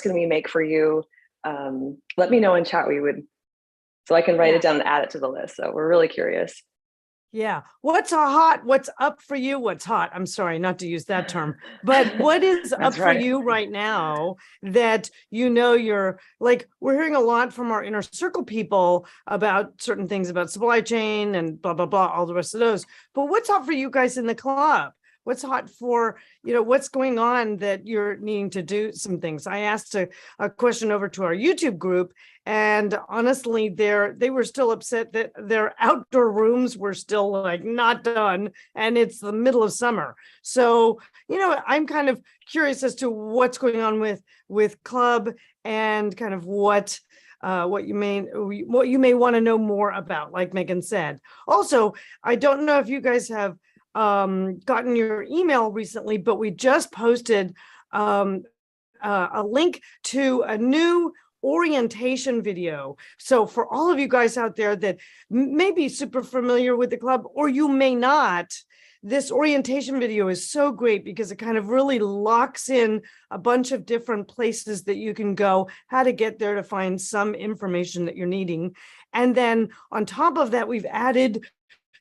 can we make for you? Let me know in chat so I can write it down and add it to the list. So we're really curious. Yeah. What's up for you? What's hot? I'm sorry, not to use that term, but what is up for you right now that, you're like, we're hearing a lot from our inner circle people about certain things about supply chain and blah, blah, blah, all the rest of those. But what's hot for you guys in the club? What's hot for, what's going on that you're needing to do some things? I asked a question over to our YouTube group, and honestly, they were still upset that their outdoor rooms were still like not done, and it's the middle of summer. So, I'm kind of curious as to what's going on with club and kind of what you may want to know more about, like Megan said. Also, I don't know if you guys have gotten your email recently, but we just posted a link to a new orientation video. So for all of you guys out there that may be super familiar with the club, or you may not, this orientation video is so great because it kind of really locks in a bunch of different places that you can go, how to get there to find some information that you're needing. And then on top of that, we've added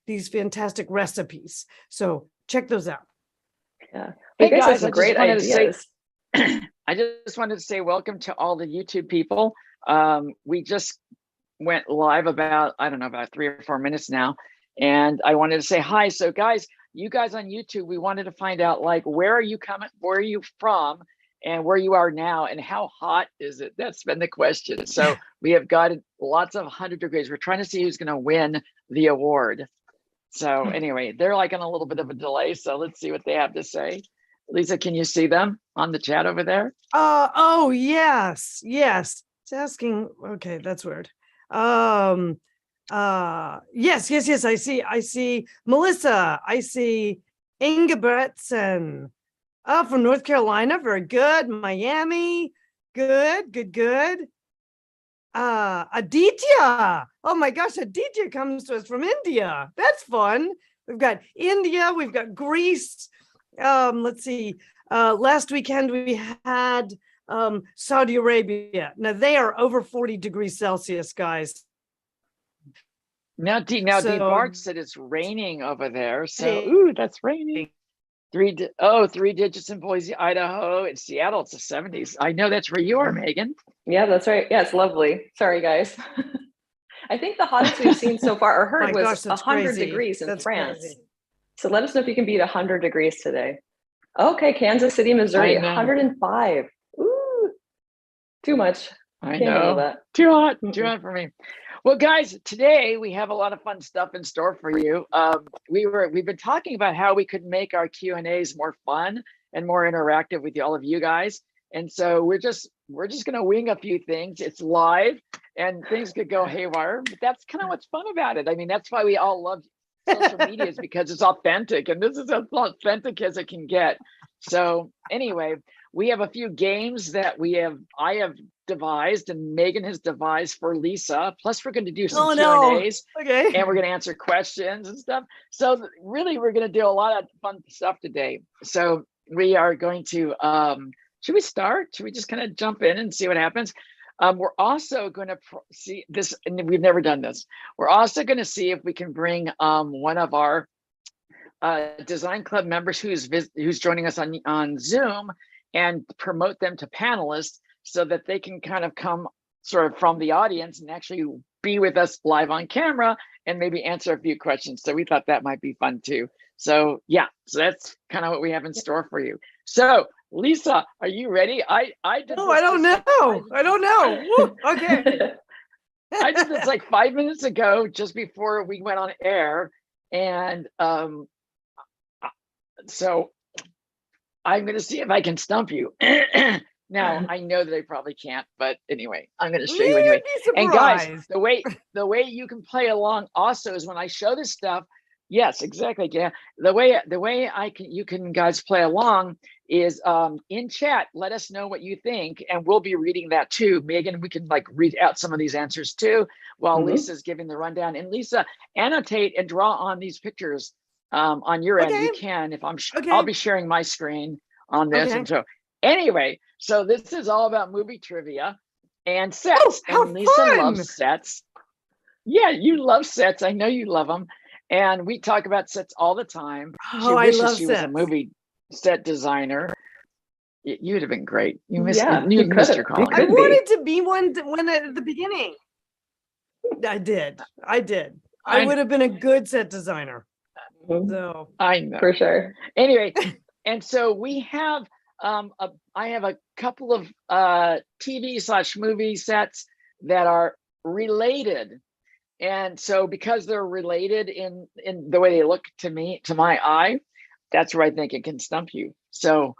these fantastic recipes. So check those out. Yeah. Hey guys, I great ideas. I just wanted to say welcome to all the YouTube people. We just went live about 3 or 4 minutes now. And I wanted to say hi. So guys, you guys on YouTube, we wanted to find out, like, where are you coming, where are you from, and where you are now, and how hot is it? That's been the question. So we have got lots of 100 degrees. We're trying to see who's going to win the award. So anyway, they're like on a little bit of a delay. So let's see what they have to say. Lisa, can you see them on the chat over there? Oh, yes. It's asking. Okay, that's weird. Yes. I see Melissa. I see Ingebretson. From North Carolina. Very good. Miami. Good. Aditya. Oh my gosh, Aditya comes to us from India. That's fun. We've got India, we've got Greece. Let's see. Last weekend we had Saudi Arabia. Now they are over 40 degrees Celsius, guys. Now Bart said it's raining over there. So ooh, that's raining. 3 digits in Boise, Idaho. In Seattle, it's the 70s. I know that's where you are, Megan. Yeah, that's right. Yeah, it's lovely. Sorry, guys. I think the hottest we've seen so far or heard was 100 degrees in France. Crazy. So let us know if you can beat 100 degrees today. Okay, Kansas City, Missouri, 105. Ooh, too much. I know. That. Too hot for me. Well, guys, today we have a lot of fun stuff in store for you. We've been talking about how we could make our Q&As more fun and more interactive with all of you guys. And so we're just going to wing a few things. It's live and things could go haywire, but that's kind of what's fun about it. I mean, that's why we all love social media, is because it's authentic, and this is as authentic as it can get. So anyway, we have a few games that I have devised and Megan has devised for Lisa. Plus we're going to do some Q&As. Okay. And we're going to answer questions and stuff. So really, we're going to do a lot of fun stuff today. So we are going to, should we start? Should we just kind of jump in and see what happens? We're also going to see this, and we've never done this. We're also going to see if we can bring one of our Design Club members who's joining us on Zoom and promote them to panelists so that they can kind of come sort of from the audience and actually be with us live on camera and maybe answer a few questions. So we thought that might be fun too. So yeah, so that's kind of what we have in store for you. So Lisa, are you ready? I don't know. Woo, okay. I did this like 5 minutes ago, just before we went on air. And so I'm going to see if I can stump you. Now, I know that I probably can't, but anyway, I'm going to show you anyway. And guys, the way you can play along also is when I show this stuff. Yes, exactly. Yeah. The way you can guys play along is in chat. Let us know what you think, and we'll be reading that too. Megan, we can like read out some of these answers too while Lisa's giving the rundown. And Lisa, annotate and draw on these pictures on your end. You can. If I'll be sharing my screen on this, and so Anyway, so this is all about movie trivia and sets. How and Lisa fun. loves sets. Yeah, you love sets. I know you love them. And we talk about sets all the time. She wishes she was a movie set designer. You'd have been great. You missed your calling. I wanted to be one at the beginning. I did. I would have been a good set designer. So I know for sure. Anyway, and so we have I have a couple of TV/movie sets that are related. And so because they're related in the way they look to my eye, that's where I think it can stump you. So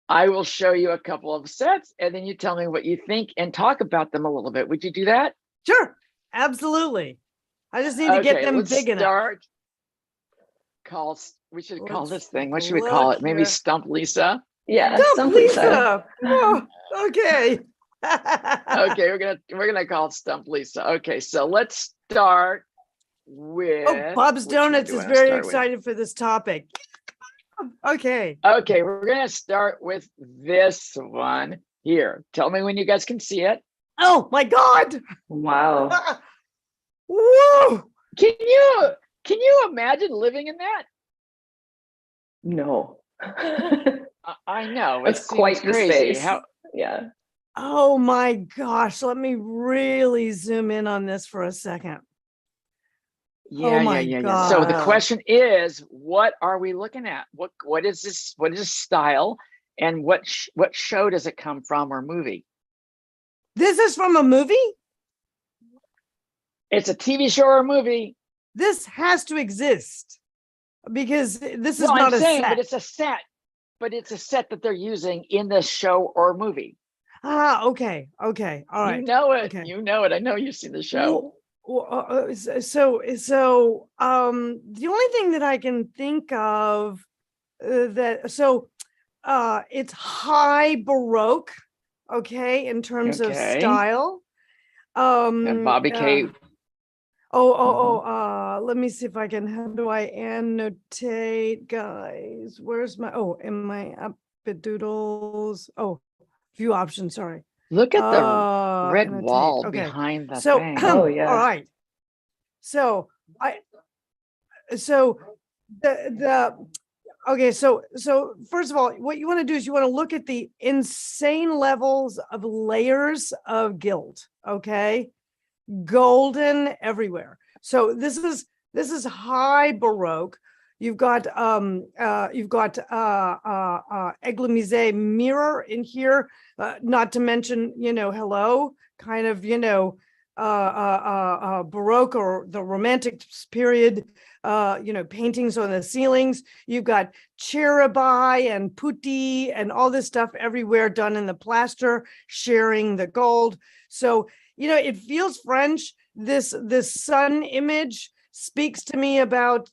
I will show you a couple of sets and then you tell me what you think and talk about them a little bit. Would you do that? Sure. Absolutely. I just need to get them big enough. We should call this thing. What should we call it? Maybe Stump Lisa? Yeah, Stump Lisa. Oh, okay. Okay, we're gonna call it Stump Lisa. Okay, so let's start with Bob's Donuts is very excited for this topic. Okay, we're gonna start with this one here. Tell me when you guys can see it. Oh my God! Wow. Whoa! Can you imagine living in that? No. I know. It's quite the crazy. space. Yeah. Oh my gosh, let me really zoom in on this for a second. Yeah. So the question is, what are we looking at? What is this? What is this style? And what show does it come from or movie? This is from a movie? It's a TV show or a movie. This has to exist because this is not a set. But it's a set. But it's a set that they're using in the show or movie. Ah, okay. All right. You know it. Okay. You know it. I know you've seen the show. So, the only thing that I can think of it's high Baroque, okay, in terms of style. And Bobby K. Let me see if I can. How do I annotate, guys? Where's my? In my doodles. Few options. Sorry. Look at the red wall behind the thing. Oh yeah. All right. So So first of all, what you want to do is you want to look at the insane levels of layers of gilt. Okay. Golden everywhere. So this is high Baroque. You've got Église mirror in here, not to mention, hello, kind of, Baroque or the Romantic period, paintings on the ceilings. You've got cherubi and putti and all this stuff everywhere done in the plaster, sharing the gold. So, it feels French. This sun image speaks to me about,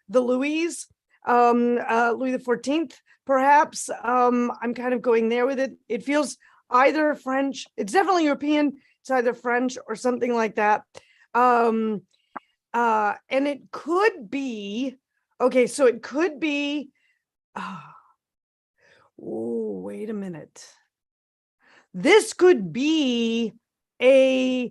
the Louis XIV, perhaps. I'm kind of going there with it. It feels either French. It's definitely European. It's either French or something like that. And it could be, so it could be, wait a minute. This could be so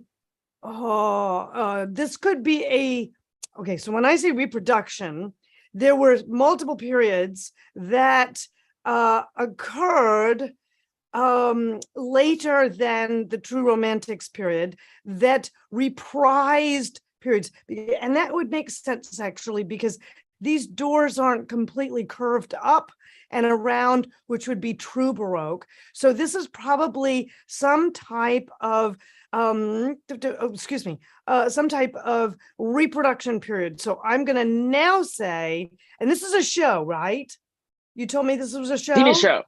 when I say reproduction, there were multiple periods that occurred later than the true Romantics period that reprised periods. And that would make sense, actually, because these doors aren't completely curved up and around, which would be true Baroque. So this is probably some type of some type of reproduction period. So I'm going to now say, and this is a show, right? You told me this was a show? TV show.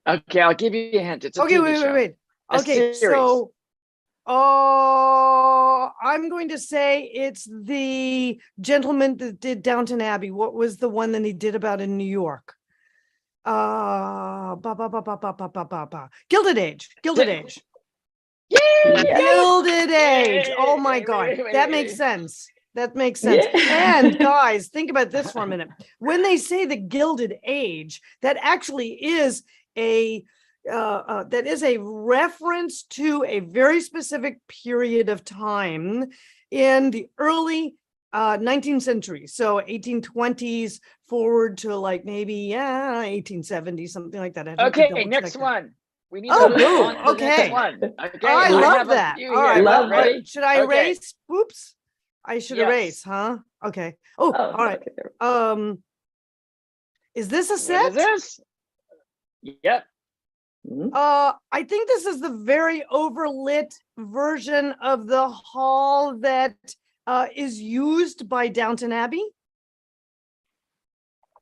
Okay, I'll give you a hint. It's a TV show. Wait. Okay, so I'm going to say it's the gentleman that did Downton Abbey. What was the one that he did about in New York? Gilded Age. Yeah. Gilded Age. Oh my God. That makes sense. And guys, think about this for a minute. When they say the Gilded Age, that actually is a reference to a very specific period of time in the early 19th century. So 1820s forward to like maybe 1870, something like that. I'd have to Okay, double next check that. one. We need Oh, to move boom. on to the Okay. next one. Okay, I I love have a that. few All right. here. Well, Ready? should I Okay. erase? Oops. I should Yes. erase, huh? Okay. Oh, all right. Okay. Is this a What set? is this? Yep. I think this is the very overlit version of the hall that is used by Downton Abbey.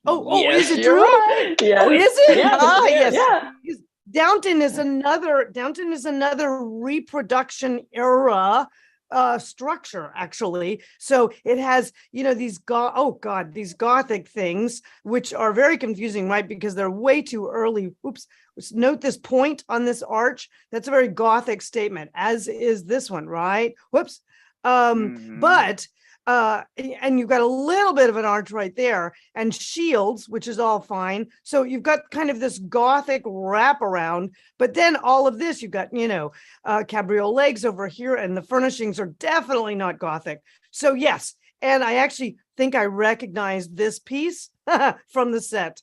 Yes, is it you're true? right. Yes. Oh, is it? Yes, it is. yes. Yeah. Because Downton is another reproduction era structure, actually. So it has, these these Gothic things, which are very confusing, right? Because they're way too early. Oops. Note this point on this arch. That's a very Gothic statement, as is this one, right? Whoops. But and you've got a little bit of an arch right there, and shields, which is all fine. So you've got kind of this Gothic wraparound, but then all of this, you've got, cabriole legs over here, and the furnishings are definitely not Gothic. So yes, and I actually think I recognized this piece from the set.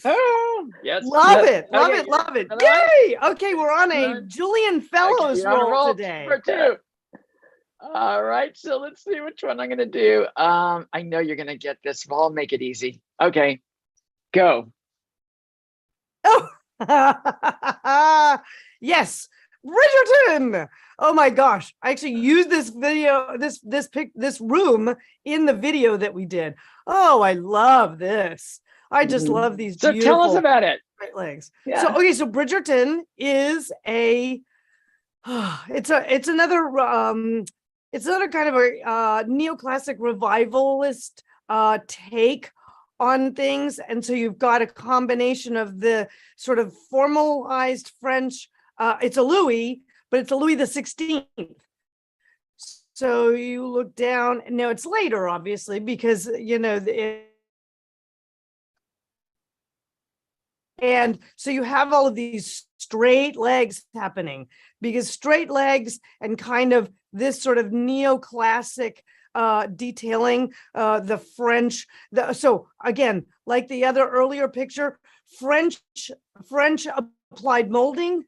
Oh, yes. Love Yes. it. Love Okay, it. Love it. another one? Yay. Okay, we're on a Julian Fellows You're on a roll today. for two. All right, so let's see which one I'm gonna do. I know you're gonna get this, but I'll make it easy. Okay, go. Oh, yes, Bridgerton. Oh my gosh, I actually used this video, this room in the video that we did. Oh, I love this. I just love these. So tell us about it. Great legs. Yeah. So okay, so Bridgerton is it's another kind of a neoclassic revivalist take on things. And so you've got a combination of the sort of formalized French, it's a Louis, but it's a Louis the 16th. So you look down, and now it's later, obviously, because, and so you have all of these straight legs happening, because straight legs and kind of this sort of neoclassic detailing, the French. So again, like the other earlier picture, French applied molding.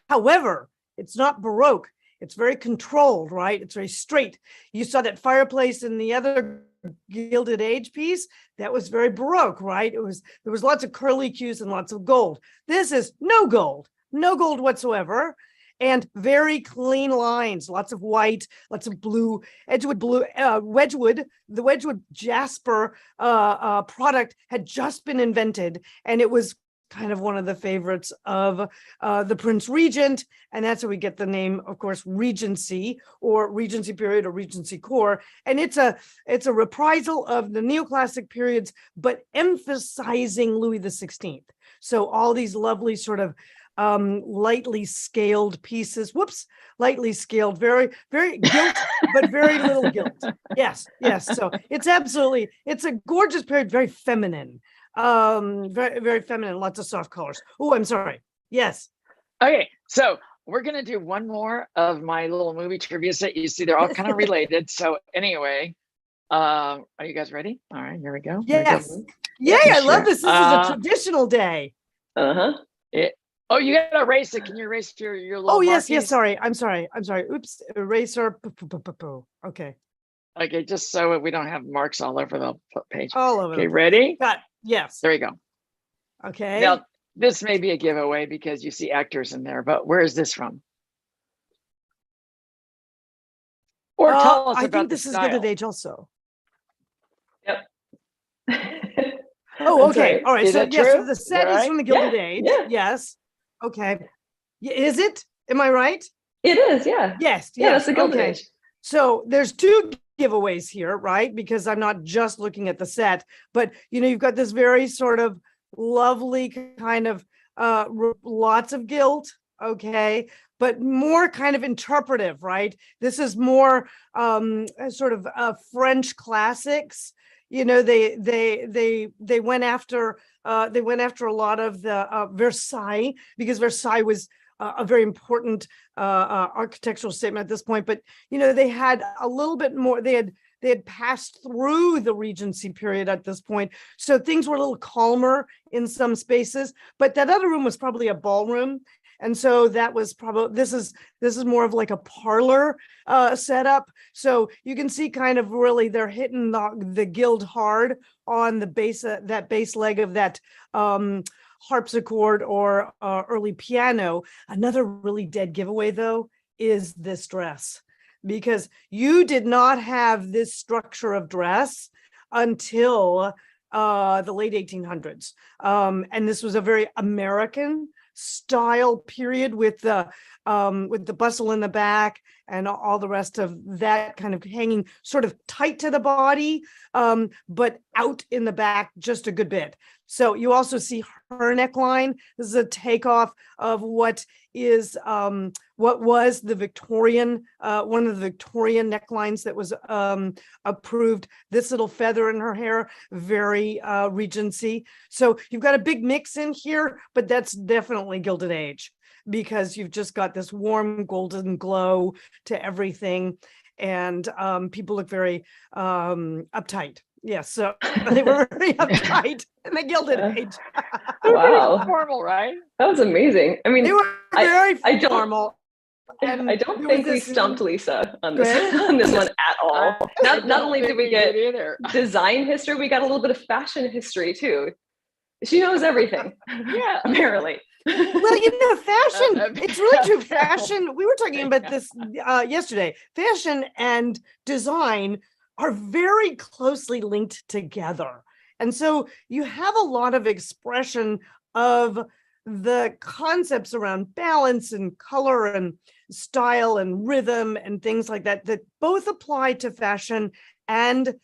However, it's not Baroque. It's very controlled, right? It's very straight. You saw that fireplace in the other Gilded Age piece. That was very Baroque, right? There was lots of curly cues and lots of gold. This is no gold whatsoever. And very clean lines, lots of white, lots of blue, Wedgwood. The Wedgwood Jasper product had just been invented, and it was kind of one of the favorites of the Prince Regent, and that's how we get the name, of course, Regency or Regency period or Regency core. And it's a reprisal of the neoclassic periods, but emphasizing Louis the 16th. So all these lovely sort of lightly scaled pieces. Lightly scaled, very, very gilt, but very little gilt. Yes. So it's a gorgeous period, very feminine. Very, very feminine, lots of soft colors. Oh, I'm sorry. Yes. Okay, so we're gonna do one more of my little movie trivia set. You see, they're all kind of related. So anyway, are you guys ready? All right, here we go. Yes. Yay, I love this. This is a traditional day. Oh, you gotta erase it. Can you erase your little? Oh, yes. marquees? Sorry. I'm sorry. Oops. Eraser. Okay. Okay, just so we don't have marks all over the page. All over. Okay, ready? Yes. There you go. Okay. Now, this may be a giveaway because you see actors in there, but where is this from? Or tell us I about think this is Gilded Age also. Yep. Oh, okay. Right. All right. Is So that yes, true? so the set Right? is from the Gilded Yeah. Age. Yeah. Yes. Okay. Is it? Am I right? It is, yeah. Yes. Yeah, that's the Gilded Okay. Age. So there's two giveaways here, right? Because I'm not just looking at the set, but you've got this very sort of lovely kind of lots of gilt, okay, but more kind of interpretive, right? This is more sort of French classics. they went after a lot of the Versailles, because Versailles was a very important architectural statement at this point. But they had a little bit more. They had passed through the Regency period at this point, so things were a little calmer in some spaces. But that other room was probably a ballroom. And so that was probably, this is more of like a parlor setup. So you can see kind of really they're hitting the gild hard on the base, that base leg of that harpsichord or early piano. Another really dead giveaway though is this dress, because you did not have this structure of dress until the late 1800s. And this was a very American style period with the bustle in the back and all the rest of that, kind of hanging sort of tight to the body, but out in the back just a good bit. So you also see her neckline. This is a takeoff of what was the Victorian, one of the Victorian necklines that was approved. This little feather in her hair, very Regency. So you've got a big mix in here, but that's definitely Gilded Age, because you've just got this warm golden glow to everything. And people look very uptight. Yes, so they were very uptight in the Gilded Age. Wow. Formal, right? That was amazing. I mean, they were very formal. I don't think we stumped Lisa on this on this one at all. Not only did we get design history, we got a little bit of fashion history too. She knows everything. Yeah, apparently. Well, fashion, it's really true. Fashion, we were talking about this yesterday. Fashion and design are very closely linked together. And so you have a lot of expression of the concepts around balance and color and style and rhythm and things like that, that both apply to fashion and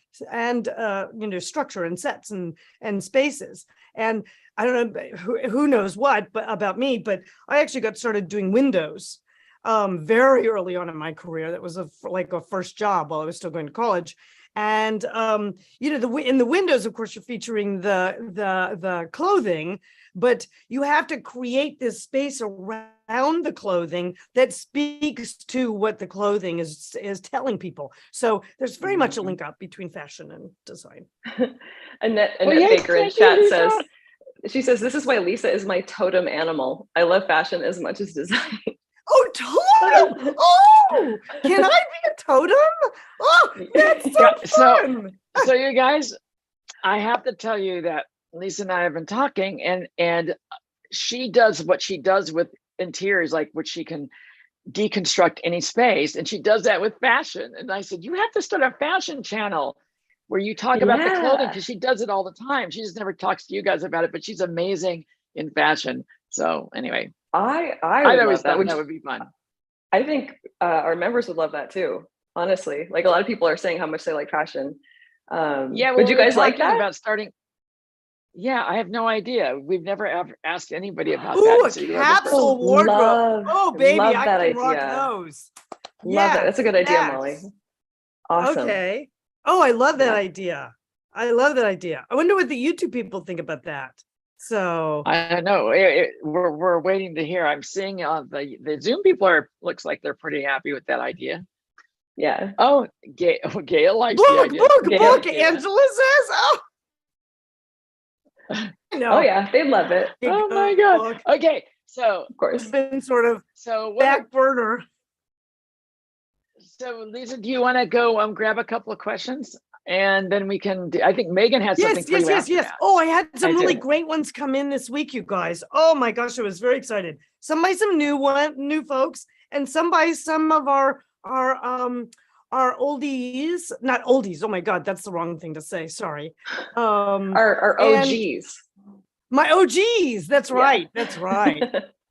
structure and sets and spaces. And I don't know who knows what about me, but I actually got started doing windows very early on in my career. That was like a first job while I was still going to college. And in the windows, of course, you're featuring the clothing, but you have to create this space around the clothing that speaks to what the clothing is telling people. So there's very much a link up between fashion and design. Annette Baker in chat says, she says, "This is why Lisa is my totem animal. I love fashion as much as design." Oh, totem! Oh, can I be a totem? Oh, that's so fun. So you guys, I have to tell you that Lisa and I have been talking, and she does what she does with interiors, like which she can deconstruct any space, and she does that with fashion. And I said, you have to start a fashion channel where you talk about the clothing, because she does it all the time. She just never talks to you guys about it, but she's amazing in fashion. So anyway, I always thought that would be fun. I think our members would love that too. Honestly, like a lot of people are saying how much they like fashion. Would you guys like that? About starting? Yeah, I have no idea. We've never ever asked anybody about that. So a capsule wardrobe. Oh, baby, I can rock those. Love that. That's a good idea, Molly. Awesome. Okay. Oh, I love that idea. I love that idea. I wonder what the YouTube people think about that. So I don't know. We're waiting to hear. I'm seeing the Zoom people looks like they're pretty happy with that idea. Yeah. Oh, Gail likes the idea. Look, Angela says, oh. No. Oh yeah, they love it. Oh my God. Okay, so of course, it's been sort of back burner. So Lisa, do you want to go grab a couple of questions, and then we can? I think Megan has something for you. Yes. Oh, I had some really great ones come in this week, you guys. Oh my gosh, I was very excited. Some by some new folks, and some by some of our oldies, not oldies. Oh my God, that's the wrong thing to say. Sorry. Our OGs. My OGs. That's right. That's right.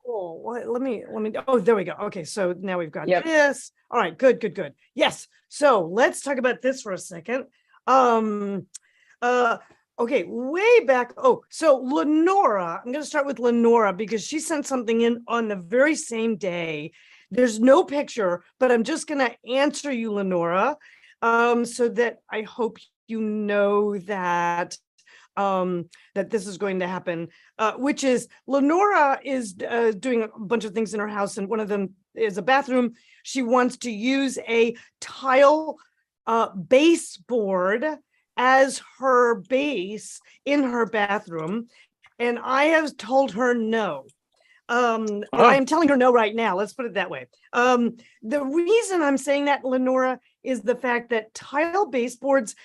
Oh, let me. Oh, there we go. Okay, so now we've got this. All right, good. Yes. So let's talk about this for a second. Okay, way back. Oh, so Lenora. I'm going to start with Lenora because she sent something in on the very same day. There's no picture, but I'm just going to answer you, Lenora, so that I hope you know that that this is going to happen, which is Lenora is doing a bunch of things in her house, and one of them is a bathroom. She wants to use a tile baseboard as her base in her bathroom, and I have told her no. I'm telling her no right now. Let's put it that way. The reason I'm saying that, Lenora, is the fact that tile baseboards,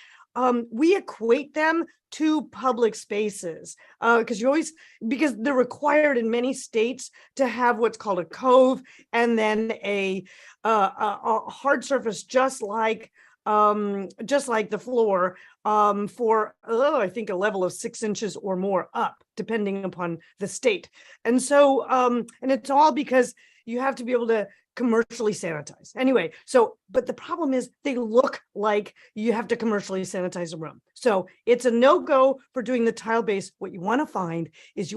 we equate them to public spaces because they're required in many states to have what's called a cove, and then a hard surface just like the floor, for I think a level of 6 inches or more up, depending upon the state. And so and it's all because you have to be able to commercially sanitize anyway. So, but the problem is they look like you have to commercially sanitize a room. So it's a no-go for doing the tile base. What you want to find is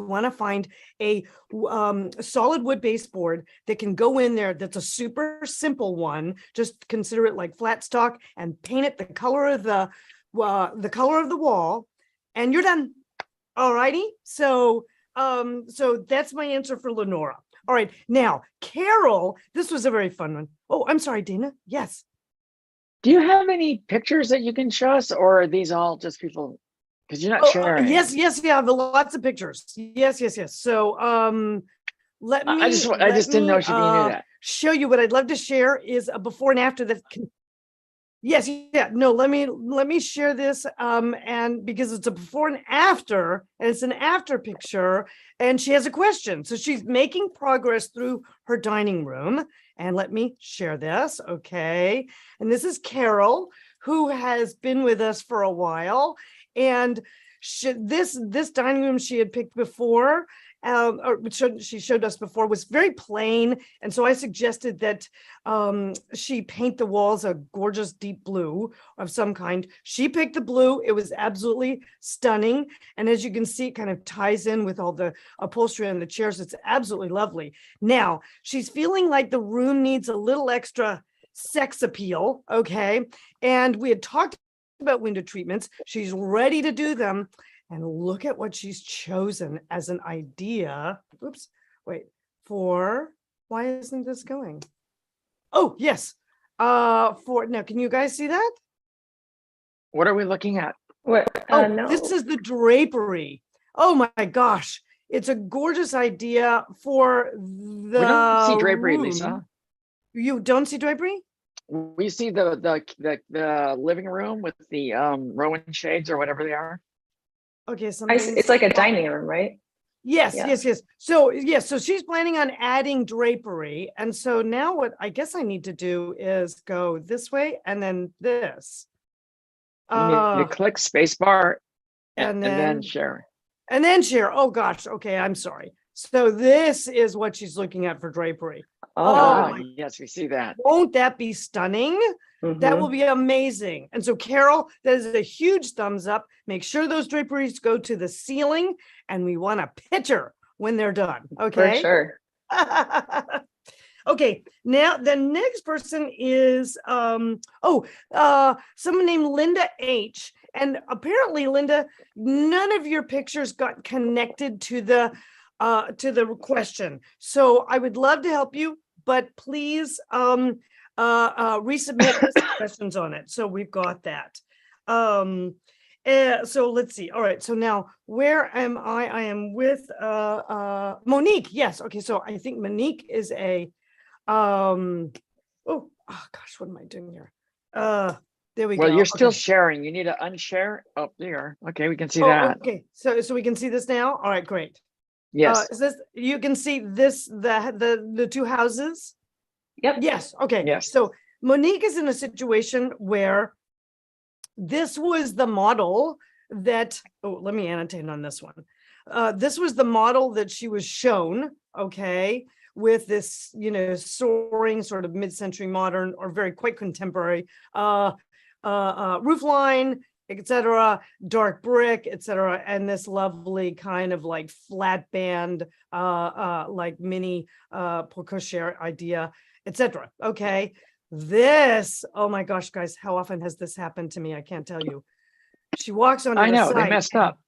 a solid wood baseboard that can go in there. That's a super simple one. Just consider it like flat stock and paint it the color of the wall, and you're done. All righty. So that's my answer for Lenora. All right, now, Carol, this was a very fun one. Oh, I'm sorry, Dana. Yes. Do you have any pictures that you can show us, or are these all just people? Because you're not sharing. Yes, yeah, I have lots of pictures. Yes. So, let me. I just didn't know if you knew that. Show you what I'd love to share is a before and after that. Yes, yeah, no, let me share this, and because it's a before and after, and it's an after picture, and she has a question. So she's making progress through her dining room, and let me share this, okay? And this is Carol, who has been with us for a while, and this dining room she had picked before, she showed us before, was very plain, and so I suggested that she paint the walls a gorgeous deep blue of some kind. She picked the blue. It was absolutely stunning, and as you can see, it kind of ties in with all the upholstery on the chairs. It's absolutely lovely. Now she's feeling like the room needs a little extra sex appeal, okay? And we had talked about window treatments. She's ready to do them. And look at what she's chosen as an idea. Oops, wait, why isn't this going? Oh, yes. Now, can you guys see that? What are we looking at? What? No. This is the drapery. Oh my gosh. It's a gorgeous idea for the We don't see drapery, room. Lisa. You don't see drapery? We see the living room with the Rowan shades or whatever they are. Okay, it's like a dining room, right? Yes. So so she's planning on adding drapery. And so now what I guess I need to do is go this way and then this. You click spacebar and then share. And then share. Oh gosh. Okay, I'm sorry. So this is what she's looking at for drapery. Oh yes, we see that. Won't that be stunning? Mm-hmm. That will be amazing. And so Carol, that is a huge thumbs up. Make sure those draperies go to the ceiling, and we want a picture when they're done. Okay. For sure. Okay, now the next person is someone named Linda H. And apparently, Linda, none of your pictures got connected to the question. So I would love to help you, but please resubmit questions on it. So we've got that. So let's see. All right. So now where am I? I am with Monique. Yes. Okay. So I think Monique is a oh gosh, what am I doing here? There we go. Well, you're still sharing. You need to unshare. Oh, there. Okay, we can see that. Okay. So we can see this now. All right, great. Yes. Is this, you can see this, the two houses? Yep. Yes. Okay. Yes. So Monique is in a situation where this was the model that, let me annotate on this one. This was the model that she was shown, okay, with this, soaring sort of mid-century modern or very quite contemporary roof line, etc., dark brick, etc., and this lovely kind of like flat band, like mini porte-cochere idea, etc. Okay, this, oh my gosh, guys, how often has this happened to me? I can't tell you. She walks onto I the know, site. they messed up.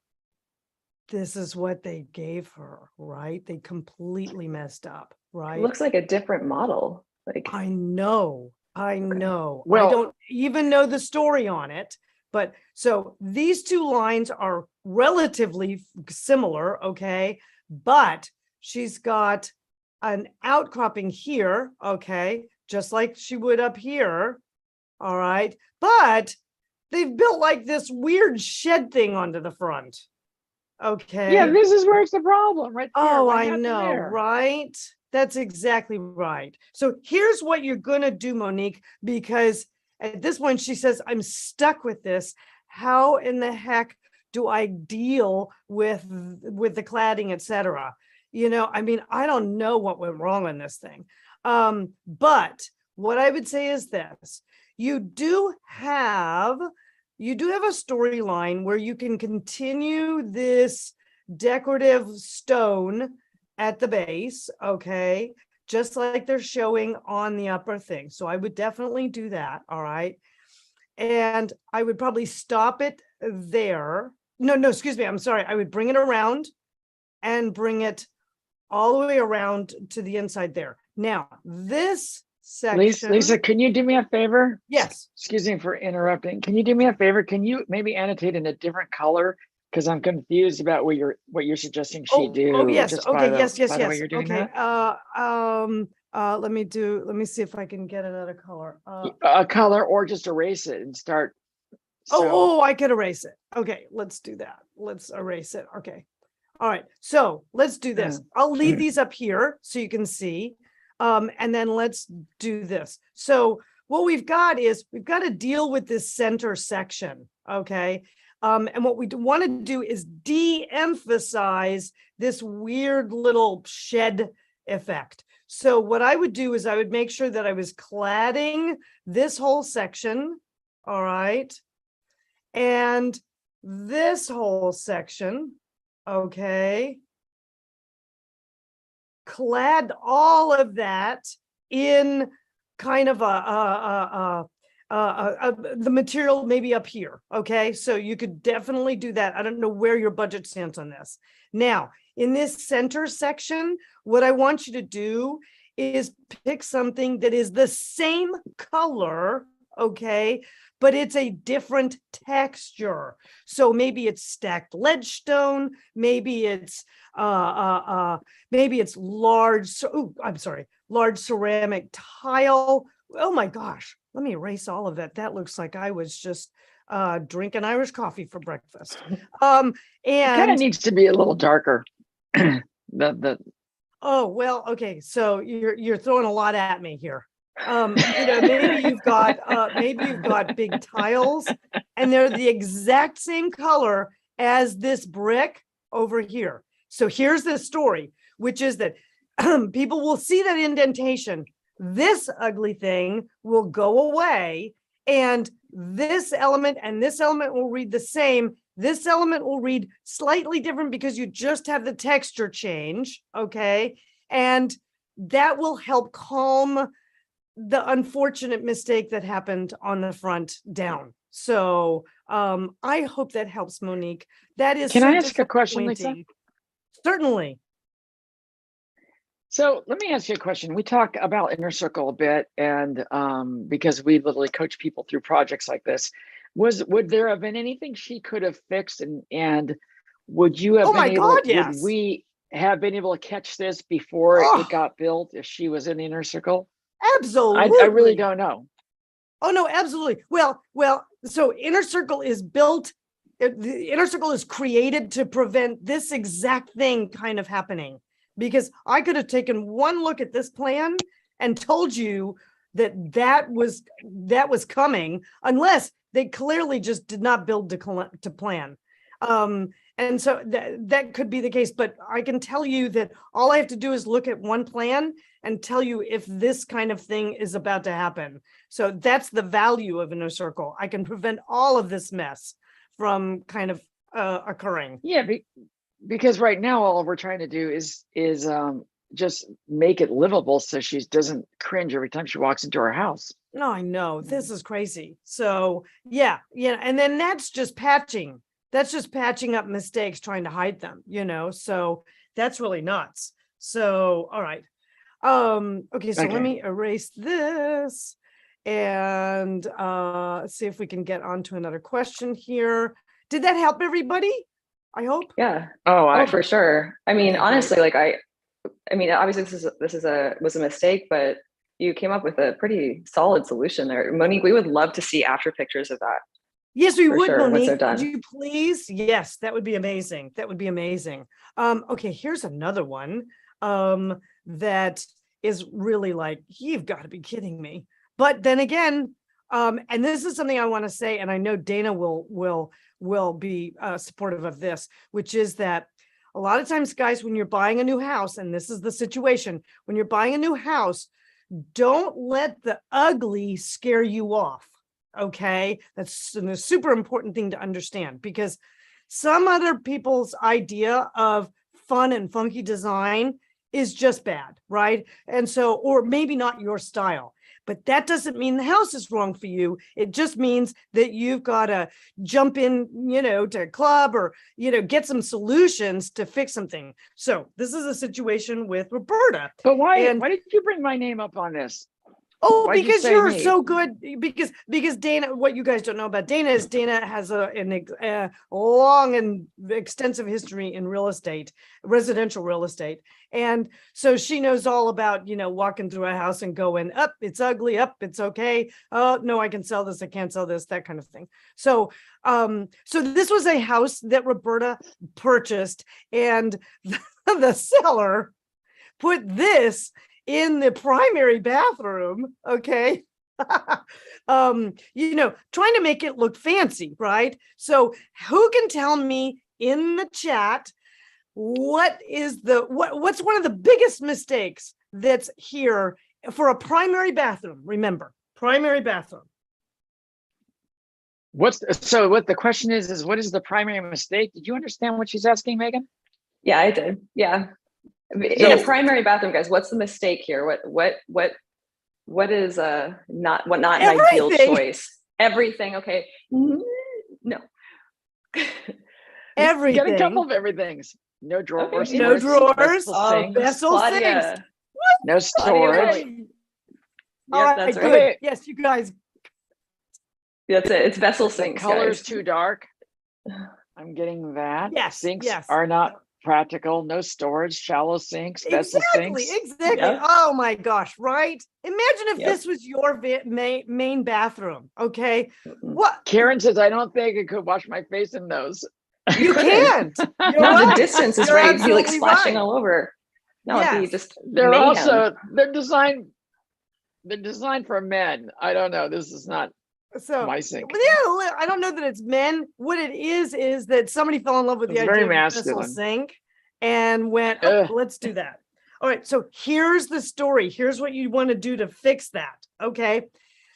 This is what they gave her, right? They completely messed up, right? It looks like a different model. Like I know. Well, I Well, don't even know the story on it, but so these two lines are relatively similar, okay? But she's got an outcropping here, okay, just like she would up here, all right? But they've built like this weird shed thing onto the front, okay? yeah, this is where it's the problem, right there. Oh, What I happened know, there? right? That's exactly right. So here's what you're going to do, Monique, because at this point she says, I'm stuck with this. How in the heck do I deal with the cladding, etc.? You know, I mean, I don't know what went wrong on this thing. But what I would say is this: you do have a storyline where you can continue this decorative stone at the base, okay, just like they're showing on the upper thing. So I would definitely do that, all right? And I would probably stop it there. No, excuse me, I'm sorry. I would bring it around and bring it all the way around to the inside there. Now, this section... Lisa, can you do me a favor? Yes. Excuse me for interrupting. Can you do me a favor? Can you maybe annotate in a different color? Because I'm confused about what you're suggesting she do. Oh, yes. Just Okay. by Yes. the way you're doing Okay. that. Let me see if I can get another color. A color, or just erase it and start. I could erase it. Okay, let's do that. Let's erase it. Okay. All right. So let's do this. I'll leave these up here so you can see. And then let's do this. So what we've got to deal with this center section. Okay. And what we want to do is de-emphasize this weird little shed effect. So what I would do is I would make sure that I was cladding this whole section, all right, and this whole section, okay, clad all of that in kind of the material maybe up here. Okay, so you could definitely do that. I don't know where your budget stands on this. Now, in this center section, what I want you to do is pick something that is the same color, okay, but it's a different texture. So maybe it's stacked ledge stone, maybe it's large ceramic tile. Oh my gosh, let me erase all of that. That looks like I was just drinking Irish coffee for breakfast. And it kind of needs to be a little darker. Oh, well, okay. So you're throwing a lot at me here. Maybe you've got big tiles and they're the exact same color as this brick over here. So here's the story, which is that people will see that indentation. This ugly thing will go away, and this element and this element will read the same. This element will read slightly different because you just have the texture change, okay? And that will help calm the unfortunate mistake that happened on the front down. So I hope that helps, Monique. That is. Can I ask a question, Lisa? Certainly. So let me ask you a question. We talk about Inner Circle a bit, and because we literally coach people through projects like this, would there have been anything she could have fixed, and would you have been able? Yes. Would we have been able to catch this before it got built if she was in the Inner Circle? Absolutely. I really don't know. Oh no, absolutely. Well. So Inner Circle is built. The Inner Circle is created to prevent this exact thing kind of happening. Because I could have taken one look at this plan and told you that was coming, unless they clearly just did not build to plan. And so that could be the case. But I can tell you that all I have to do is look at one plan and tell you if this kind of thing is about to happen. So that's the value of Inner Circle. I can prevent all of this mess from kind of occurring. Yeah. Because right now, all we're trying to do is just make it livable so she doesn't cringe every time she walks into our house. No, I know this is crazy. So yeah. And then that's just patching. That's just patching up mistakes, trying to hide them, so that's really nuts. So, all right. Okay, so let me erase this and see if we can get on to another question here. Did that help everybody? I hope. Yeah. Oh, for sure. I mean, honestly, like I mean, obviously this was a mistake, but you came up with a pretty solid solution there. Monique, we would love to see after pictures of that. Yes, we would, sure, Monique. Would you please? Yes, that would be amazing. That would be amazing. Okay, here's another one that is really like, you've got to be kidding me. But then again, and this is something I want to say, and I know Dana will be supportive of this, which is that a lot of times, guys, when you're buying a new house, and this is the situation, when you're buying a new house, don't let the ugly scare you off. Okay, that's a super important thing to understand, because some other people's idea of fun and funky design is just bad, right? And so, or maybe not your style, but that doesn't mean the house is wrong for you. It just means that you've got to jump in, to a club or, get some solutions to fix something. So this is a situation with Roberta. But why did you bring my name up on this? Oh, because you're so good. Because Dana, what you guys don't know about Dana is Dana has a long and extensive history in real estate, residential real estate, and so she knows all about walking through a house and going up, it's ugly, up, it's okay. Oh no, I can sell this, I can't sell this, that kind of thing. So, so this was a house that Roberta purchased, and the seller put this in the primary bathroom, okay? Trying to make it look fancy, right? So who can tell me in the chat what's one of the biggest mistakes that's here for a primary bathroom? Remember, primary bathroom. What the question is what is the primary mistake? Did you understand what she's asking, Megan? Yeah, I did. Yeah. In a primary bathroom, guys, what's the mistake here? What is not an ideal choice? Everything, okay? No. Everything. Get a couple of everythings. No drawers. Okay. No drawers. Vessel sinks. No storage. All right, that's right. Good. Yes, you guys. That's it. It's vessel sinks. The color's too dark. I'm getting that. Yes. Sinks are not practical. No storage. Shallow sinks. Vessel sinks. Exactly. Yep. Oh my gosh! Right? Imagine if this was your main bathroom. Okay. What? Karen says, I don't think I could wash my face in those. You can't. No, the distance is right. You'd be like splashing all over. No, it'd be just they're designed for men. I don't know. This is not my sink. Yeah, I don't know that it's men. What it is that somebody fell in love with the idea of a vessel sink and went, let's do that. All right. So here's the story. Here's what you want to do to fix that. Okay.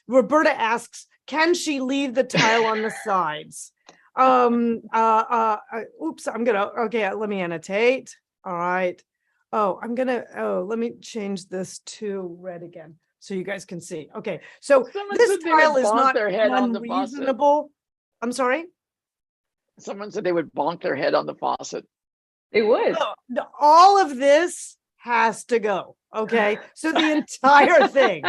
Roberta asks, can she leave the tile on the sides? Oops, let me annotate. All right. Let me change this to red again so you guys can see. Okay. So this tile is not unreasonable. I'm sorry. Someone said they would bonk their head on the faucet. They would. No, all of this has to go. Okay. So the entire thing.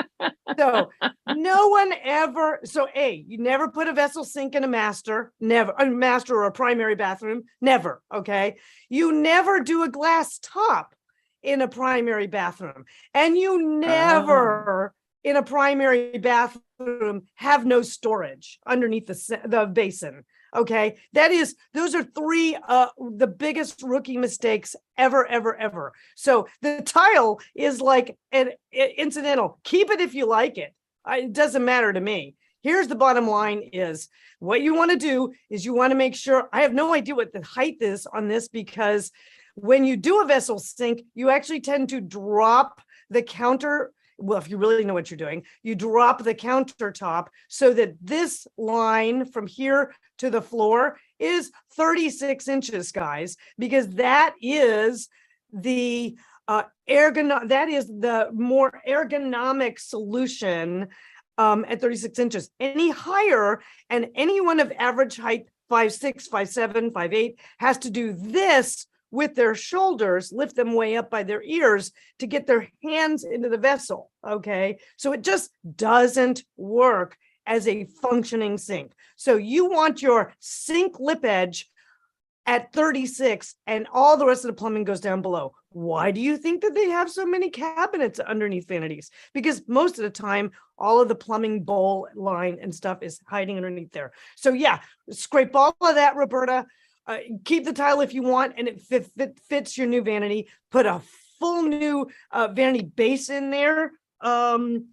So no one ever. So you never put a vessel sink in a master or a primary bathroom. Never. Okay. You never do a glass top in a primary bathroom, and you never in a primary bathroom have no storage underneath the basin. Okay, those are three the biggest rookie mistakes ever. So the tile is like an incidental. Keep it if you like it. It doesn't matter to me. Here's the bottom line: is what you want to do is you want to make sure. I have no idea what the height is on this, because when you do a vessel sink, you actually tend to drop the counter. Well, if you really know what you're doing, you drop the countertop so that this line from here to the floor is 36 inches, guys, because that is the more ergonomic solution at 36 inches. Any higher, and anyone of average height, 5'6", 5'7", 5'8", has to do this with their shoulders, lift them way up by their ears to get their hands into the vessel, okay? So it just doesn't work as a functioning sink. So you want your sink lip edge at 36 and all the rest of the plumbing goes down below. Why do you think that they have so many cabinets underneath vanities? Because most of the time, all of the plumbing bowl line and stuff is hiding underneath there. So yeah, scrape all of that, Roberta. Keep the tile if you want, and it fits your new vanity. Put a full new vanity base in there. And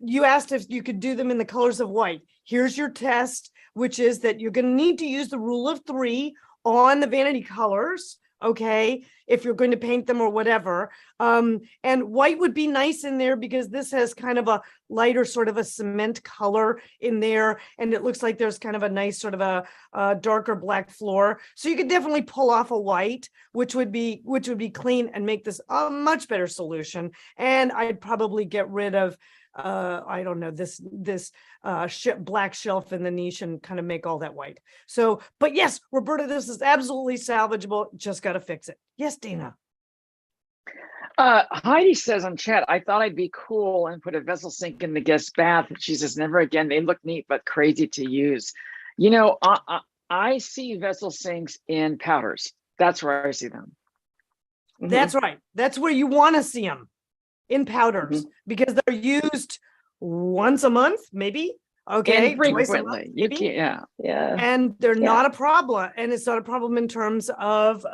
you asked if you could do them in the colors of white. Here's your test, which is that you're going to need to use the rule of 3 on the vanity colors, okay, if you're going to paint them or whatever. And white would be nice in there because this has kind of a lighter sort of a cement color in there, and it looks like there's kind of a nice sort of a darker black floor. So you could definitely pull off a white, which would be clean and make this a much better solution. And I'd probably get rid of I don't know, this black shelf in the niche and kind of make all that white. So, but yes, Roberta, this is absolutely salvageable. Just got to fix it. Yes, Dana. Heidi says on chat, I thought I'd be cool and put a vessel sink in the guest bath. She says, never again. They look neat, but crazy to use. You know, I see vessel sinks in powders. That's where I see them. That's right. That's where you want to see them. In powders, because they're used once a month, maybe. Okay, infrequently. You can't, yeah. And they're not a problem, and it's not a problem in terms of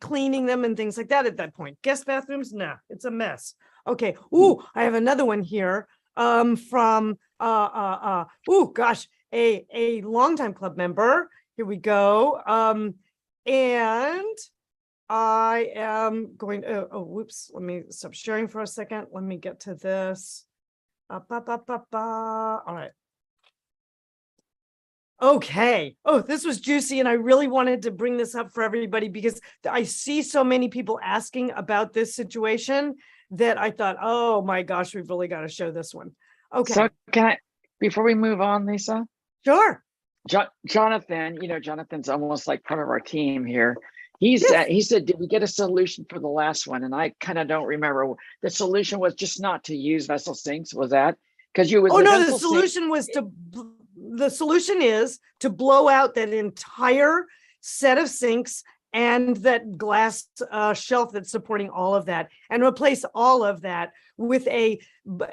cleaning them and things like that. At that point, guest bathrooms, nah, it's a mess. Okay. Ooh, I have another one here. From oh gosh, a longtime club member. Here we go. And I am going to, whoops, let me stop sharing for a second. Let me get to this. All right. Okay. Oh, this was juicy. And I really wanted to bring this up for everybody because I see so many people asking about this situation that I thought, oh my gosh, we've really got to show this one. Okay. So can I, before we move on, Lisa? Sure. Jonathan, you know, Jonathan's almost like part of our team here. He said, did we get a solution for the last one? And I kind of don't remember. The solution was just not to use vessel sinks. Was that? Because you was the solution was the solution is to blow out that entire set of sinks and that glass shelf that's supporting all of that and replace all of that with a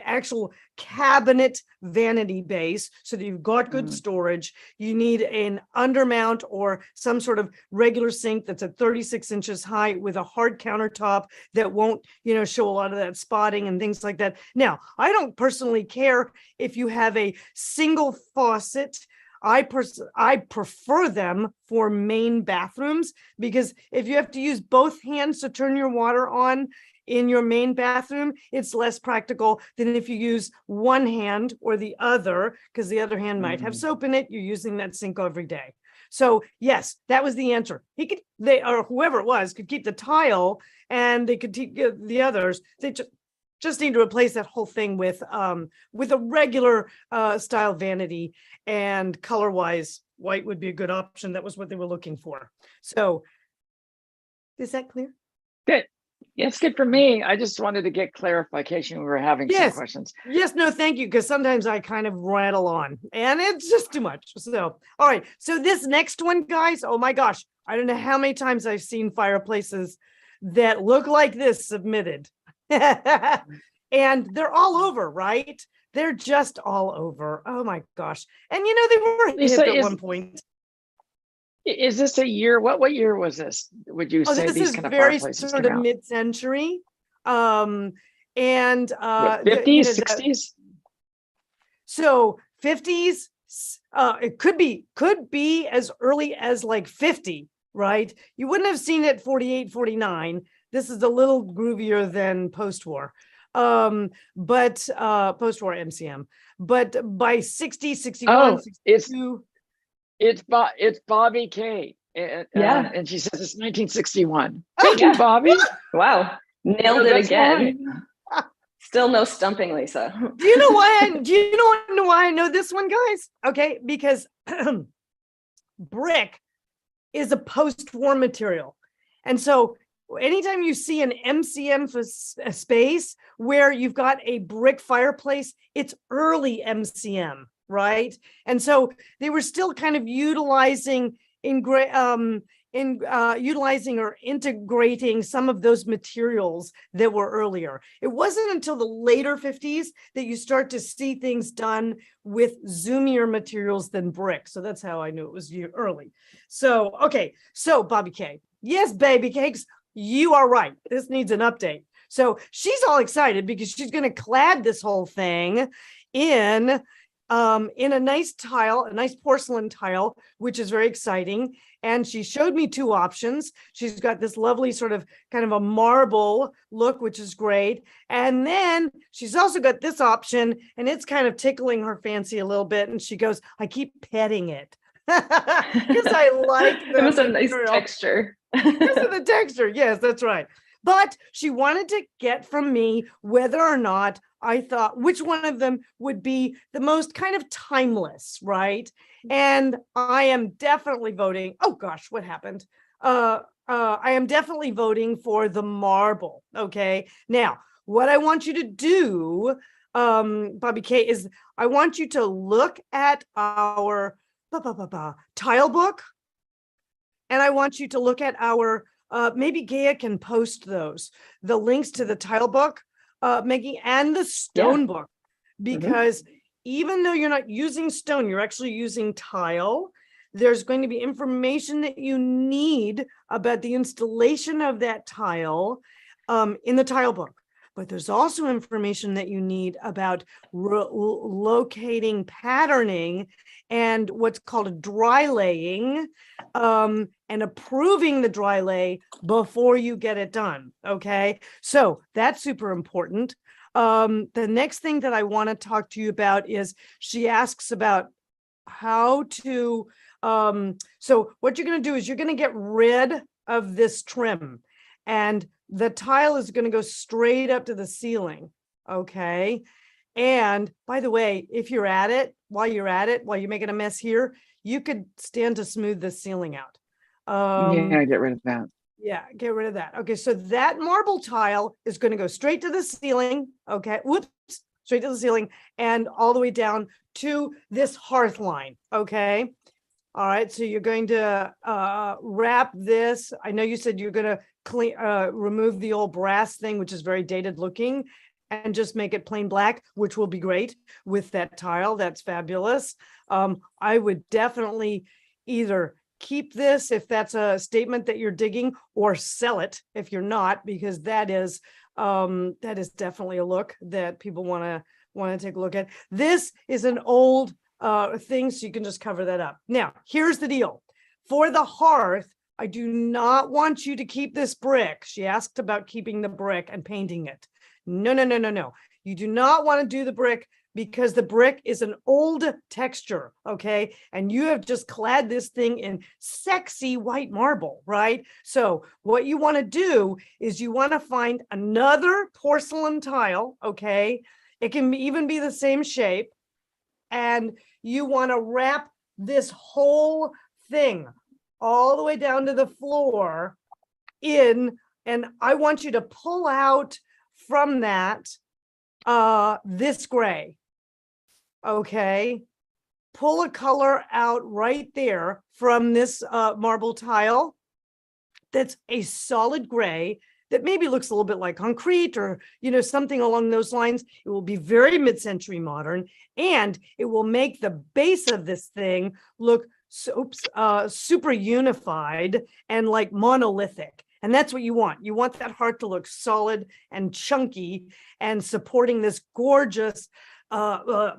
actual cabinet vanity base so that you've got good storage. You need an undermount or some sort of regular sink that's at 36 inches high with a hard countertop that won't, show a lot of that spotting and things like that. Now, I don't personally care if you have a single faucet. I prefer them for main bathrooms because if you have to use both hands to turn your water on in your main bathroom, it's less practical than if you use one hand or the other, because the other hand might have soap in it. You're using that sink every day. So yes, that was the answer. Or whoever it was could keep the tile and they could keep the others. They just need to replace that whole thing with a regular style vanity, and color wise, white would be a good option. That was what they were looking for. So is that clear? Good. Yeah, it's good for me. I just wanted to get clarification. We were having some questions. Yes, no, thank you. Because sometimes I kind of rattle on and it's just too much. So, all right. So this next one, guys, oh my gosh, I don't know how many times I've seen fireplaces that look like this submitted. And they're all over, right? They're just all over. Oh my gosh. And they were Lisa, hit at one point. Is this a year? What year was this? Would you say this these is kind of very fireplaces sort came of out? mid-century. And 50s, 60s? So 50s, it could be as early as like 50, right? You wouldn't have seen it 48, 49. This is a little groovier than post-war. But post-war MCM. But by 60, 61, 62. It's Bobby K. And she says it's 1961. Thank you, Bobby. Wow. Nailed it again. Still no stumping, Lisa. Do you know why? Do you know why I know this one, guys? Okay, because brick is a post-war material, and so anytime you see an MCM space where you've got a brick fireplace, it's early MCM, right? And so they were still kind of utilizing utilizing or integrating some of those materials that were earlier. It wasn't until the later 50s that you start to see things done with zoomier materials than brick. So that's how I knew it was early. So, okay. So Bobby K, yes, baby cakes, you are right. This needs an update. So she's all excited because she's going to clad this whole thing in a nice tile, a nice porcelain tile, which is very exciting. And she showed me two options. She's got this lovely sort of kind of a marble look, which is great. And then she's also got this option, and it's kind of tickling her fancy a little bit. And she goes, I keep petting it because I like it was a nice texture. Because of the texture. Yes, that's right. But she wanted to get from me whether or not I thought which one of them would be the most kind of timeless, right? And I am definitely voting. Oh gosh, what happened? I am definitely voting for the marble. Okay. Now, what I want you to do, Bobby K, is I want you to look at our tile book, and I want you to look at our. Maybe Gaia can post the links to the tile book, Maggie, and the stone book, because even though you're not using stone, you're actually using tile. There's going to be information that you need about the installation of that tile in the tile book. But there's also information that you need about locating patterning and what's called a dry laying, and approving the dry lay before you get it done. Okay, so that's super important. The next thing that I want to talk to you about is she asks about how to, so what you're going to do is you're going to get rid of this trim, and the tile is going to go straight up to the ceiling. Okay. And by the way, if you're at it, while you're making a mess here, you could stand to smooth the ceiling out. Yeah, get rid of that. Yeah, get rid of that. Okay, so that marble tile is going to go straight to the ceiling. Okay, whoops, straight to the ceiling and all the way down to this hearth line. Okay. All right, so you're going to wrap this. I know you said you're going to remove the old brass thing, which is very dated looking, and just make it plain black, which will be great with that tile. That's fabulous. I would definitely either keep this if that's a statement that you're digging, or sell it if you're not, because that is definitely a look that people want to take a look at. This is an old thing, so you can just cover that up. Now, here's the deal. For the hearth, I do not want you to keep this brick. She asked about keeping the brick and painting it. No. You do not want to do the brick because the brick is an old texture, okay? And you have just clad this thing in sexy white marble, right? So what you want to do is you want to find another porcelain tile, okay? It can even be the same shape. And you want to wrap this whole thing all the way down to the floor in, and I want you to pull out from that this gray. Okay, pull a color out right there from this marble tile that's a solid gray that maybe looks a little bit like concrete, or something along those lines. It will be very mid-century modern, and it will make the base of this thing look super unified and like monolithic. And that's what you want. You want that heart to look solid and chunky and supporting this gorgeous, oh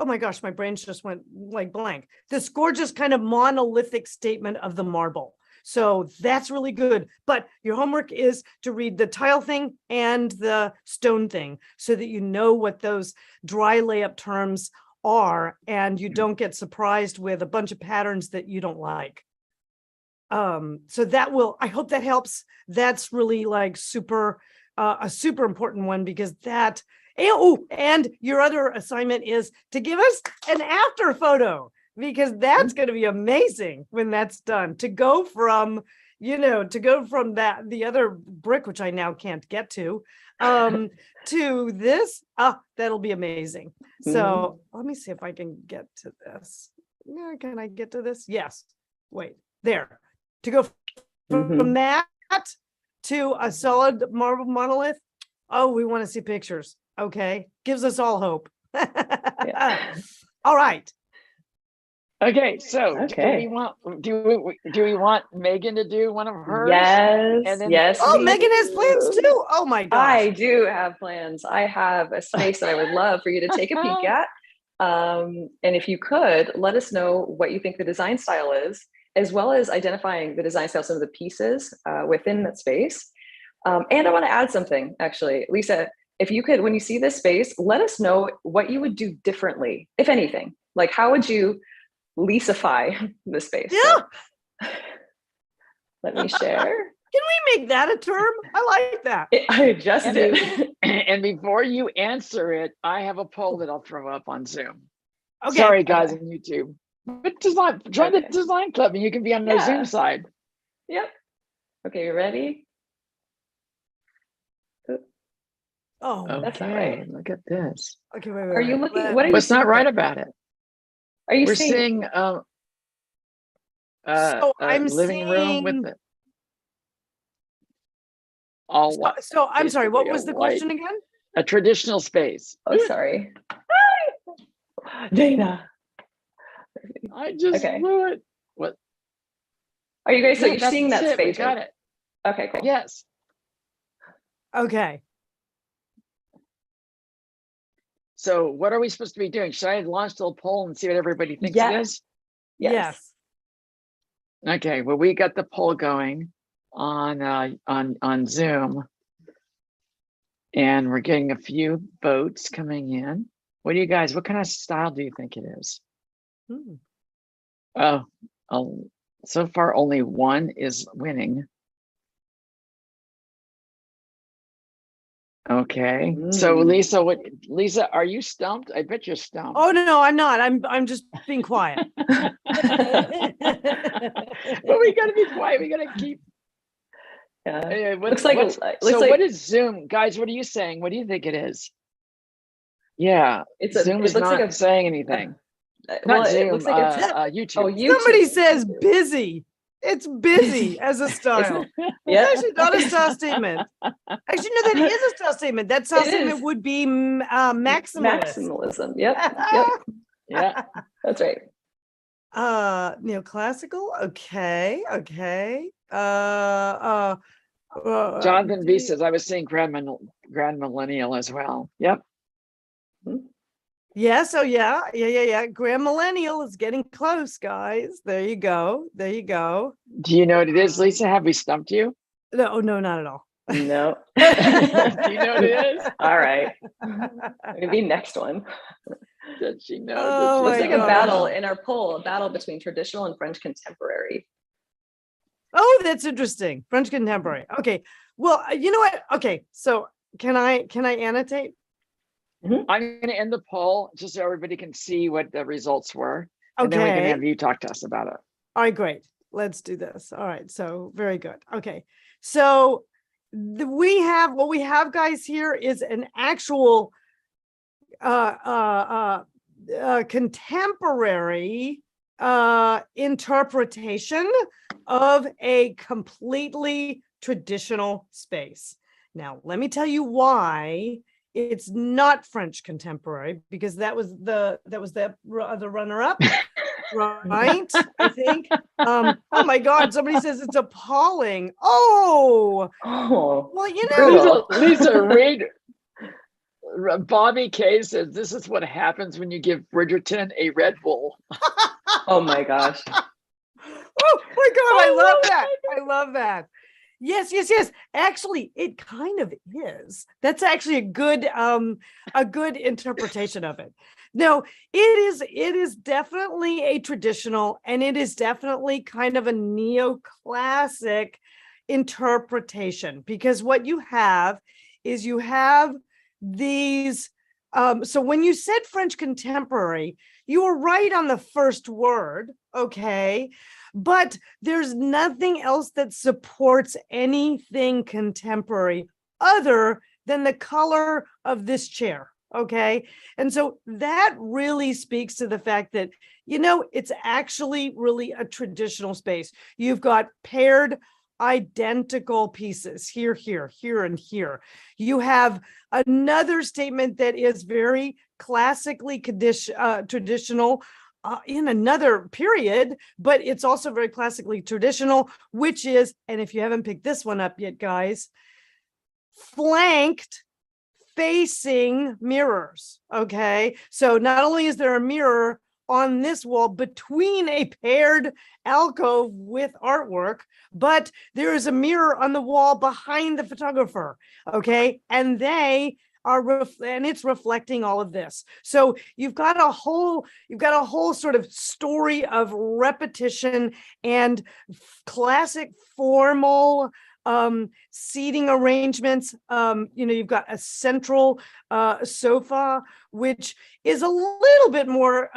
my gosh, my brain just went like blank. This gorgeous kind of monolithic statement of the marble. So that's really good. But your homework is to read the tile thing and the stone thing so that you know what those dry layup terms are, and you don't get surprised with a bunch of patterns that you don't like. So that will, I hope that helps. That's really like a super important one, because that, and your other assignment is to give us an after photo, because that's going to be amazing when that's done, to go from that, the other brick, which I now can't get to this. That'll be amazing. So let me see if I can get to this. Yeah, can I get to this? Yes. Wait, there. To go from that to a solid marble monolith. Oh, we want to see pictures. Okay. Gives us all hope. All right. Okay, so do we want Megan to do one of hers? Yes. And then, yes. Oh, Megan has plans too. Oh my gosh. I do have plans. I have a space that I would love for you to take a peek at. And if you could, let us know what you think the design style is, as well as identifying the design style, some of the pieces within that space. And I want to add something, actually. Lisa, if you could, when you see this space, let us know what you would do differently, if anything. Like, how would you Lisa-fy the space? Yeah. Let me share. Can we make that a term? I like that. I just did. And before you answer it, I have a poll that I'll throw up on Zoom. Okay. Sorry, guys, on YouTube. But join the design club, and you can be on the Zoom side. Yep. Okay, you ready? Oh, that's not okay. right. Look at this. Okay, wait. Are you looking? What are you? What's not right about it? Are you We're seeing? So I'm living room with seeing. it. All white. So I'm sorry. What was the white. question again? A traditional space. Oh, sorry. Dana. I just blew it. What? Are you guys? So Yeah, you're seeing that that's it. We space? got it. Okay, cool. Yes. Okay. So what are we supposed to be doing? Should I launch the poll and see what everybody thinks it is? Yes. Okay. Well, we got the poll going on Zoom, and we're getting a few votes coming in. What do you guys? What kind of style do you think it is? Oh, so far only one is winning. Okay. So Lisa, are you stumped? I bet you're stumped. Oh no, I'm not. I'm just being quiet. But we gotta be quiet. We gotta keep. Looks like what is Zoom, guys? What are you saying? What do you think it is? Yeah, Zoom is not saying anything. Not Zoom. It looks like it's YouTube. Oh, YouTube. Somebody says busy. It's busy as a style. Yeah, It's actually not a style statement. Actually, no, that is a style statement. That style statement would be maximalist. Maximalism. Yep. Yeah, that's right. Neoclassical. Okay. Jonathan V says I was saying grand millennial as well. Yep. Yes. Oh yeah. Grand millennial is getting close, guys. There you go. Do you know what it is, Lisa? Have we stumped you? No, not at all. No. Do you know what it is? All right. Maybe next one. Did she know? Oh, looks like a battle in our poll, a battle between traditional and French contemporary. Oh, that's interesting. French contemporary. Okay. Well, you know what? Okay. So can I annotate? I'm going to end the poll just so everybody can see what the results were. Okay. And then we can have you talk to us about it. All right, great. Let's do this. All right. So very good. Okay. So what we have, guys, here is an actual contemporary interpretation of a completely traditional space. Now, let me tell you why it's not French contemporary, because that was the runner-up, right? I think. Oh my God! Somebody says it's appalling. Oh, well, you know, Lisa, read. Bobby K says this is what happens when you give Bridgerton a Red Bull. Oh my gosh! Oh my God! I love that. I love that. Yes. Actually, it kind of is. That's actually a good interpretation of it. No, it is definitely a traditional, and it is definitely kind of a neoclassic interpretation, because what you have is you have these so when you said French contemporary, you were right on the first word, okay? But there's nothing else that supports anything contemporary other than the color of this chair, okay? And so that really speaks to the fact that, it's actually really a traditional space. You've got paired identical pieces here, and here. You have another statement that is very classically traditional in another period, but it's also very classically traditional, which is, and if you haven't picked this one up yet, guys, flanked facing mirrors. Okay, so not only is there a mirror on this wall between a paired alcove with artwork, but there is a mirror on the wall behind the photographer. Okay, and they are and it's reflecting all of this. So you've got a whole sort of story of repetition and classic formal seating arrangements. You've got a central sofa, which is a little bit more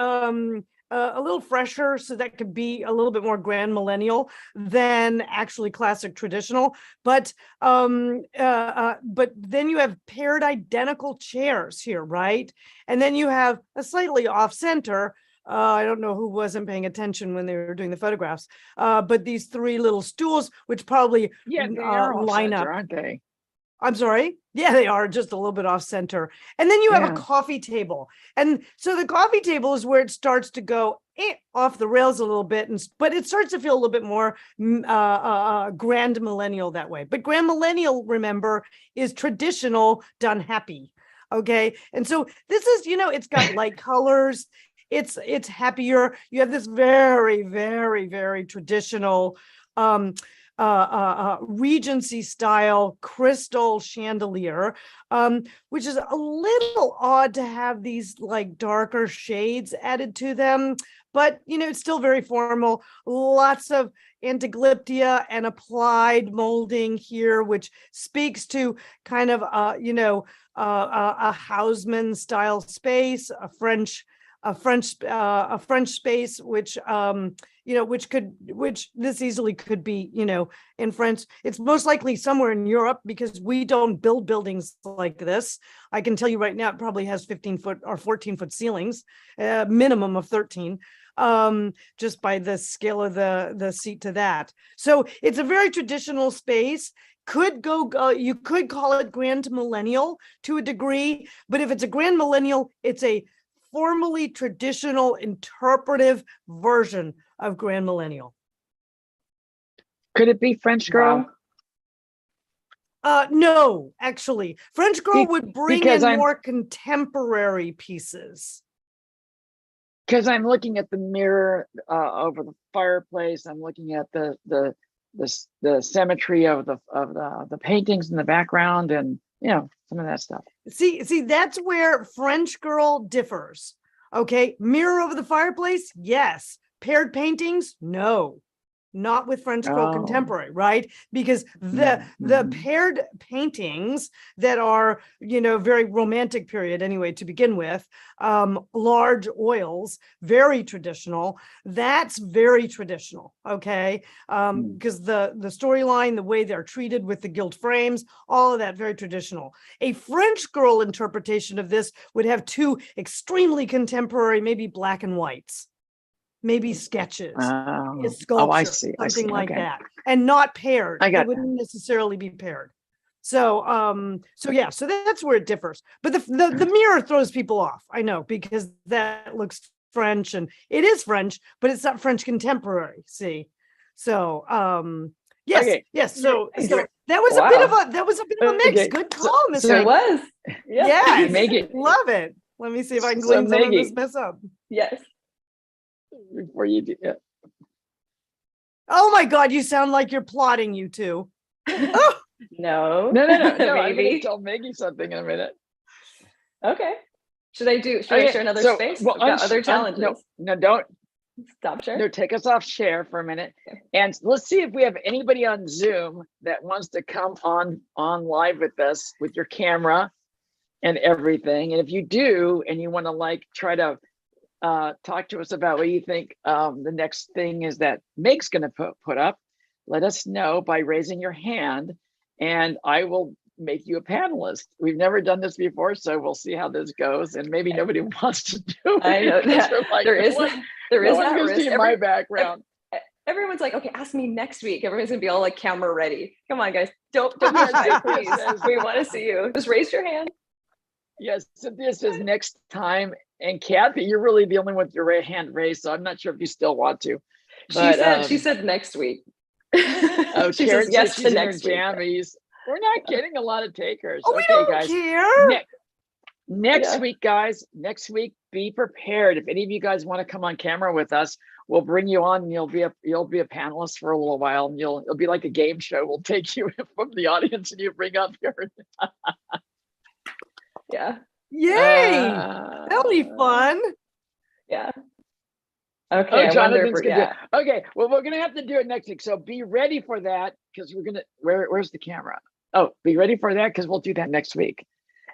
a little fresher, so that could be a little bit more grand millennial than actually classic traditional. But then you have paired identical chairs here, right? And then you have a slightly off center. I don't know who wasn't paying attention when they were doing the photographs, but these three little stools, which probably they are line center, up, aren't they? I'm sorry. Yeah, they are just a little bit off center. And then you have a coffee table. And so the coffee table is where it starts to go off the rails a little bit, but it starts to feel a little bit more grand millennial that way. But grand millennial, remember, is traditional done happy. Okay. And so this is, it's got light colors. It's happier. You have this very, very, very traditional regency style crystal chandelier, which is a little odd to have these like darker shades added to them, but it's still very formal. Lots of antiglyptia and applied molding here, which speaks to kind of a Haussmann style space, a French space, which which this easily could be, in France. It's most likely somewhere in Europe, because we don't build buildings like this. I can tell you right now, it probably has 15-foot or 14-foot ceilings, minimum of 13, just by the scale of the seat to that. So it's a very traditional space. You could call it grand millennial to a degree, but if it's a grand millennial, it's a formally traditional interpretive version of grand millennial. Could it be French girl? No, actually, French girl would bring in more contemporary pieces. Because I'm looking at the mirror over the fireplace. I'm looking at the symmetry of the paintings in the background, and some of that stuff. See, that's where French girl differs. Okay, mirror over the fireplace, yes. Paired paintings, no. Not with French girl contemporary, right? Because the paired paintings that are, very romantic period anyway to begin with, large oils, very traditional. That's very traditional, okay? Because the storyline, the way they're treated with the gilt frames, all of that very traditional. A French girl interpretation of this would have two extremely contemporary, maybe black and whites. Maybe sketches, a sculpture, I see. Something like that, and not paired. It wouldn't necessarily be paired. So that's where it differs. But the mirror throws people off. I know, because that looks French, and it is French, but it's not French contemporary. See, so yes. So that was a bit of a mix. Okay. Good call, Mr. So it was. Yes, Maggie. Love it. Let me see if I can clean some of this mess up. Yes. Before you do it. Oh my God, you sound like you're plotting, you two. Oh. No. No. I'm Maybe. gonna tell Maggie something in a minute. Okay. Should I share another space? Well, I've got other challenges. No, don't. Stop share. No, take us off share for a minute. Okay. And let's see if we have anybody on Zoom that wants to come on live with us with your camera and everything. And if you do, and you want to like try to talk to us about what you think the next thing is that Meg's going to put up, let us know by raising your hand, and I will make you a panelist. We've never done this before, so we'll see how this goes. And maybe nobody wants to do it. I know that. Like, there is that risk. See my background. Everyone's like, okay, ask me next week. Everyone's gonna be all like camera ready. Come on, guys, don't be shy, please. We want to see you. Just raise your hand. Yes, Cynthia says next time, and Kathy, you're really the only one with your hand raised, so I'm not sure if you still want to. But, she said next week. Oh, she Karen says yes says to she's next in her week. jammies. We're not getting a lot of takers. Oh, okay, we don't guys. care. Next week, guys. Next week, be prepared. If any of you guys want to come on camera with us, we'll bring you on. And you'll be a panelist for a little while, and it'll be like a game show. We'll take you from the audience, and you bring up your. Yeah. Yay! That'll be fun. Yeah. Okay. Okay. Well, we're gonna have to do it next week. So be ready for that, because we're gonna. Where's the camera? Oh, be ready for that, because we'll do that next week.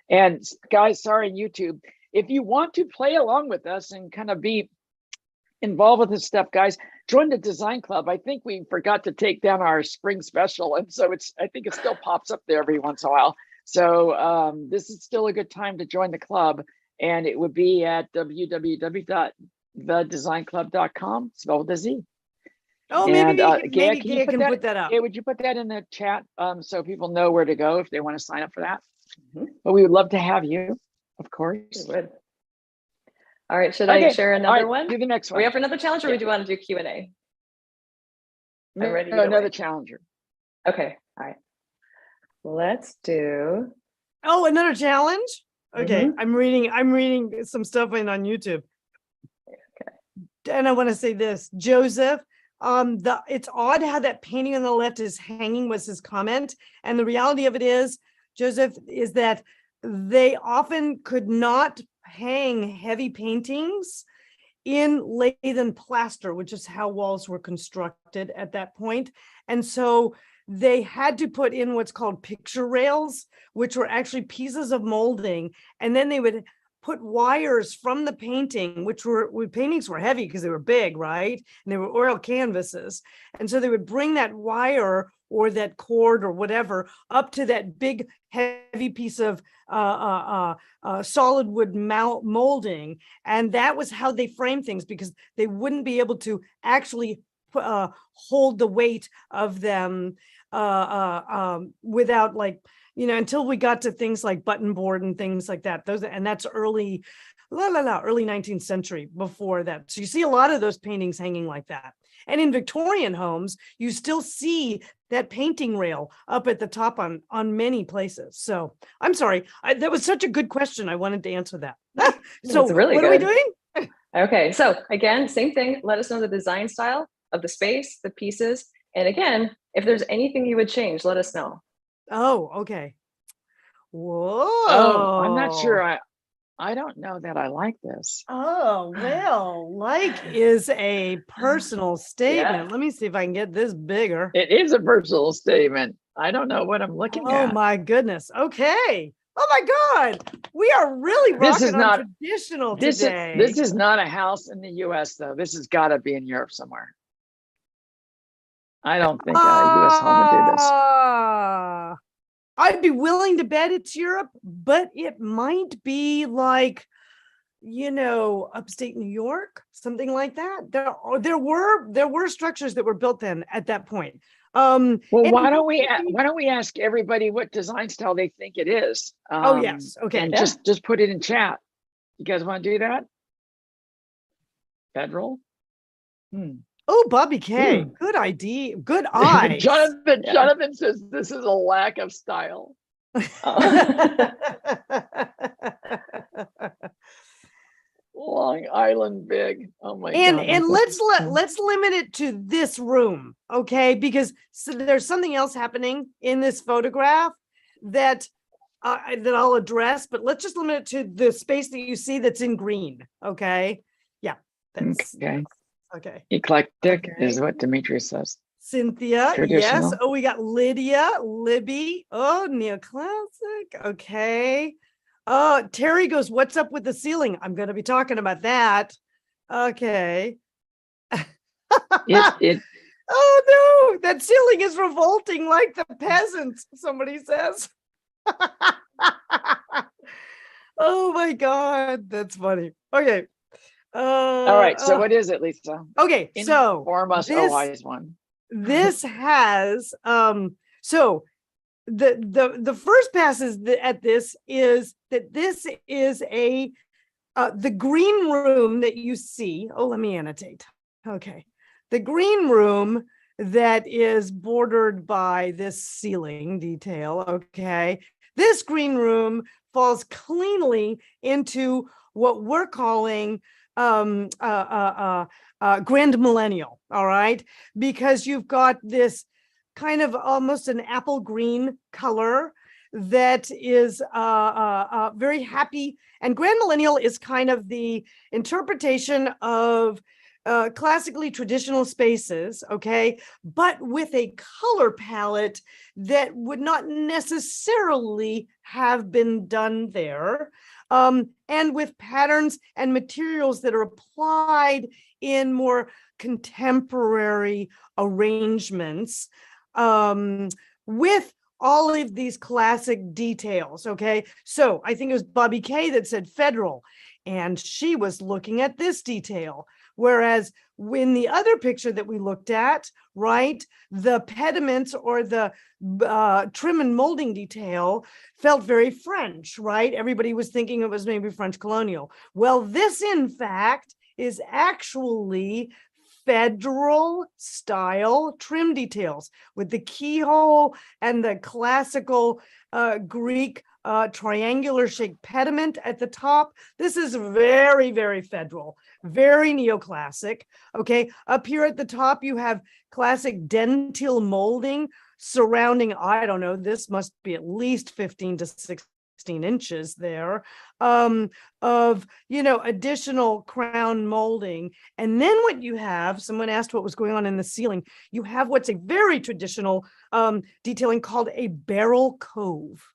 And guys, sorry, YouTube. If you want to play along with us and kind of be involved with this stuff, guys, join the Design Club. I think we forgot to take down our spring special, and so I think it still pops up there every once in a while. So this is still a good time to join the club, and it would be at www.thedezignclub.com, spelled with a Z. Oh, and, maybe Gaya, can put that up. Hey, would you put that in the chat so people know where to go if they want to sign up for that? But we would love to have you, of course. We would. All right, should I share another one? Do the next one. Are we have another challenge, or do you want to do Q&A? I'm ready. Another challenger. Okay, all right. Let's do. Oh, another challenge? Okay, I'm reading some stuff on YouTube. Okay. And I want to say this, Joseph. It's odd how that painting on the left is hanging, was his comment. And the reality of it is, Joseph, is that they often could not hang heavy paintings in lath plaster, which is how walls were constructed at that point. And so they had to put in what's called picture rails, which were actually pieces of molding. And then they would put wires from the painting, paintings were heavy because they were big, right? And they were oil canvases. And so they would bring that wire or that cord or whatever up to that big heavy piece of solid wood molding. And that was how they framed things, because they wouldn't be able to actually hold the weight of them without, like, until we got to things like button board and things like that. That's early 19th century before that. So you see a lot of those paintings hanging like that. And in Victorian homes, you still see that painting rail up at the top on many places. So I'm sorry, that was such a good question. I wanted to answer that. So really what good. are we doing? Okay, so again, same thing. Let us know the design style of the space, the pieces. And again, if there's anything you would change, let us know. Oh, okay. Whoa. Oh, I'm not sure. I don't know that I like this. Oh, well, like is a personal statement. Let me see if I can get this bigger. It is a personal statement. I don't know what I'm looking at. Oh my goodness. Okay. Oh my God. We are really rocking on traditional today. This is not a house in the US though. This has got to be in Europe somewhere. I don't think a US home would do this. I'd be willing to bet it's Europe, but it might be like, upstate New York, something like that. There were structures that were built then at that point. Well, why don't we ask everybody what design style they think it is? Oh yes, okay. And just put it in chat. You guys want to do that? Federal. Oh, Bobby K. Good idea. Good eye. Jonathan says this is a lack of style. Long Island big. Oh my God. And let's limit it to this room, okay? Because there's something else happening in this photograph that that I'll address, but let's just limit it to the space that you see that's in green. Okay. Yeah. That's okay. Eclectic is what Demetrius says. Cynthia, Traditional. yes. Oh, we got Lydia, Libby. Oh, neoclassic. Okay. Terry goes, what's up with the ceiling? I'm going to be talking about that. Okay. Oh no, that ceiling is revolting like the peasants, somebody says. Oh my God, that's funny. Okay. All right. So what is it, Lisa? Okay, so inform us, oh wise one. This has so the first pass at this is that this is a the green room that you see. Oh, let me annotate. Okay. The green room that is bordered by this ceiling detail. Okay. This green room falls cleanly into what we're calling grand millennial. All right. Because you've got this kind of almost an apple green color that is very happy. And grand millennial is kind of the interpretation of classically traditional spaces, okay, but with a color palette that would not necessarily have been done there, and with patterns and materials that are applied in more contemporary arrangements, with all of these classic details, okay? So I think it was Bobby Kay that said federal, and she was looking at this detail. Whereas when the other picture that we looked at, right, the pediments or the trim and molding detail felt very French, right? Everybody was thinking it was maybe French colonial. Well, this in fact is actually federal style trim details with the keyhole and the classical Greek triangular shaped pediment at the top. This is very, very federal, very neoclassic. Okay, up here at the top, you have classic dentil molding surrounding, I don't know, this must be at least 15 to 16 inches there, of, you know, additional crown molding. And then what you have, someone asked what was going on in the ceiling, you have what's a very traditional detailing called a barrel cove.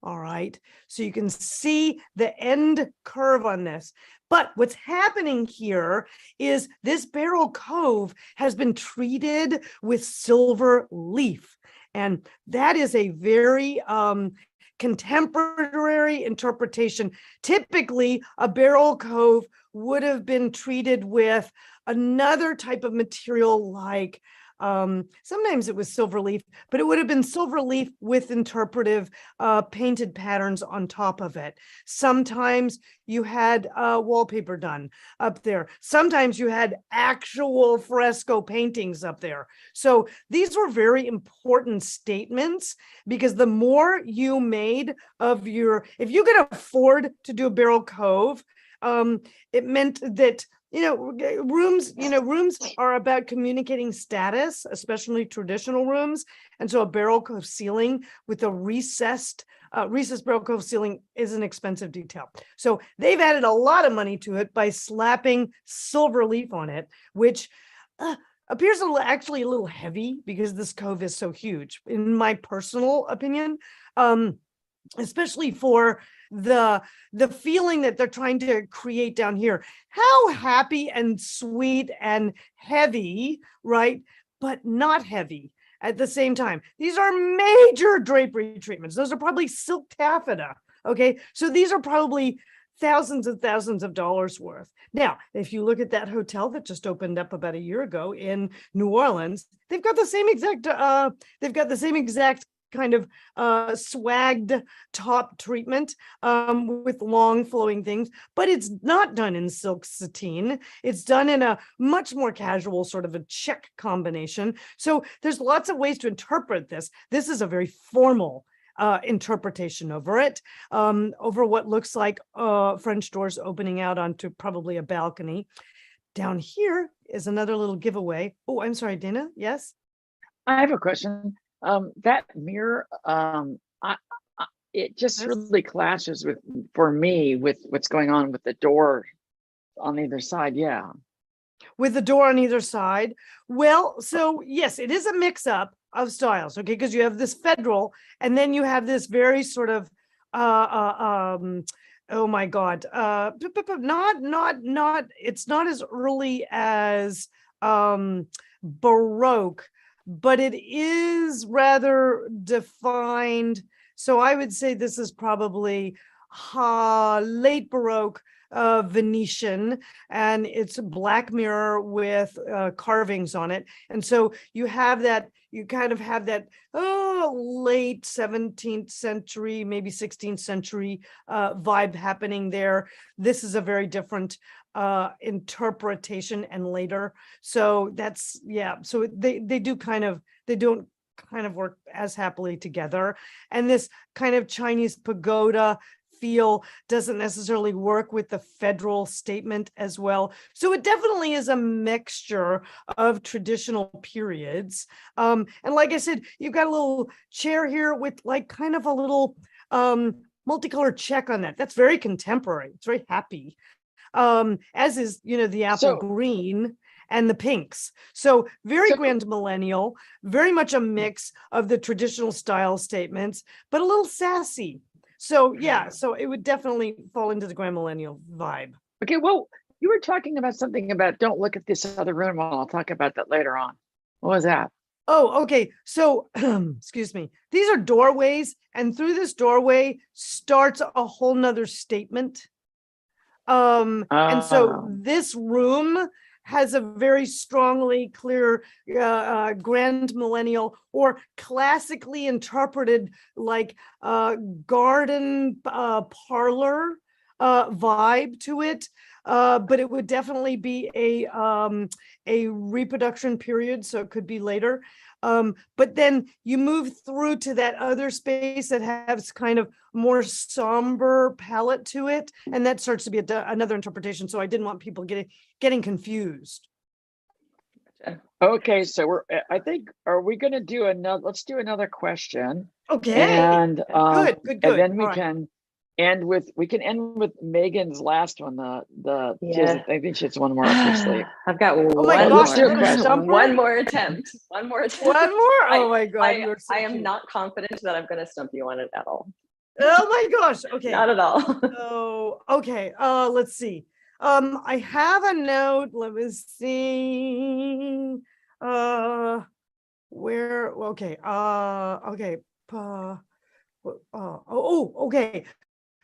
All right, so you can see the end curve on this. But what's happening here is this barrel cove has been treated with silver leaf. And that is a very contemporary interpretation. Typically, a barrel cove would have been treated with another type of material like sometimes it was silver leaf, but it would have been silver leaf with interpretive painted patterns on top of it. Sometimes you had wallpaper done up there. Sometimes you had actual fresco paintings up there. So these were very important statements because the more you made of your, if you could afford to do a barrel cove, it meant that rooms are about communicating status, especially traditional rooms. And so a barrel cove ceiling with a recessed barrel cove ceiling is an expensive detail. So they've added a lot of money to it by slapping silver leaf on it, which appears actually a little heavy because this cove is so huge, in my personal opinion, especially for the feeling that they're trying to create down here. How happy and sweet and heavy, right? But not heavy at the same time. These are major drapery treatments. Those are probably silk taffeta. Okay, so these are probably thousands and thousands of dollars worth. Now, if you look at that hotel that just opened up about a year ago in New Orleans, they've got the same exact kind of swagged top treatment with long flowing things, but it's not done in silk sateen. It's done in a much more casual sort of a check combination. So there's lots of ways to interpret this. This is a very formal interpretation over it, over what looks like French doors opening out onto probably a balcony. Down here is another little giveaway. Oh, I'm sorry, Dana. Yes? I have a question. That mirror, it just really clashes with, for me, with what's going on with the door on either side. Yeah. With the door on either side. Well, so yes, it is a mix up of styles, okay, because you have this federal, and then you have this very sort of oh my God, not it's not as early as Baroque, but it is rather defined. So I would say this is probably late Baroque, Venetian, and it's a black mirror with carvings on it. And so you have that, you kind of have that late 17th century, maybe 16th century vibe happening there. This is a very different interpretation and later. So that's, yeah, so they do kind of, they don't kind of work as happily together. And this kind of Chinese pagoda feel doesn't necessarily work with the federal statement as well. So it definitely is a mixture of traditional periods. And like I said, you've got a little chair here with like kind of a little multicolored check on that. That's very contemporary. It's very happy. As is, you know, the apple green and the pinks. So very grand millennial, very much a mix of the traditional style statements, but a little sassy. So yeah, so it would definitely fall into the grand millennial vibe. Okay, well, you were talking about something about don't look at this other room. I'll talk about that later on. What was that? Oh, okay. So, excuse me. These are doorways, and through this doorway starts a whole nother statement. And so this room has a very strongly clear grand millennial or classically interpreted like garden parlor vibe to it, but it would definitely be a reproduction period, so it could be later. But then you move through to that other space that has kind of more somber palette to it, and that starts to be another interpretation. So I didn't want people getting confused. Okay, so I think, are we going to do another? Let's do another question. Okay. And good. And then we can end with Megan's last one. I think she has one more up her sleeve. I've got one more attempt. One more. Oh my God. I am not confident that I'm going to stump you on it at all. Oh my gosh. Okay. Not at all. Oh, okay. Let's see. I have a note. Let me see. Where? Okay. Okay. Okay.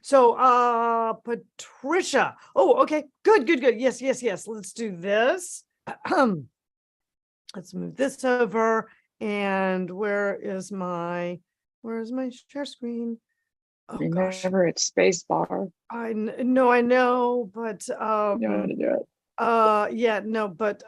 So, Patricia. Oh, okay. Good. Yes. Let's do this. Let's move this over. And where is my share screen? Oh, remember, it's space bar. I know, but you know how to do it. Yeah, no, but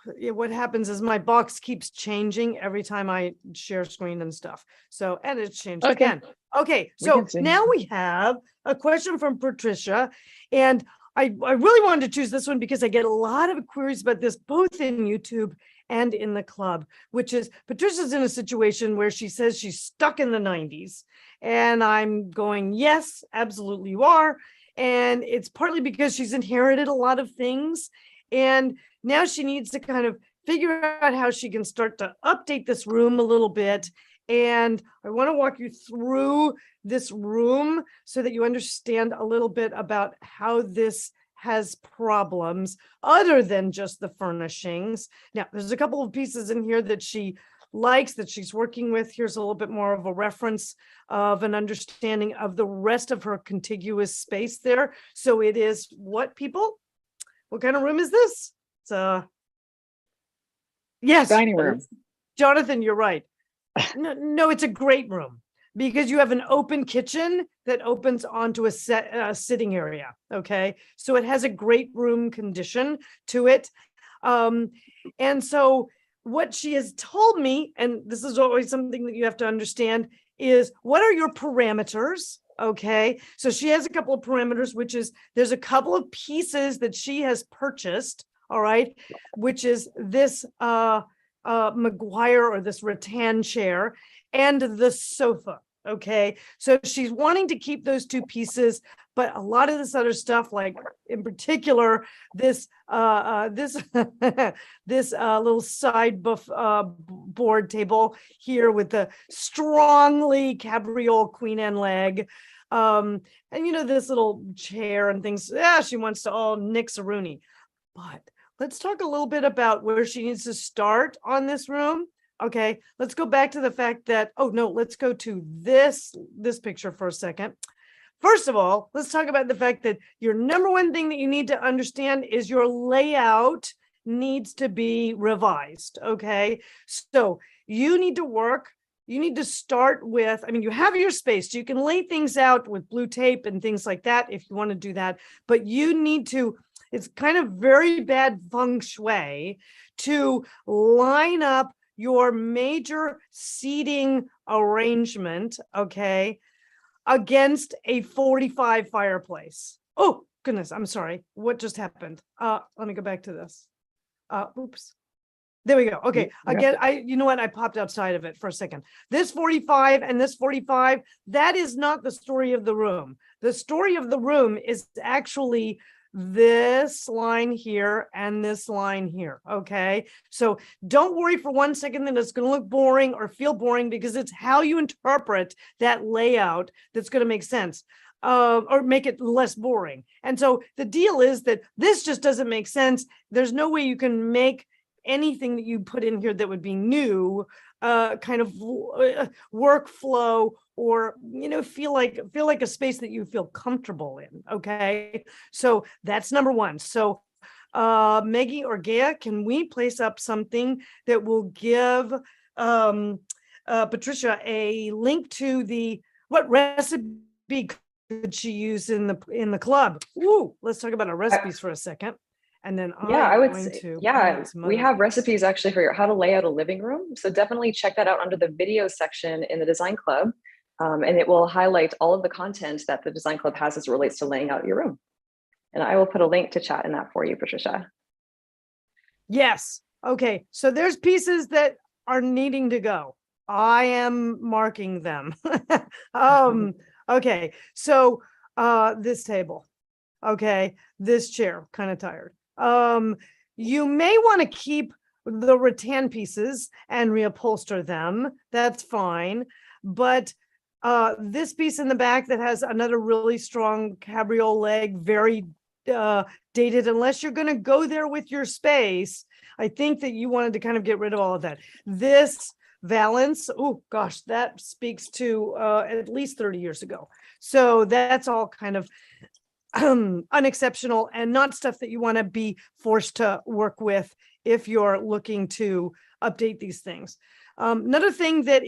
what happens is my box keeps changing every time I share screen and stuff. So, and it's changed again. Okay, so now we have a question from Patricia, and I really wanted to choose this one because I get a lot of queries about this both in YouTube and in the club, which is Patricia's in a situation where she says she's stuck in the 90s. And I'm going, yes, absolutely you are. And it's partly because she's inherited a lot of things. And now she needs to kind of figure out how she can start to update this room a little bit. And I want to walk you through this room so that you understand a little bit about how this has problems other than just the furnishings. Now, there's a couple of pieces in here that she likes, that she's working with. Here's a little bit more of a reference of an understanding of the rest of her contiguous space there. So it is what, people? What kind of room is this? It's yes, dining room. Jonathan, you're right. No, it's a great room because you have an open kitchen that opens onto a sitting area. Okay, so it has a great room condition to it. And so what she has told me, and this is always something that you have to understand, is what are your parameters? Okay, so she has a couple of parameters, which is there's a couple of pieces that she has purchased, all right, which is this Maguire or this rattan chair and the sofa. Okay, so she's wanting to keep those two pieces, but a lot of this other stuff, like in particular, this this little side board table here with the strongly cabriole queen and leg. And this little chair and things. Yeah, she wants to all nix-a-rooney. But let's talk a little bit about where she needs to start on this room. Okay, let's go back to the fact that, let's go to this picture for a second. First of all, let's talk about the fact that your number one thing that you need to understand is your layout needs to be revised. Okay, so you need to start with, you have your space, so you can lay things out with blue tape and things like that if you want to do that, but you need to, it's kind of very bad feng shui to line up your major seating arrangement, okay, against a 45 fireplace. Oh, goodness, I'm sorry. What just happened? Let me go back to this. Oops. There we go. Okay. Again, you know what? I popped outside of it for a second. This 45 and this 45, that is not the story of the room. The story of the room is actually this line here and this line here. Okay, so don't worry for one second that it's going to look boring or feel boring, because it's how you interpret that layout that's going to make sense, or make it less boring. And so the deal is that this just doesn't make sense. There's no way you can make anything that you put in here that would be new kind of workflow, or feel like a space that you feel comfortable in. Okay, so that's number one. So Maggie or Gaia, can we place up something that will give Patricia a link to what recipe could she use in the club? Ooh, let's talk about our recipes for a second. And then I would say, we have recipes actually for how to lay out a living room. So definitely check that out under the video section in the Design Club. And it will highlight all of the content that the Design Club has as it relates to laying out your room. And I will put a link to chat in that for you, Patricia. Yes. Okay. So there's pieces that are needing to go. I am marking them. Okay. So this table. Okay. This chair, kind of tired. You may want to keep the rattan pieces and reupholster them. That's fine. But this piece in the back that has another really strong cabriole leg, very dated, unless you're going to go there with your space, I think that you wanted to kind of get rid of all of that. This valance, oh gosh, that speaks to at least 30 years ago. So that's all kind of unexceptional and not stuff that you want to be forced to work with if you're looking to update these things. Another thing that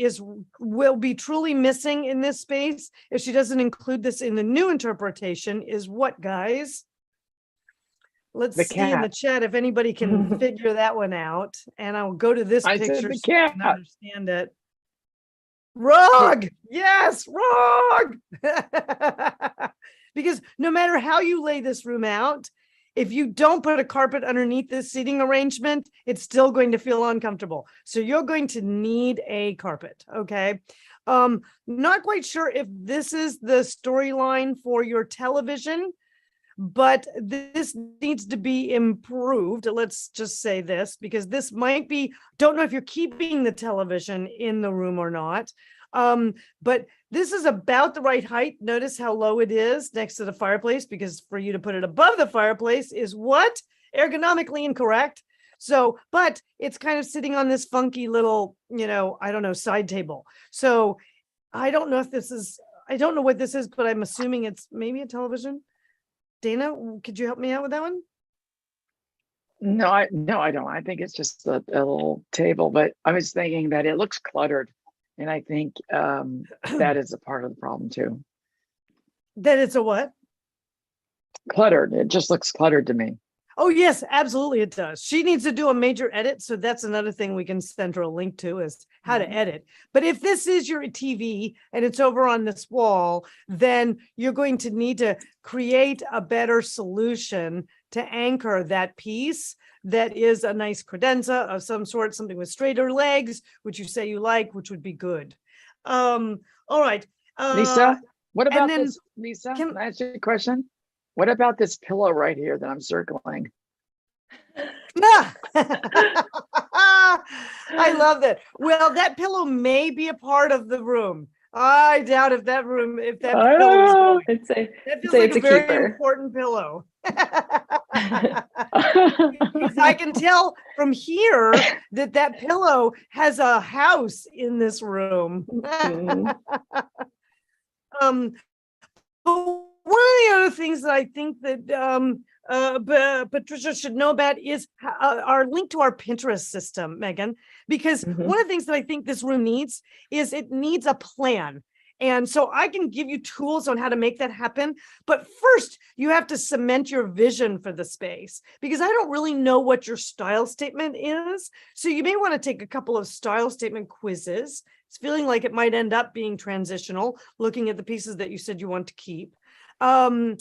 will be truly missing in this space, if she doesn't include this in the new interpretation, is what, guys? Let's see in the chat if anybody can figure that one out. And I'll go to this picture so you can understand it. Rug! Yes, rug! Because no matter how you lay this room out, if you don't put a carpet underneath this seating arrangement, it's still going to feel uncomfortable. So you're going to need a carpet, okay? Not quite sure if this is the storyline for your television, but this needs to be improved. Let's just say this, because this might be, don't know if you're keeping the television in the room or not. But this is about the right height. Notice how low it is next to the fireplace, because for you to put it above the fireplace is what? Ergonomically incorrect. So, but it's kind of sitting on this funky little, I don't know, side table. So I don't know if I don't know what this is, but I'm assuming it's maybe a television. Dana, could you help me out with that one? No, I don't. I think it's just a little table, but I was thinking that it looks cluttered. And I think that is a part of the problem too. That it's a what? Cluttered. It just looks cluttered to me. Oh, yes, absolutely it does. She needs to do a major edit. So that's another thing we can send her a link to, is how to edit. But if this is your TV and it's over on this wall, then you're going to need to create a better solution to anchor that piece that is a nice credenza of some sort, something with straighter legs, which you say you like, which would be good. All right. Lisa, what about then this? Lisa, can I ask you a question? What about this pillow right here that I'm circling? I love that. Well, that pillow may be a part of the room. I doubt if that pillow is going. That feels like a very important pillow. Because I can tell from here that pillow has a house in this room. But one of the other things that I think that Patricia should know about is our link to our Pinterest system, Megan, because one of the things that I think this room needs is it needs a plan. And so I can give you tools on how to make that happen. But first, you have to cement your vision for the space, because I don't really know what your style statement is. So you may want to take a couple of style statement quizzes. It's feeling like it might end up being transitional, looking at the pieces that you said you want to keep. So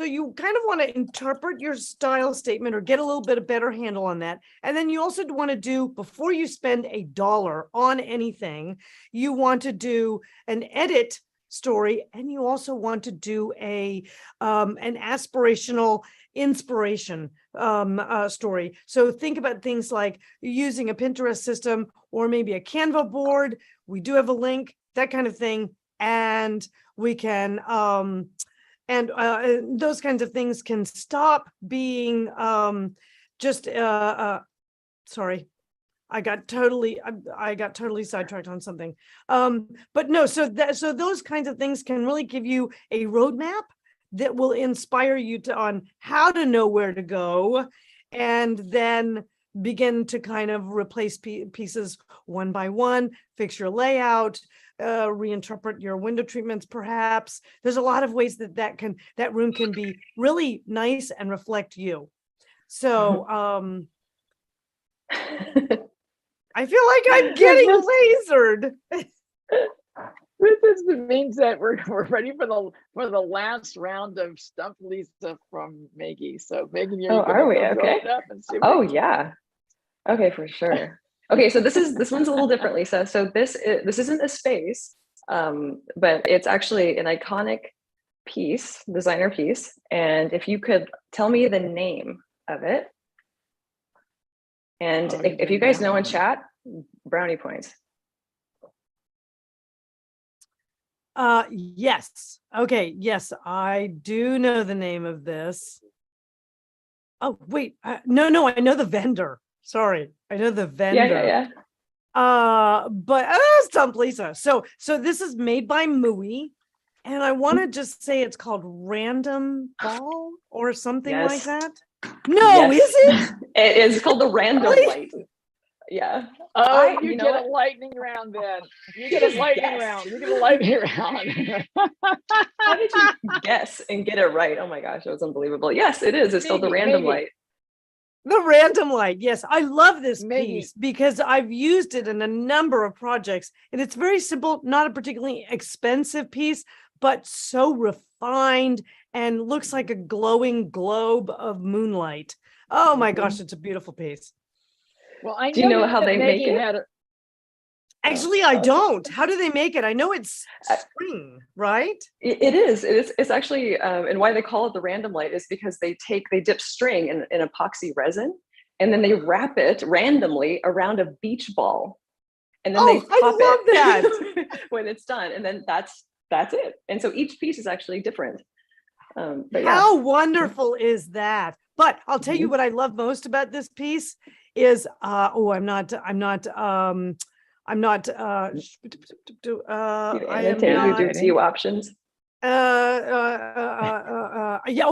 you kind of want to interpret your style statement or get a little bit of better handle on that. And then you also want to do, before you spend $1 on anything, you want to do an edit story, and you also want to do an aspirational inspiration story. So think about things like using a Pinterest system or maybe a Canva board. We do have a link, that kind of thing. And we can, those kinds of things can stop being sorry, I got totally sidetracked on something. But no, so those kinds of things can really give you a roadmap that will inspire you on how to know where to go, and then begin to kind of replace pieces one by one, fix your layout, reinterpret your window treatments, perhaps. There's a lot of ways that room can be really nice and reflect you. So I feel like I'm getting lasered. This means that we're ready for the last round of Stump Lisa from Maggie. So Megan, are we okay? Yeah. Okay, for sure. Okay, so this one's a little different, Lisa. So this isn't a space, but it's actually an iconic piece, designer piece. And if you could tell me the name of it, and if you guys know in chat, brownie points. Yes. Okay. Yes, I do know the name of this. Oh, wait. No, I know the vendor. Sorry. I know the vendor. Yeah. But Stump Lisa. So this is made by Mui, and I want to just say it's called Random Ball or something like that. No, is it? It is called the Random Light. Yeah. Oh, you get a lightning round then. You get a lightning round. You get a lightning round. How did you guess and get it right? Oh my gosh, that was unbelievable. Yes, it is. It's called the Random Light. The Random Light. Yes, I love this piece because I've used it in a number of projects, and it's very simple, not a particularly expensive piece, but so refined and looks like a glowing globe of moonlight. Oh my gosh, it's a beautiful piece. Well, I know. Do you know how they make it? Actually, I don't. How do they make it? I know it's string, right? It is. It's actually, and why they call it the Random Light is because they dip string in epoxy resin, and then they wrap it randomly around a beach ball, and then they pop it when it's done, and then that's it. And so each piece is actually different. But how wonderful is that? But I'll tell you what I love most about this piece is I'm not view options.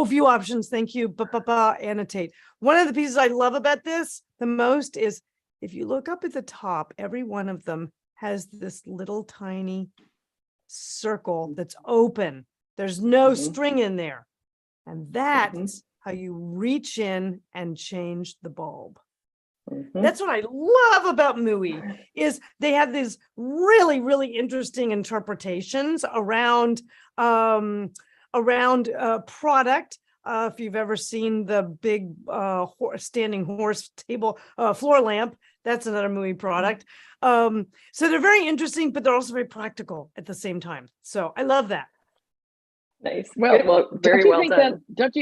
View options. Thank you. Annotate. One of the pieces I love about this the most is if you look up at the top, every one of them has this little tiny circle that's open. There's no string in there. And that's how you reach in and change the bulb. That's what I love about Mui is they have these really, really interesting interpretations around product. If you've ever seen the big standing horse table floor lamp, That's another movie product. So they're very interesting, but they're also very practical at the same time. So I love that. Nice. Well, good. Well, very well done. Don't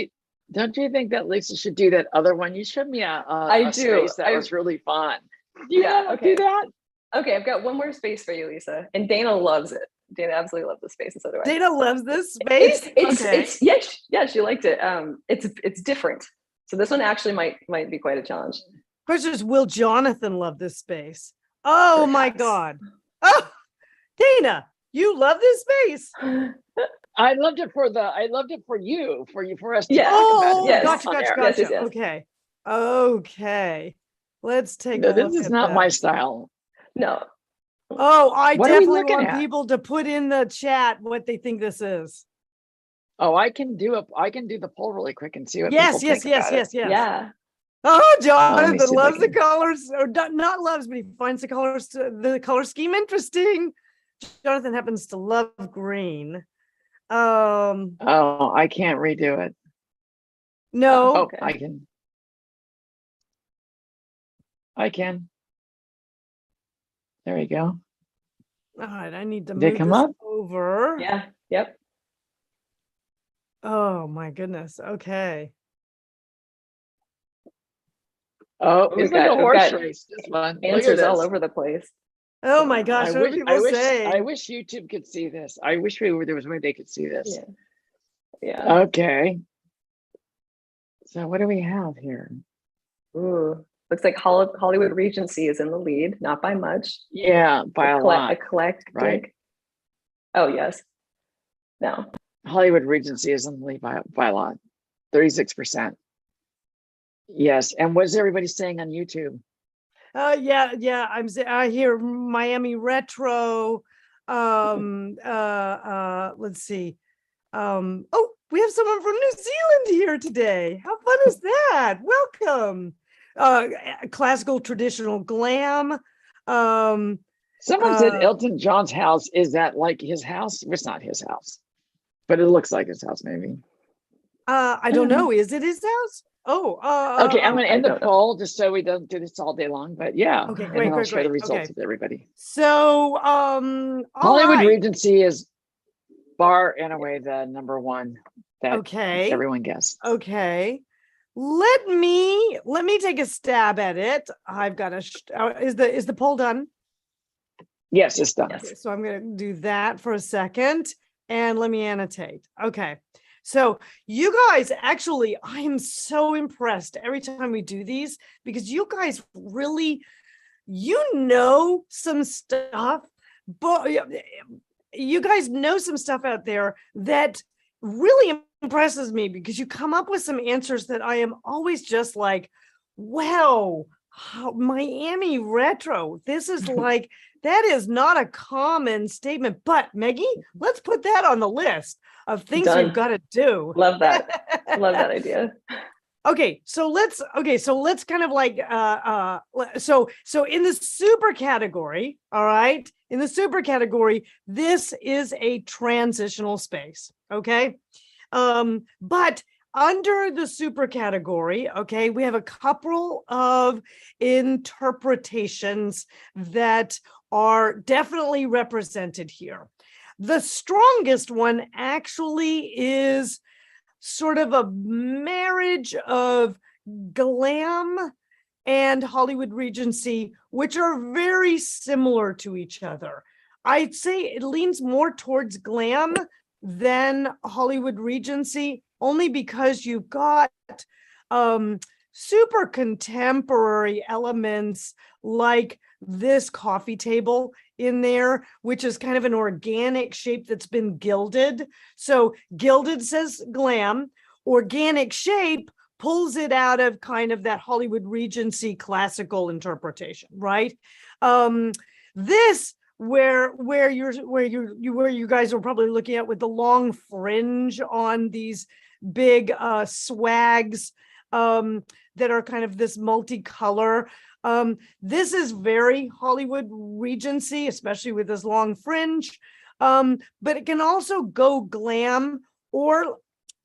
you think that Lisa should do that other one? You showed me a space that was really fun. Do that? Okay, I've got one more space for you, Lisa. And Dana loves it. Dana absolutely loves the space, and so do I. Dana loves this space. It's yeah, she liked it. It's different. So this one actually might be quite a challenge. Question is, will Jonathan love this space? Oh Perhaps. My God. Oh, Dana, you love this space. I loved it for you, for us to talk about it. Gotcha. Yes. Okay. Let's take a look. This is not my style. No. Oh, I definitely want people to put in the chat what they think this is. Oh, I can do the poll really quick and see what yes. Yeah. Oh, Jonathan loves the colors, or not loves, but he finds the color scheme interesting. Jonathan happens to love green. I can't redo it. No. Okay. I can. There you go. All right, I need to move this over. Yeah. Yep. Oh my goodness. Okay. Oh, it's like a horse race. This one. Answers all over the place. Oh my gosh, what do people say? I wish YouTube could see this. I wish there was a way they could see this. Yeah. Okay. So what do we have here? Ooh, looks like Hollywood Regency is in the lead, not by much. Yeah, by a lot. Eclectic. Right. Oh yes. No. Hollywood Regency is in the lead by a lot. 36%. Yes. And what's everybody saying on YouTube? Yeah. I hear Miami Retro. Let's see. Oh, we have someone from New Zealand here today. How fun is that? Welcome. Classical traditional glam. Someone said Elton John's house. Is that like his house? It's not his house, but it looks like his house, maybe. I don't know. Is it his house? Oh, okay. I'm going to end the poll just so we don't do this all day long. But yeah, okay, great. I'll share the results with everybody. So, Hollywood Regency is far and away the number one that everyone guessed. Okay, let me take a stab at it. I've got is the poll done? Yes, it's done. Okay, so I'm going to do that for a second, and let me annotate. Okay. So you guys, actually, I am so impressed every time we do these, because you guys really, some stuff, but you guys know some stuff out there that really impresses me, because you come up with some answers that I am always just like, wow, Miami Retro. This is like, that is not a common statement, but Maggie, let's put that on the list of things we've got to do. Love that. Love that idea. Okay, so let's kind of like so in the super category, all right? In the super category, this is a transitional space, okay? But under the super category, okay, we have a couple of interpretations that are definitely represented here. The strongest one actually is sort of a marriage of glam and Hollywood Regency, which are very similar to each other. I'd say it leans more towards glam than Hollywood Regency, only because you've got super contemporary elements like this coffee table in there, which is kind of an organic shape that's been gilded. So gilded says glam, organic shape pulls it out of kind of that Hollywood Regency classical interpretation, right? This where you guys are probably looking at with the long fringe on these big swags that are kind of this multicolor. This is very Hollywood Regency, especially with this long fringe, but it can also go glam, or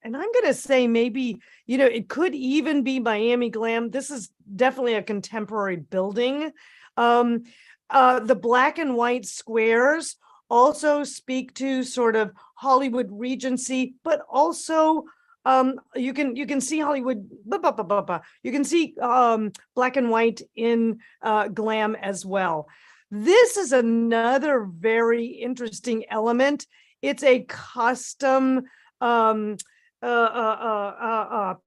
and I'm going to say maybe, it could even be Miami Glam. This is definitely a contemporary building. The black and white squares also speak to sort of Hollywood Regency, but also you can see Hollywood. You can see black and white in Glam as well. This is another very interesting element. It's a custom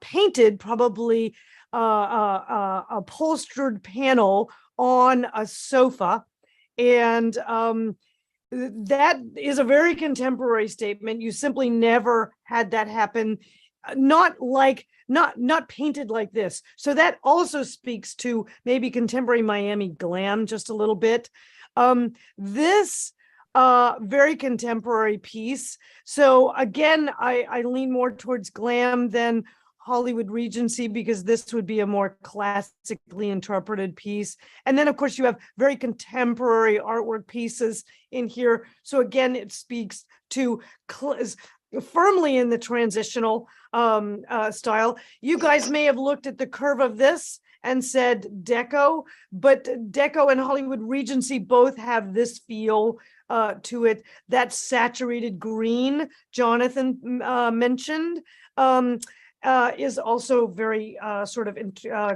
painted, probably upholstered panel on a sofa. And that is a very contemporary statement. You simply never had that happen. Not painted like this. So that also speaks to maybe contemporary Miami Glam just a little bit. This very contemporary piece. So again, I lean more towards Glam than Hollywood Regency, because this would be a more classically interpreted piece. And then of course you have very contemporary artwork pieces in here. So again, it speaks to firmly in the transitional style. You guys may have looked at the curve of this and said Deco, but Deco and Hollywood Regency both have this feel to it. That saturated green Jonathan mentioned is also very sort of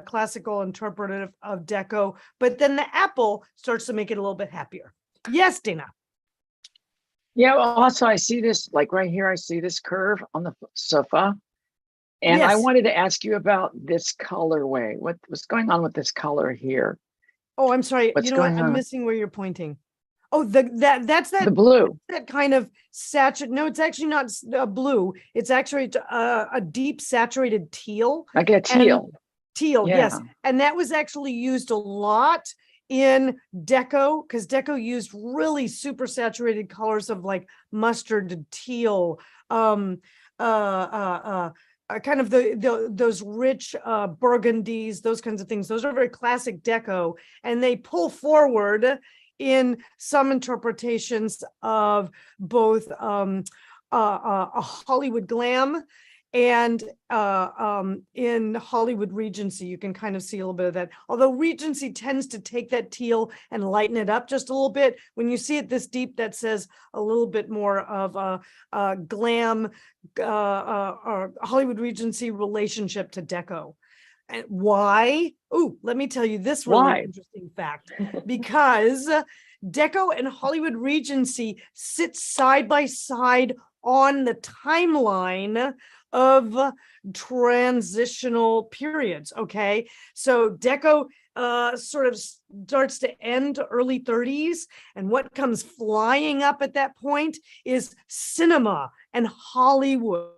classical interpretive of Deco, but then the apple starts to make it a little bit happier. Yes, Dana. Yeah, well, also I see this, like right here, I see this curve on the sofa. And Yes. I wanted to ask you about this colorway. What's going on with this color here? Oh, I'm sorry. What's you know what? going I'm on? missing where you're pointing. Oh, that's that The blue. that kind of saturated. No, it's actually not blue. It's actually a deep saturated teal. Like a teal. Teal, Yeah. yes. And that was actually used a lot in Deco, because Deco used really super saturated colors of like mustard to teal, kind of those rich burgundies, those kinds of things. Those are very classic Deco, and they pull forward in some interpretations of both a Hollywood Glam and in Hollywood Regency. You can kind of see a little bit of that. Although Regency tends to take that teal and lighten it up just a little bit. When you see it this deep, that says a little bit more of a Glam or Hollywood Regency relationship to Deco. And why? Oh, let me tell you this really interesting fact. Because Deco and Hollywood Regency sit side by side on the timeline of transitional periods. Okay, so Deco sort of starts to end early 30s, and what comes flying up at that point is cinema and Hollywood,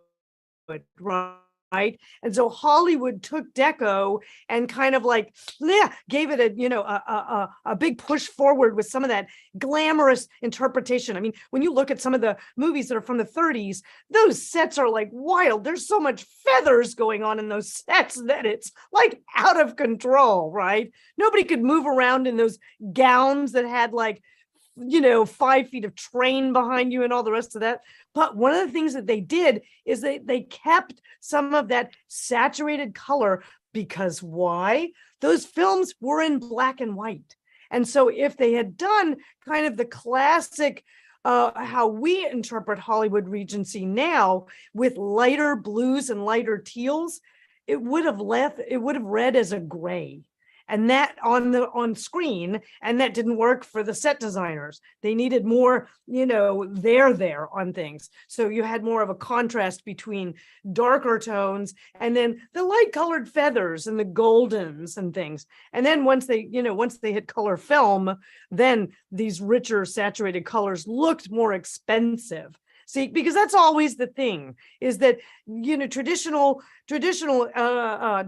right? And so Hollywood took Deco and kind of like gave it a big push forward with some of that glamorous interpretation. I mean, when you look at some of the movies that are from the 30s, those sets are like wild. There's so much feathers going on in those sets that it's like out of control, right? Nobody could move around in those gowns that had like 5 feet of train behind you and all the rest of that. But one of the things that they did is they kept some of that saturated color, because why? Those films were in black and white. And so if they had done kind of the classic how we interpret Hollywood Regency now with lighter blues and lighter teals, it would have read as a gray. And that on screen, and that didn't work for the set designers. They needed more, there on things. So you had more of a contrast between darker tones and then the light colored feathers and the goldens and things. And then once they hit color film, then these richer saturated colors looked more expensive. See, because that's always the thing, is that, traditional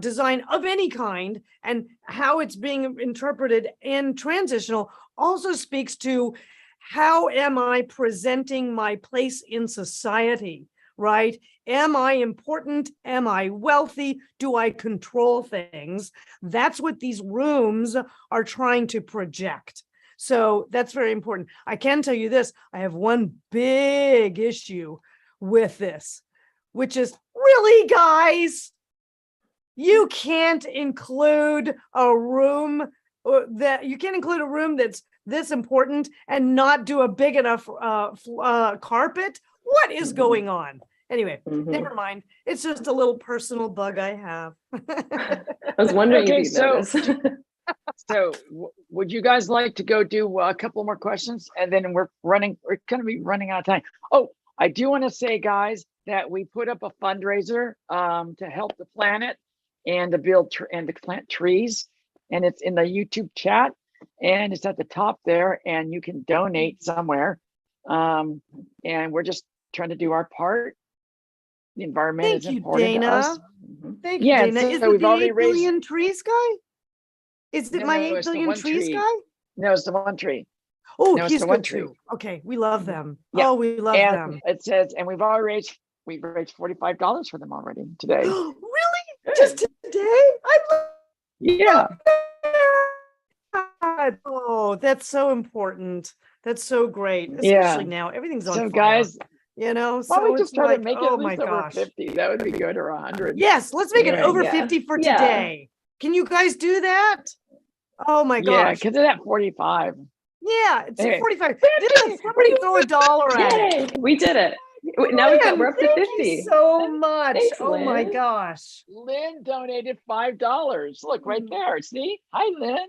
design of any kind and how it's being interpreted in transitional also speaks to how am I presenting my place in society, right? Am I important? Am I wealthy? Do I control things? That's what these rooms are trying to project. So that's very important. I can tell you this, I have one big issue with this. which is really, guys, you can't include a room that's this important and not do a big enough carpet. What is going on? Anyway, never mind. It's just a little personal bug I have. I was wondering if you noticed. So would you guys like to go do a couple more questions? And then we're going to be running out of time. Oh, I do want to say, guys, that we put up a fundraiser to help the planet and to build and to plant trees. And it's in the YouTube chat and it's at the top there and you can donate somewhere. And we're just trying to do our part. The environment is important to us. Thank you, Dana. Is it the 8 billion trees guy? Is it my 8 billion trees guy? No, it's the one tree. Oh, no, he's good too. Okay, we love them. Yeah. Oh, we love them. It says, and we've raised $45 for them already today. Really? Just today? Yeah. God. Oh, that's so important. That's so great. Especially now, everything's on fire. Guys, you know, so we just try to make it at least over 50. That would be good, or 100. Yes, let's make it over 50 for today. Can you guys do that? Oh my gosh. Yeah, because it's at 45. Yeah, it's 45. Didn't somebody throw $1 at it? We did it. Now we're up to 50. Thank you so much. Thanks, oh my gosh. Lynn donated $5. Look right there. See? Hi, Lynn.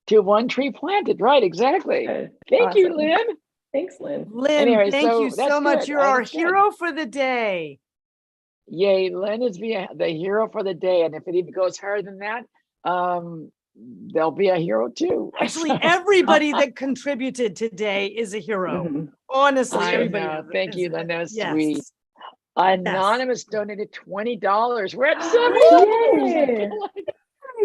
To one tree planted. Right, exactly. Thank you, Lynn. Thanks, Lynn. Lynn, anyway, thank you so much. You're our hero for the day. Yay, Lynn is the hero for the day. And if it even goes higher than that, there'll be a hero too. Actually, everybody that contributed today is a hero. Honestly, everybody. Thank you, Lynn. That was sweet. Anonymous donated $20. We're at 70.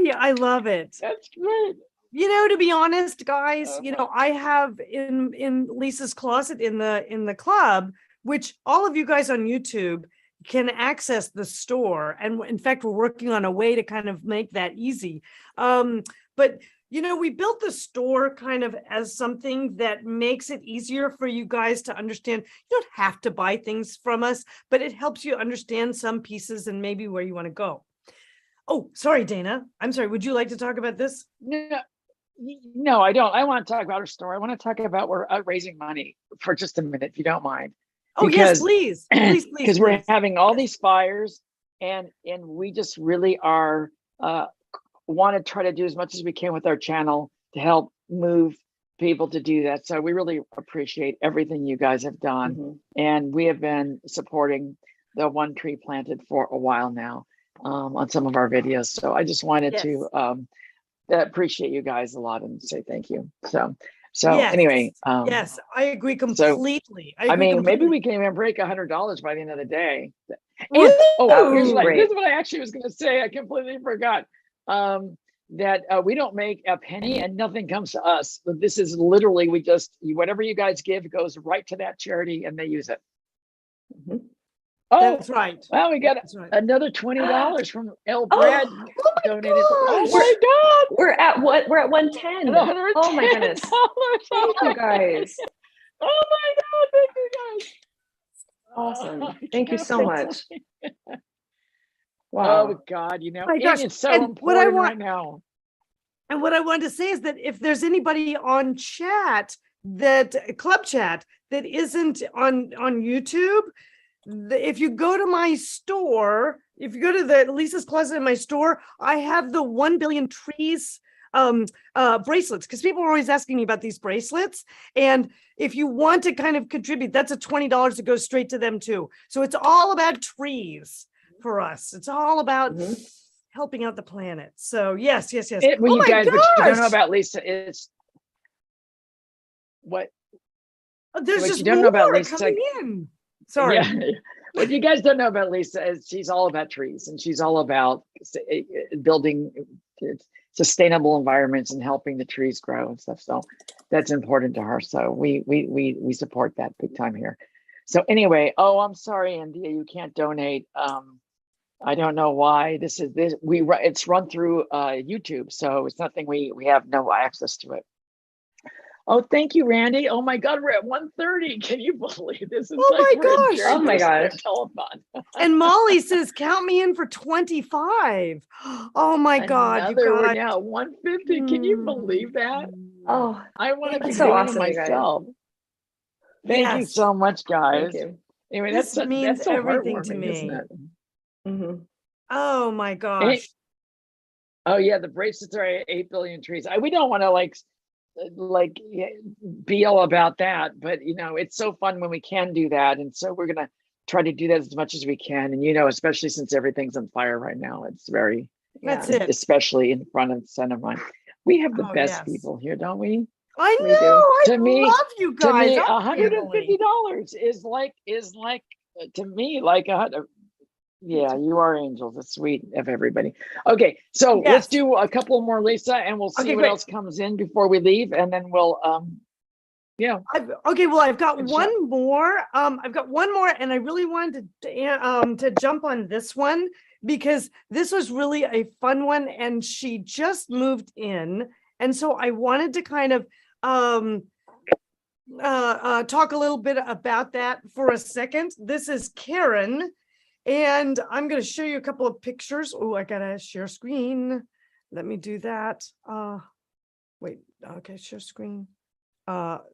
Yeah, I love it. That's great. You know, to be honest, guys, you know, I have in Lisa's closet in the club, which all of you guys on YouTube can access the store. And in fact, we're working on a way to kind of make that easy. But, you know, we built the store kind of as something that makes it easier for you guys to understand. You don't have to buy things from us, but it helps you understand some pieces and maybe where you want to go. Oh, sorry, Dana. I'm sorry. Would you like to talk about this? No, I don't. I want to talk about our store. I want to talk about we're raising money for just a minute, if you don't mind. Oh, yes, please. Please. Because we're having all these fires and we just really are want to try to do as much as we can with our channel to help move people to do that. So we really appreciate everything you guys have done. And we have been supporting the One Tree Planted for a while now on some of our videos. So I just wanted to appreciate you guys a lot and say thank you. So anyway, yes, I agree completely. I mean, maybe we can even break $100 by the end of the day. And, here's what I actually was going to say. I completely forgot that we don't make a penny and nothing comes to us. But this is literally, whatever you guys give goes right to that charity and they use it. Oh, that's right. Well, we got another $20 from El Brad donated. Oh my God! We're at what? We're at 110. Oh my goodness! Thank you guys. Oh my God! Thank you guys. Awesome. Thank you so much. Wow. Oh God! You know, it's so important right now. And what I wanted to say is that if there's anybody on club chat that isn't on YouTube. If you go to my store, if you go to the Lisa's Closet in my store, I have the 1 billion trees bracelets, because people are always asking me about these bracelets. And if you want to kind of contribute, that's a $20 that goes straight to them too. So it's all about trees for us. It's all about helping out the planet. So yes. Well, you guys, but you don't know about Lisa is what? There's just more coming in. Sorry. Yeah. What you guys don't know about Lisa is she's all about trees and she's all about building sustainable environments and helping the trees grow and stuff. So that's important to her. So we support that big time here. So anyway, I'm sorry, India, you can't donate. I don't know why it's run through YouTube, so it's nothing we have no access to it. Oh, thank you, Randy. Oh my God, we're at 1:30. Can you believe this? Is Oh like my we're gosh. during Oh my this gosh. telethon. And Molly says, count me in for 25. Oh my God, you We're guys. now at 150. Can you believe that? Oh, I want to be that's so doing it awesome, you guys. myself. Thank you Yes. so much, guys. Thank you. Anyway, This means that's so everything to heartwarming, isn't me. it? Mm-hmm. Oh my gosh. Oh yeah, the bracelets are 8 billion trees. We don't want to like be all about that, but you know, it's so fun when we can do that, and so we're gonna try to do that as much as we can. And you know, especially since everything's on fire right now, it's very That's it. especially in front of center line. We have the best Yes. people here, don't we? I We know. do. I To me- love you guys. To me, I'm family. $150 is like to me like yeah, you are angels. It's sweet of everybody. Okay, so let's Yes. do a couple more, Lisa, and we'll see Okay, what great. else comes in before we leave, and then we'll Okay, well, I've got Good one more. I've got one more, and I really wanted to jump on this one because this was really a fun one, and she just moved in, and so I wanted to kind of talk a little bit about that for a second. This is Karen, and I'm going to show you a couple of pictures. Oh, I gotta share screen. Let me do that. Wait. Okay, share screen.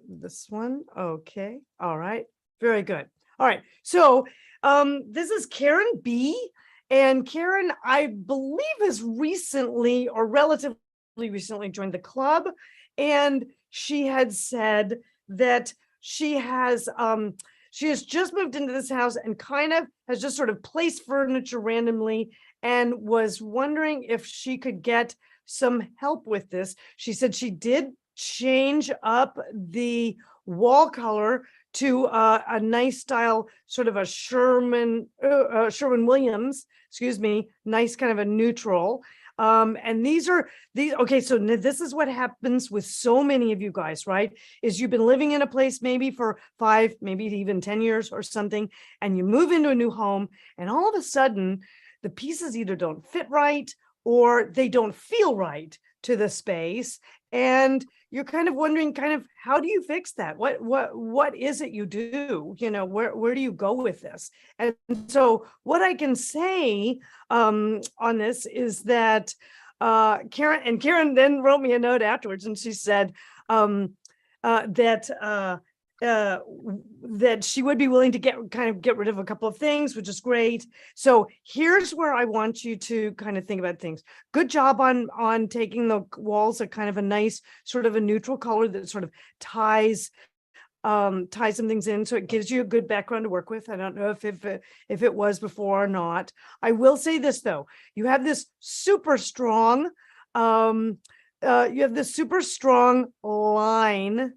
This one. Okay. All right. Very good. All right. So this is Karen B. And Karen, I believe, has recently or relatively recently joined the club. And she had said that she has just moved into this house and kind of has just sort of placed furniture randomly and was wondering if she could get some help with this. She said she did change up the wall color to a nice style, sort of a Sherwin Williams, nice kind of a neutral. And these. Okay, so this is what happens with so many of you guys, right? Is you've been living in a place maybe for 5, maybe even 10 years or something, and you move into a new home, and all of a sudden the pieces either don't fit right or they don't feel right to the space. And you're kind of wondering, how do you fix that? What is it you do? You know, where do you go with this? And so what I can say on this is that Karen then wrote me a note afterwards, and she said that she would be willing to get rid of a couple of things, which is great. So here's where I want you to kind of think about things. Good job on taking the walls a kind of a nice sort of a neutral color that sort of ties some things in, so it gives you a good background to work with. I don't know if it was before or not. I will say this though, you have this super strong line,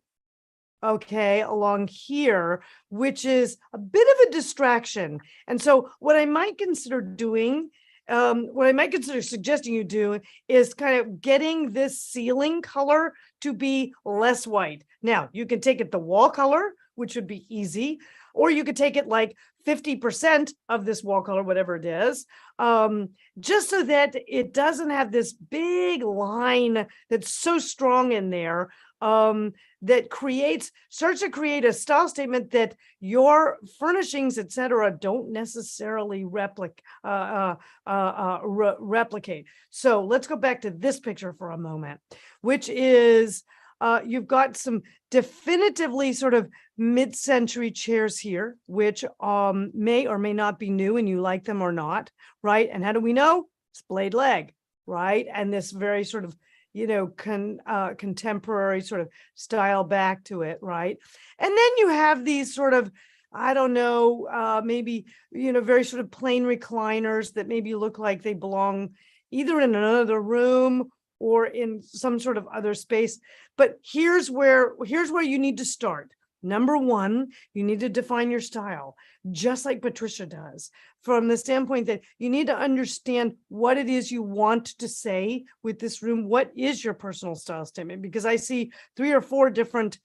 okay, along here, which is a bit of a distraction. And so what I might consider doing, suggesting you do, is kind of getting this ceiling color to be less white. Now, you can take it the wall color, which would be easy, or you could take it like 50% of this wall color, whatever it is, just so that it doesn't have this big line that's so strong in there, that starts to create a style statement that your furnishings, etc., don't necessarily replicate. So let's go back to this picture for a moment, which is you've got some definitively sort of mid-century chairs here, which may or may not be new, and you like them or not, right? And how do we know? It's blade leg, right? And this very sort of contemporary sort of style back to it, right? And then you have these sort of, I don't know, maybe, very sort of plain recliners that maybe look like they belong either in another room or in some sort of other space. But here's where you need to start. Number one, you need to define your style, just like Patricia does, from the standpoint that you need to understand what it is you want to say with this room. What is your personal style statement? Because I see 3 or 4 different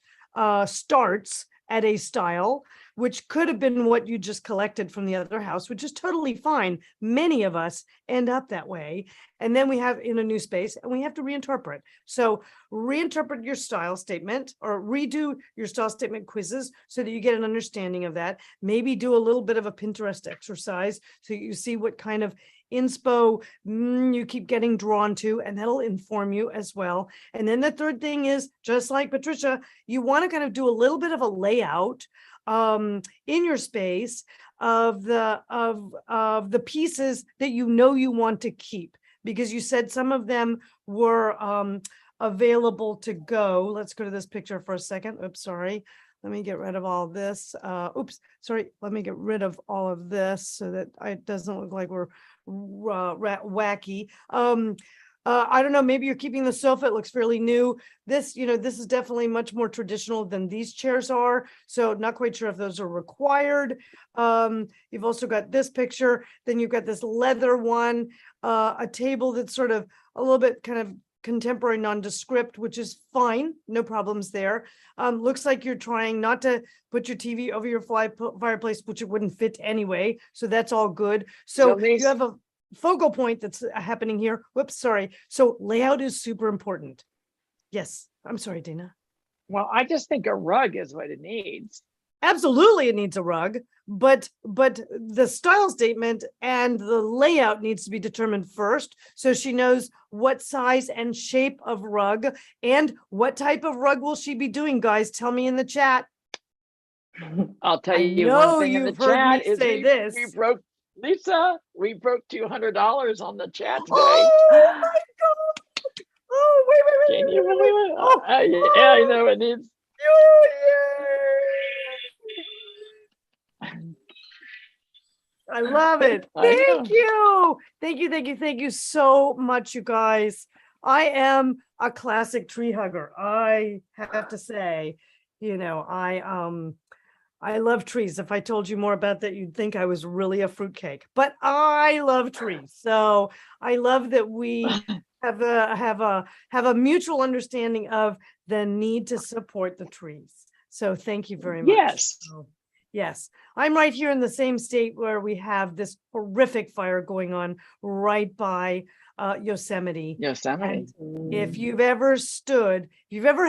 starts at a style, which could have been what you just collected from the other house, which is totally fine. Many of us end up that way. And then we have in a new space and we have to reinterpret. So reinterpret your style statement or redo your style statement quizzes so that you get an understanding of that. Maybe do a little bit of a Pinterest exercise so you see what kind of inspo you keep getting drawn to, and that'll inform you as well. And then the third thing is, just like Patricia, you want to kind of do a little bit of a layout in your space of the pieces that you know you want to keep, because you said some of them were available to go. Let's go to this picture for a second. Oops, sorry. Let me get rid of all this. Oops, sorry. Let me get rid of all of this so that it doesn't look like we're wacky. I don't know, maybe you're keeping the sofa. It looks fairly new. This, this is definitely much more traditional than these chairs are. So not quite sure if those are required. You've also got this picture. Then you've got this leather one, a table that's sort of a little bit kind of contemporary nondescript, which is fine. No problems there. Looks like you're trying not to put your TV over your fireplace, which it wouldn't fit anyway. So that's all good. So you have a focal point that's happening here. Whoops, sorry. So layout is super important. Yes, I'm sorry, Dana. Well, I just think a rug is what it needs. Absolutely, it needs a rug, but the style statement and the layout needs to be determined first, so she knows what size and shape of rug and what type of rug will she be doing. Guys, tell me in the chat. I'll tell you one thing in the chat is we broke, Lisa, we broke $200 on the chat today. Oh my God. Oh, wait. Can you believe it? Oh, yeah, I know it needs. Oh, yay. I love it. Thank you so much, you guys. I am a classic tree hugger. I have to say, I love trees. If I told you more about that, you'd think I was really a fruitcake, but I love trees. So I love that we have a mutual understanding of the need to support the trees. So thank you very much. Yes. Yes, I'm right here in the same state where we have this horrific fire going on right by Yosemite. And if you've ever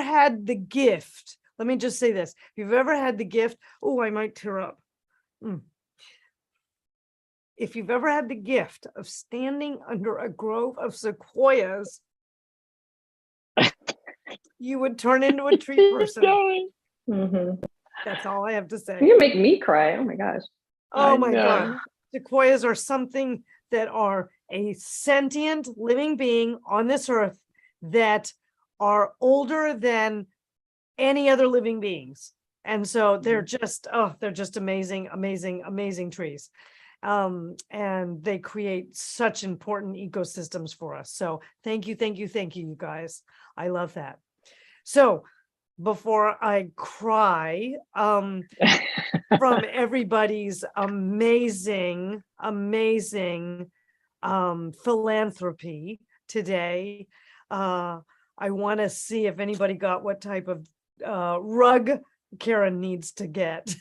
had the gift, let me just say this. If you've ever had the gift, oh, I might tear up. If you've ever had the gift of standing under a grove of sequoias, you would turn into a tree person. Mm-hmm. That's all I have to say. You're gonna make me cry. Oh my gosh. Oh my God. Sequoias are something that are a sentient living being on this earth that are older than any other living beings. And so they're just amazing trees. And they create such important ecosystems for us. So thank you, you guys. I love that. So before I cry from everybody's amazing philanthropy today, I want to see if anybody got what type of rug Karen needs to get.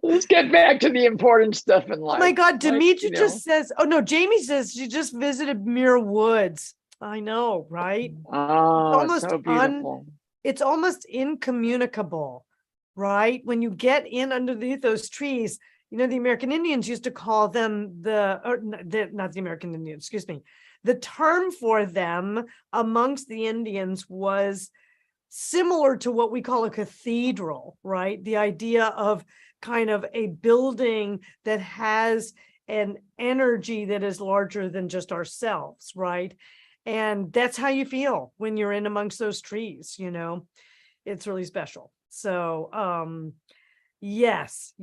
Let's get back to the important stuff in life. Oh my God, Demetria just says, oh no, Jamie says she just visited Muir Woods. I know, right? Oh, it's so beautiful. It's almost incommunicable, right? When you get in underneath those trees, the American Indians used to call them not the American Indians, excuse me. The term for them amongst the Indians was similar to what we call a cathedral, right? The idea of kind of a building that has an energy that is larger than just ourselves, right? And that's how you feel when you're in amongst those trees, it's really special. So, yes.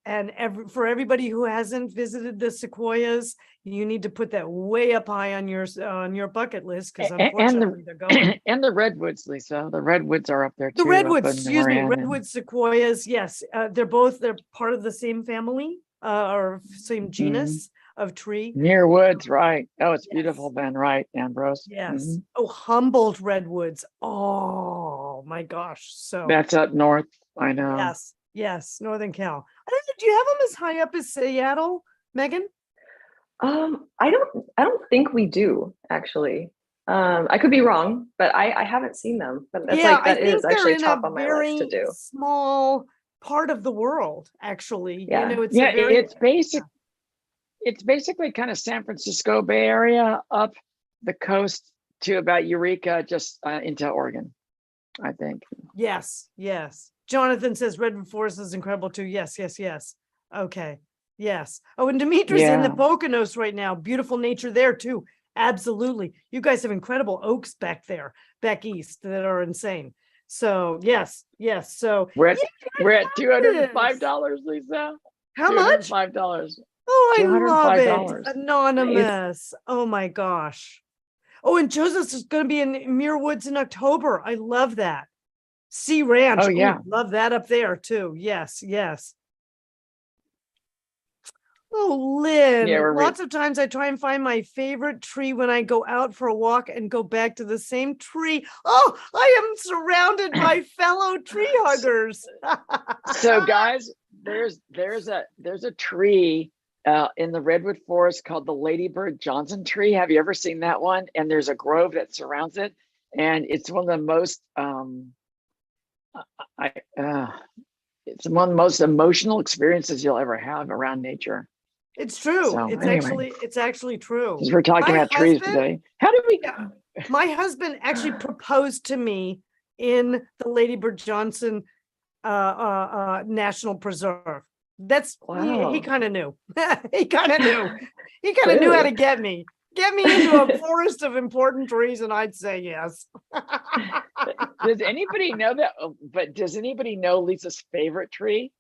And for everybody who hasn't visited the sequoias, you need to put that way up high on your bucket list, because unfortunately they're going. And the redwoods, Lisa, the redwoods are up there too. The redwoods, redwood sequoias. Yes, they're part of the same family or same genus of tree. Muir Woods, right? Oh, it's beautiful then, right, Ambrose? Yes. Oh, Humboldt redwoods. Oh, Cal. My gosh. So That's up north. I know. yes, yes, Northern Cal. I don't know, do you have them as high up as Seattle, Megan? I don't think we do actually. I could be wrong, but I haven't seen them. But that's Yeah, like I that is think they're actually in top a on my list to very do. small part of the world, actually. Yeah. You know, it's Yeah, a very it's basically kind of San Francisco Bay Area up the coast to about Eureka, just into Oregon, I think. yes, yes. Jonathan says Redwood Forest is incredible too. Yes, yes, yes. Okay. Yes. Oh, and Dimitri's in the Yeah. Poconos right now. Beautiful nature there too. Absolutely. You guys have incredible oaks back there, back east, that are insane. So yes, yes. So We're at yes. $205, Lisa. How much? $205. Oh, I love it. $205. Anonymous. Oh my gosh. Oh, and Joseph's is going to be in Muir Woods in October. I love that. Sea Ranch. Oh, yeah. Ooh, love that up there too. Yes, yes. Oh, Lynn, Yeah, lots of times I try and find my favorite tree when I go out for a walk and go back to the same tree. Oh, I am surrounded by fellow tree huggers. So guys, there's a tree in the redwood forest called the Ladybird Johnson tree. Have you ever seen that one? And there's a grove that surrounds it, and it's one of the most it's one of the most emotional experiences you'll ever have around nature. It's true. So, It's anyway. actually true. Since we're talking My about trees husband- today, how did we? Yeah. My husband actually proposed to me in the Ladybird Johnson National Preserve. That's Wow. he kind of knew. He kind of knew. He kind of knew how to get me. Get me into a forest of important trees, and I'd say yes. Does anybody know that? But does anybody know Lisa's favorite tree?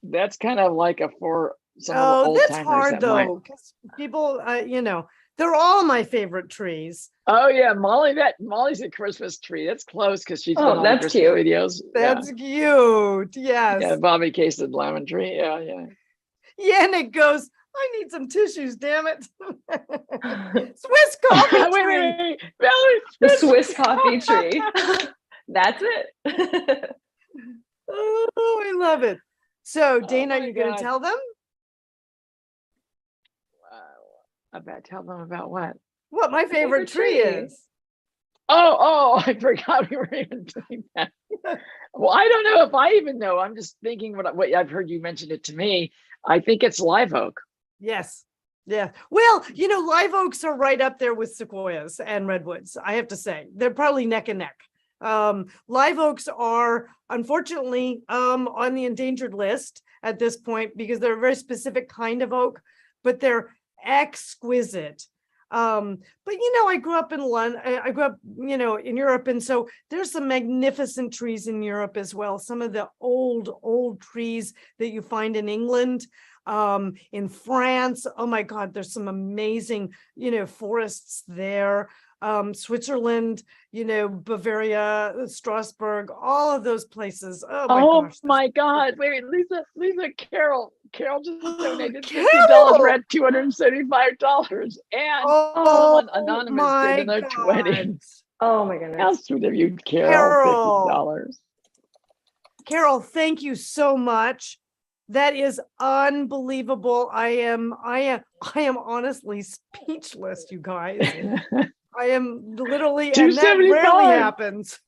That's kind of like a for some of the Oh, old that's timers hard that might. though, because people, you know, they're all my favorite trees. Oh yeah, Molly's a Christmas tree. That's close because she's done all the that's Christmas cute. videos. That's cute. Yes. Yeah, Bobby Case and Lemon Tree. Yeah, yeah. Yeah, and it goes, I need some tissues, damn it. Swiss coffee tree. wait. Valerie, The Swiss coffee tree. That's it. Oh, I love it. So, Dana, my you going God. to tell them? Tell them about what? What my favorite tree is. Oh, I forgot we were even doing that. Well, I don't know if I even know. I'm just thinking what I've heard you mention it to me. I think it's live oak. Yes. Yeah. Well, you know, live oaks are right up there with sequoias and redwoods. I have to say, they're probably neck and neck. Live oaks are unfortunately on the endangered list at this point because they're a very specific kind of oak, but they're exquisite. But you know, I grew up in London. I grew up, you know, in Europe, and so there's some magnificent trees in Europe as well. Some of the old trees that you find in England, in France. Oh my God, there's some amazing, you know, forests there. Switzerland, you know, Bavaria, Strasbourg, all of those places. Oh my gosh. My God. Wait, Lisa, Carol just donated $50. Carol! We're at $275. And someone anonymous did another 20. Oh my goodness. How sweet of you, Carol. $50. Carol, thank you so much. That is unbelievable. I am honestly speechless, you guys. I am literally, and that rarely happens.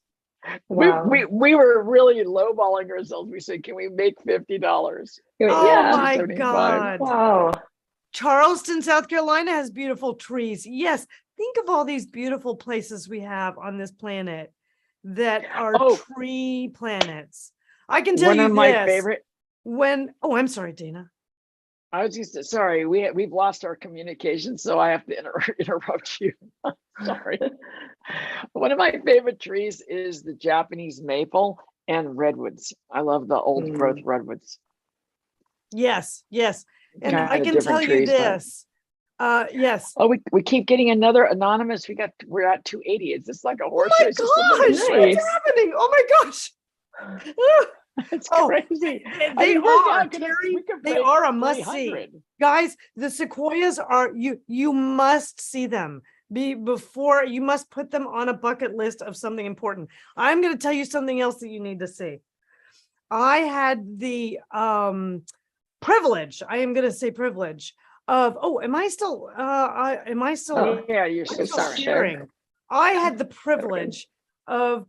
Wow. We were really lowballing ourselves. We said, can we make $50? Oh my God. Wow. Charleston, South Carolina has beautiful trees. Yes. Think of all these beautiful places we have on this planet that are tree planets. I can tell you this. One of my favorite. I'm sorry, Dana. I was just sorry. We've lost our communication, so I have to interrupt you. Sorry. One of my favorite trees is the Japanese maple and redwoods. I love the old growth redwoods. Yes, yes. And Kind I of can different tell trees, you this. Yes. Oh, we keep getting another anonymous. We're at 280. Is this like a horse race? Oh my gosh, what's happening? Oh my gosh. It's crazy. They are, Terry. They are a must see. Guys, the sequoias are, you must see them. before you must put them on a bucket list of something important. I'm going to tell you something else that you need to see. I had the privilege, I am going to say privilege of, am I still yeah, you're still sharing? I had the privilege of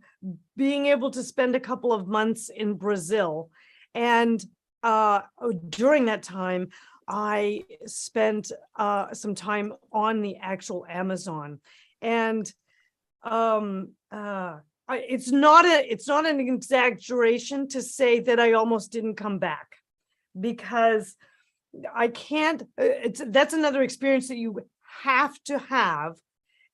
being able to spend a couple of months in Brazil. And during that time, I spent some time on the actual Amazon. And it's not an exaggeration to say that I almost didn't come back, because I can't, that's another experience that you have to have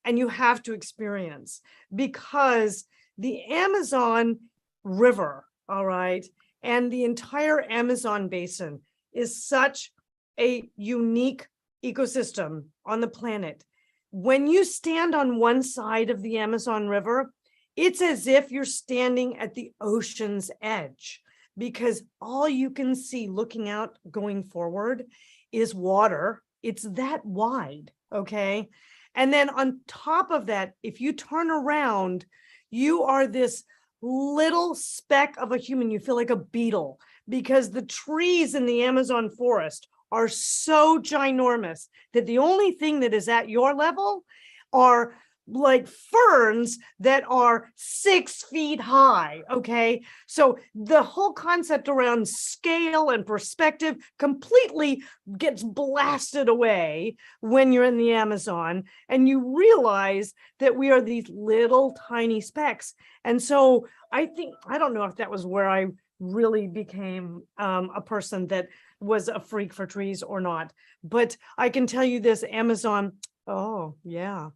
and you have to experience, because the Amazon River, all right, and the entire Amazon basin is such a unique ecosystem on the planet. When you stand on one side of the Amazon River, it's as if you're standing at the ocean's edge, because all you can see looking out going forward is water. It's that wide, okay? And then on top of that, if you turn around, you are this little speck of a human. You feel like a beetle, because the trees in the Amazon forest are so ginormous that the only thing that is at your level are like ferns that are 6 feet high. Okay. So the whole concept around scale and perspective completely gets blasted away when you're in the Amazon and you realize that we are these little tiny specks. And so I don't know if that was where I really became a person that was a freak for trees or not, but I can tell you this, Amazon, oh yeah.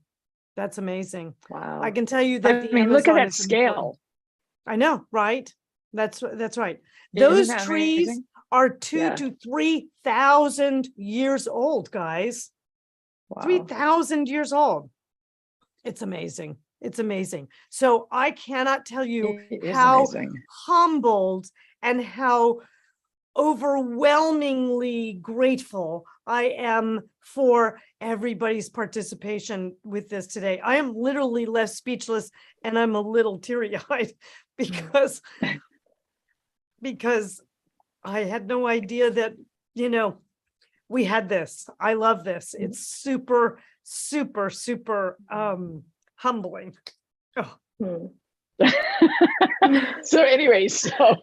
That's amazing. Wow. I can tell you that look at that scale. I know, right? That's right. Those trees are 2,000 to 3,000 years old, guys. Wow. 3,000 years old. It's amazing. It's amazing. So I cannot tell you how humbled and how overwhelmingly grateful I am for everybody's participation with this today. I am literally left speechless, and I'm a little teary-eyed because I had no idea that, we had this. I love this. It's super, super, super humbling. Oh. So anyway, so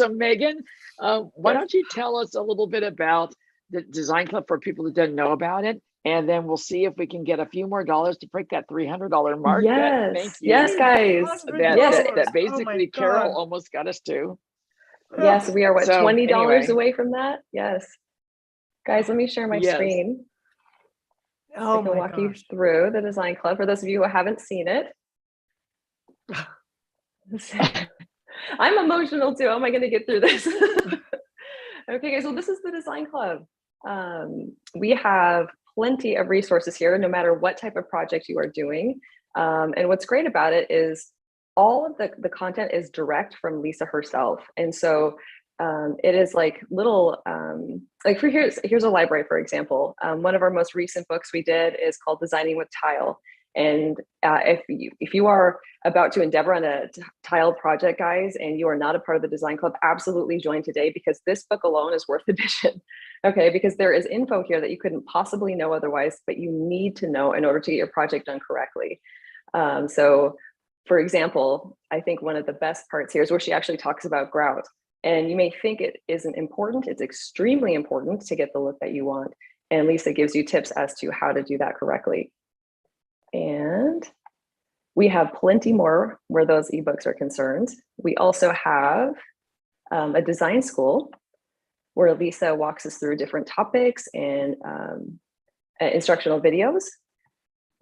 Megan, why don't you tell us a little bit about the Design Club for people that didn't know about it, and then we'll see if we can get a few more dollars to break that $300 mark. Yes, thank you. Yes, guys. That basically Carol almost got us to. Yes, we are $20 away from that. Yes, guys, let me share my screen. I can walk you through the Design Club for those of you who haven't seen it. I'm emotional too. How am I going to get through this? Okay, guys, well, this is the Design Club. We have plenty of resources here, no matter what type of project you are doing. And what's great about it is all of the content is direct from Lisa herself. And so it is like little, here's a library, for example. One of our most recent books we did is called Designing with Tile. And if you are about to endeavor on a tile project, guys, and you are not a part of the Design Club, absolutely join today, because this book alone is worth addition. Okay, because there is info here that you couldn't possibly know otherwise, but you need to know in order to get your project done correctly. So for example, I think one of the best parts here is where she actually talks about grout. And you may think it isn't important. It's extremely important to get the look that you want. And Lisa gives you tips as to how to do that correctly. And we have plenty more where those ebooks are concerned. We also have a design school where Lisa walks us through different topics and instructional videos.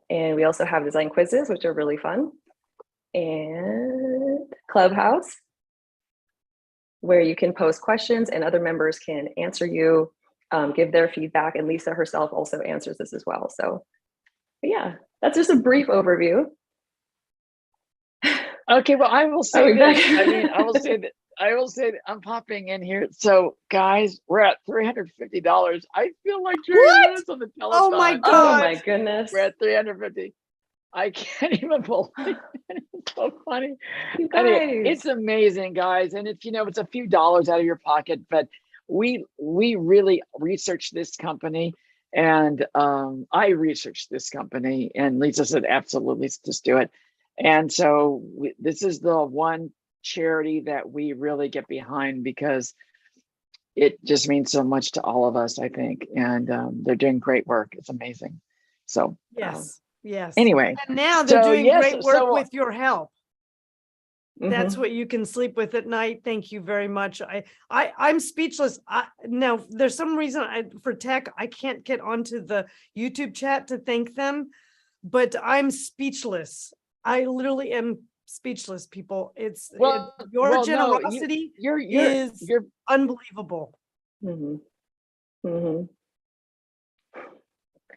And we also have design quizzes, which are really fun. And Clubhouse, where you can post questions and other members can answer you, give their feedback, and Lisa herself also answers this as well. So yeah, that's just a brief overview. Okay, well, I will say this. I will say that I will say that I'm popping in here. So, guys, we're at $350. I feel like Jerry Lewis on the telethon. Oh my Oh God. my goodness. We're at 350. I can't even believe it. It's so funny. You guys. Anyway, it's amazing, guys. And it's, it's a few dollars out of your pocket, but we really researched this company, and I researched this company, and Lisa said, absolutely, just do it. And so this is the one charity that we really get behind because it just means so much to all of us, I think. And they're doing great work. It's amazing. So yes. Anyway, and now they're doing great work with your help. That's what you can sleep with at night. Thank you very much. I'm speechless. Now there's some reason for tech, I can't get onto the YouTube chat to thank them, but I'm speechless. I literally am speechless, people. Your generosity is unbelievable.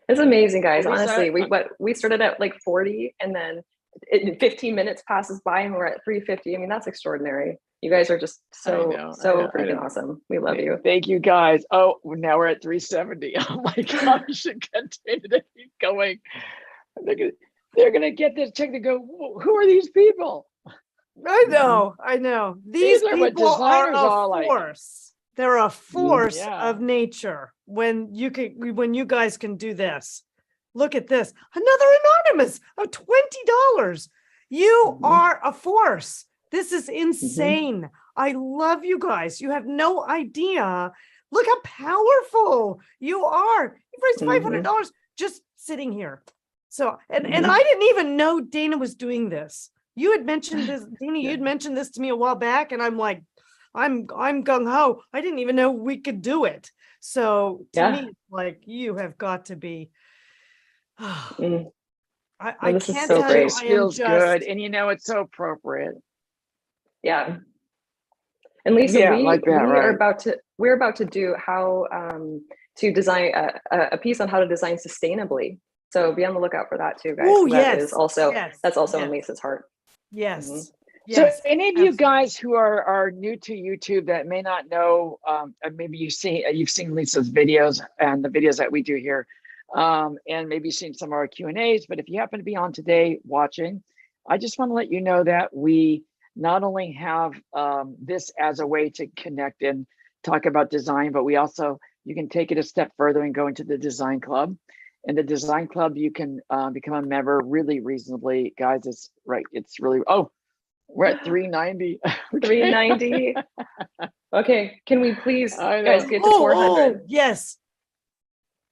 It's amazing, guys. Honestly, we started at like 40, and then 15 minutes passes by and we're at 350. I mean, that's extraordinary. You guys are just so freaking awesome. We love you. Thank you, guys. Oh, now we're at 370. Oh my gosh, we should continue to keep going. They're gonna get this check to go, who are these people? I know. These people are a force. They're a force of nature. When you guys can do this. Look at this. Another anonymous of $20. You are a force. This is insane. I love you guys. You have no idea. Look how powerful you are. You raised $500 just sitting here. So, and I didn't even know Dana was doing this. You had mentioned this, Dana, you'd mentioned this to me a while back, and I'm like, I'm gung-ho. I didn't even know we could do it. So to me, like, you have got to be, I can't so tell great. you, It feels good, and it's so appropriate. Yeah. And Lisa, we're about to do how to design a piece on how to design sustainably. So be on the lookout for that too, guys. Oh, that's also in Lisa's heart. Yes. So any of you guys who are new to YouTube that may not know, maybe you've seen Lisa's videos and the videos that we do here, and maybe you've seen some of our Q&As, but if you happen to be on today watching, I just want to let you know that we not only have this as a way to connect and talk about design, but we also, you can take it a step further and go into the Design Club. And the Design Club, you can become a member really reasonably. Guys, it's really, we're at 390. 390. Okay, can we please, guys, get to 400? Yes.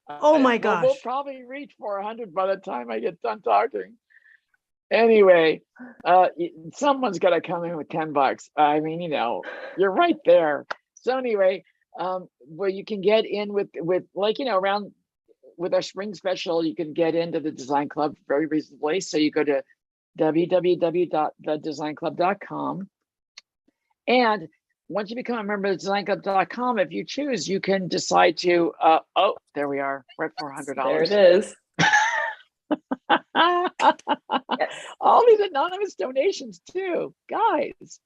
Oh my gosh. We'll probably reach 400 by the time I get done talking. Anyway, someone's got to come in with $10. I mean, you're right there. So anyway, well, you can get in with around with our spring special, you can get into the Design Club very reasonably. So you go to www.thedezignclub.com. And once you become a member of dezignclub.com, if you choose, you can decide to, there we are. We're at $400. There it is. All these anonymous donations too, guys.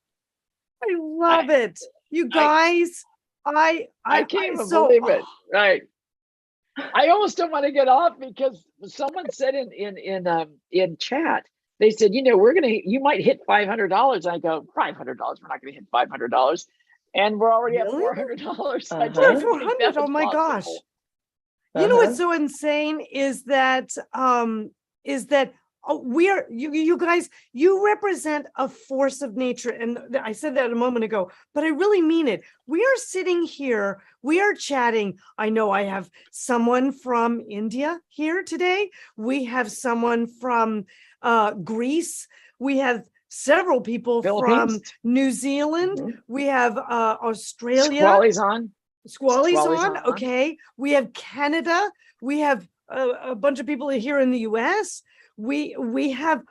I love it. You guys, I can't even believe it. Right. I almost don't want to get off because someone said in chat, they said, you might hit $500. I go, $500. We're not going to hit $500, and we're already at $400. $400. Oh my gosh! You know what's so insane is that you guys, you represent a force of nature. And I said that a moment ago, but I really mean it. We are sitting here, we are chatting. I know I have someone from India here today. We have someone from Greece. We have several people from New Zealand. We have Australia. Squally's on. Okay. We have Canada. We have a bunch of people here in the US. We have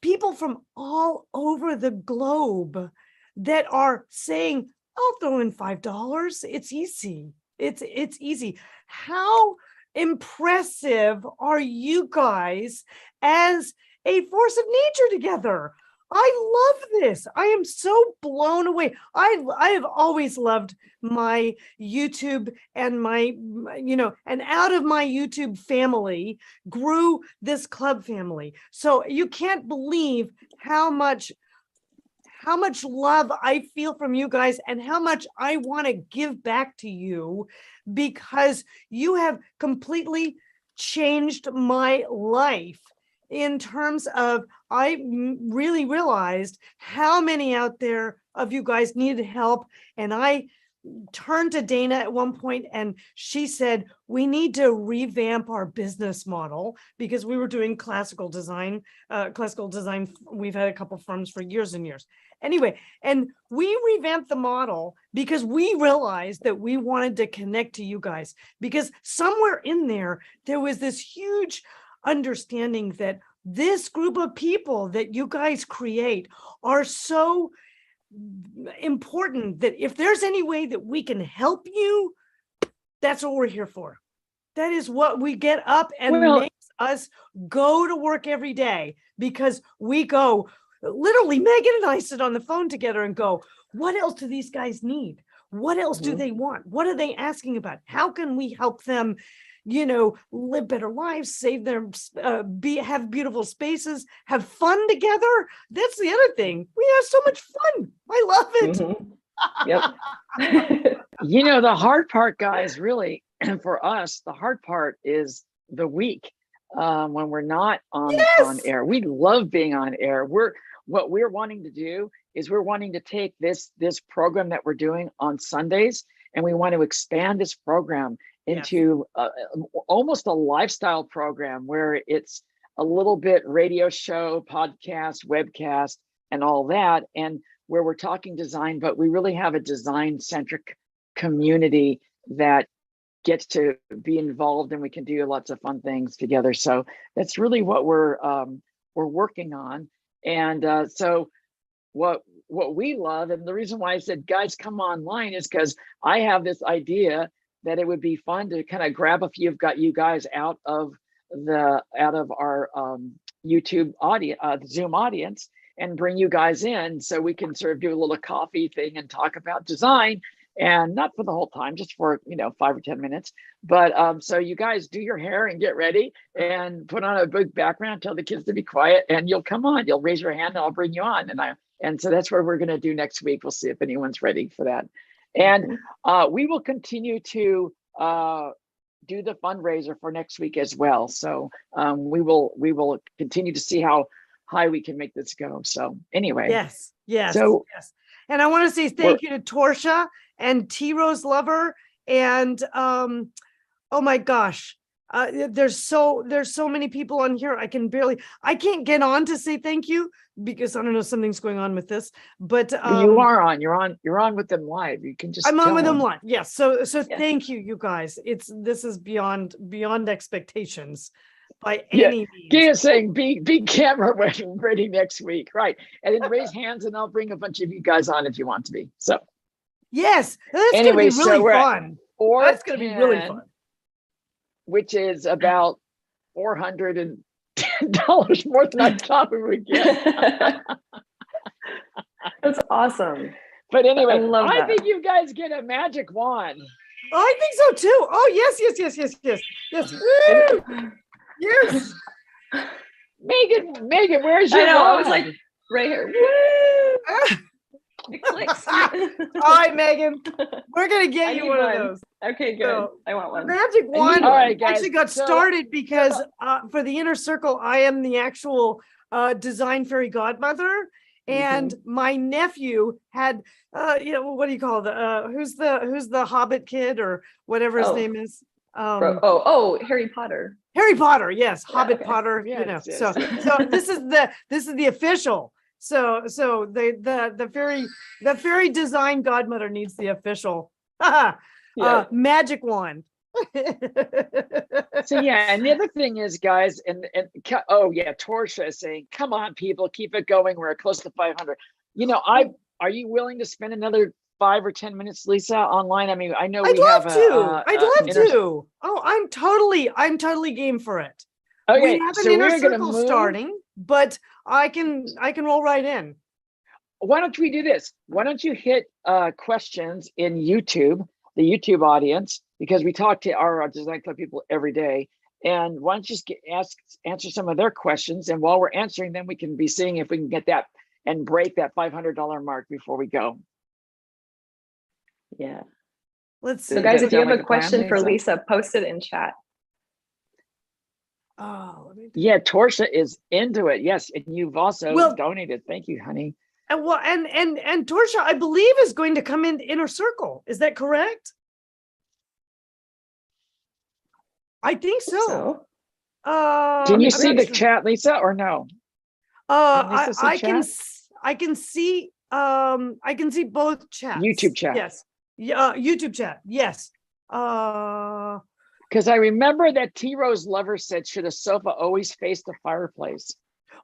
people from all over the globe that are saying, I'll throw in $5. It's easy. It's easy. How impressive are you guys as a force of nature together? I love this. I am so blown away. I have always loved my YouTube and and out of my YouTube family grew this club family. So you can't believe how much love I feel from you guys and how much I want to give back to you, because you have completely changed my life in terms of I really realized how many out there of you guys needed help. And I turned to Dana at one point and she said, we need to revamp our business model, because we were doing classical design. We've had a couple firms for years and years. Anyway, and we revamped the model because we realized that we wanted to connect to you guys, because somewhere in there was this huge understanding that this group of people that you guys create are so important that if there's any way that we can help you, that's what we're here for. That is what we get up and makes us go to work every day, because we go, literally, Megan and I sit on the phone together and go, what else do these guys need? What else do they want? What are they asking about? How can we help them, live better lives, save their, have beautiful spaces, have fun together? That's the other thing. We have so much fun. I love it. Yep. The hard part, guys, really, for us, the hard part is the week when we're not on air. We love being on air. What we're wanting to do is we're wanting to take this program that we're doing on Sundays, and we want to expand this program into almost a lifestyle program where it's a little bit radio show, podcast, webcast, and all that, and where we're talking design, but we really have a design-centric community that gets to be involved, and we can do lots of fun things together. So that's really what we're working on. And so what we love, and the reason why I said, guys, come online, is because I have this idea that it would be fun to kind of grab a few of you guys out of our YouTube audience, Zoom audience, and bring you guys in so we can sort of do a little coffee thing and talk about design, and not for the whole time, just for 5 or 10 minutes. But so you guys do your hair and get ready and put on a big background, tell the kids to be quiet, and you'll come on. You'll raise your hand and I'll bring you on. And so that's what we're going to do next week. We'll see if anyone's ready for that. And we will continue to do the fundraiser for next week as well. So we will continue to see how high we can make this go. So anyway. Yes. And I want to say thank you to Torsha and T Rose Lover. And oh my gosh, there's so many people on here. I can't get on to say thank you because I don't know, something's going on with this, but you are on, you're on with them live. You can just, I'm on with them live. Yes. So thank you, you guys. This is beyond expectations by any means. Gia saying be camera ready next week. Right. And then raise hands and I'll bring a bunch of you guys on if you want to be. So yes, that's going to be really fun. That's going to be really fun. Which is about $410 more than I thought we would get. That's awesome. But anyway, I think you guys get a magic wand. I think so too. Oh, yes. Yes. Megan, where's your wand? I was like, right here. Woo! It clicks. All right, Megan, we're gonna get you one of those. Okay, good. So, I want one. Magic wand. All right, guys. Actually got started because for the inner circle, I am the actual design fairy godmother, and my nephew had what do you call who's the Hobbit kid or whatever his name is. Harry Potter. Harry Potter, yes, Yeah, Hobbit okay. Potter. Yes, yes. So this is the official. So the fairy design godmother needs the official magic wand. So and the other thing is, guys, and Torsha is saying, come on, people, keep it going. We're close to 500. Are you willing to spend another 5 or 10 minutes, Lisa, online? I mean, I know I'd love to. Oh, I'm totally game for it. Okay, we have an inner circle starting. but I can roll right in. Why don't we do this? Why don't you hit questions in YouTube, the YouTube audience, because we talk to our Design Club people every day. And why don't you just answer some of their questions? And while we're answering them, we can be seeing if we can get that and break that $500 mark before we go. Yeah. Let's see. So guys, if you have a question for Lisa, post it in chat. Oh, yeah, Torsia is into it. Yes, and you've also donated. Thank you, honey. And well, and Torsia, I believe, is going to come in Inner Circle. Is that correct? I think so. Can you see the chat, Lisa, or no? I can see both chats. YouTube chat. Yes. YouTube chat. Yes. Because I remember that T Rose Lover said, should a sofa always face the fireplace?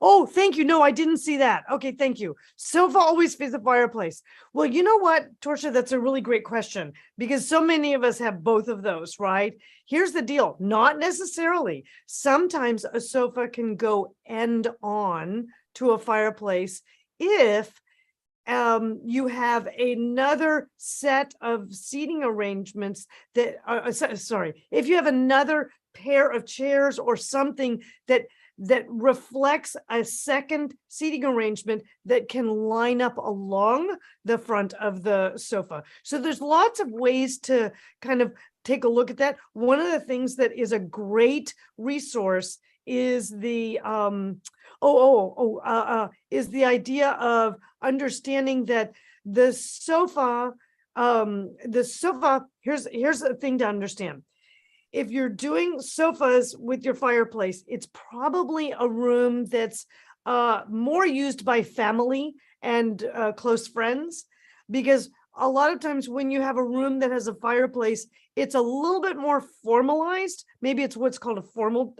Oh, thank you. No, I didn't see that. Okay, thank you. Sofa always face the fireplace. Well, you know what, Torsia, that's a really great question because so many of us have both of those, right? Here's the deal. Not necessarily. Sometimes a sofa can go end on to a fireplace if you have another set of seating arrangements that if you have another pair of chairs or something that reflects a second seating arrangement that can line up along the front of the sofa. So there's lots of ways to kind of take a look at that. One of the things that is a great resource is the is the idea of understanding that the sofa, here's the thing to understand. If you're doing sofas with your fireplace, it's probably a room that's more used by family and close friends, because a lot of times when you have a room that has a fireplace, it's a little bit more formalized. Maybe it's what's called a formal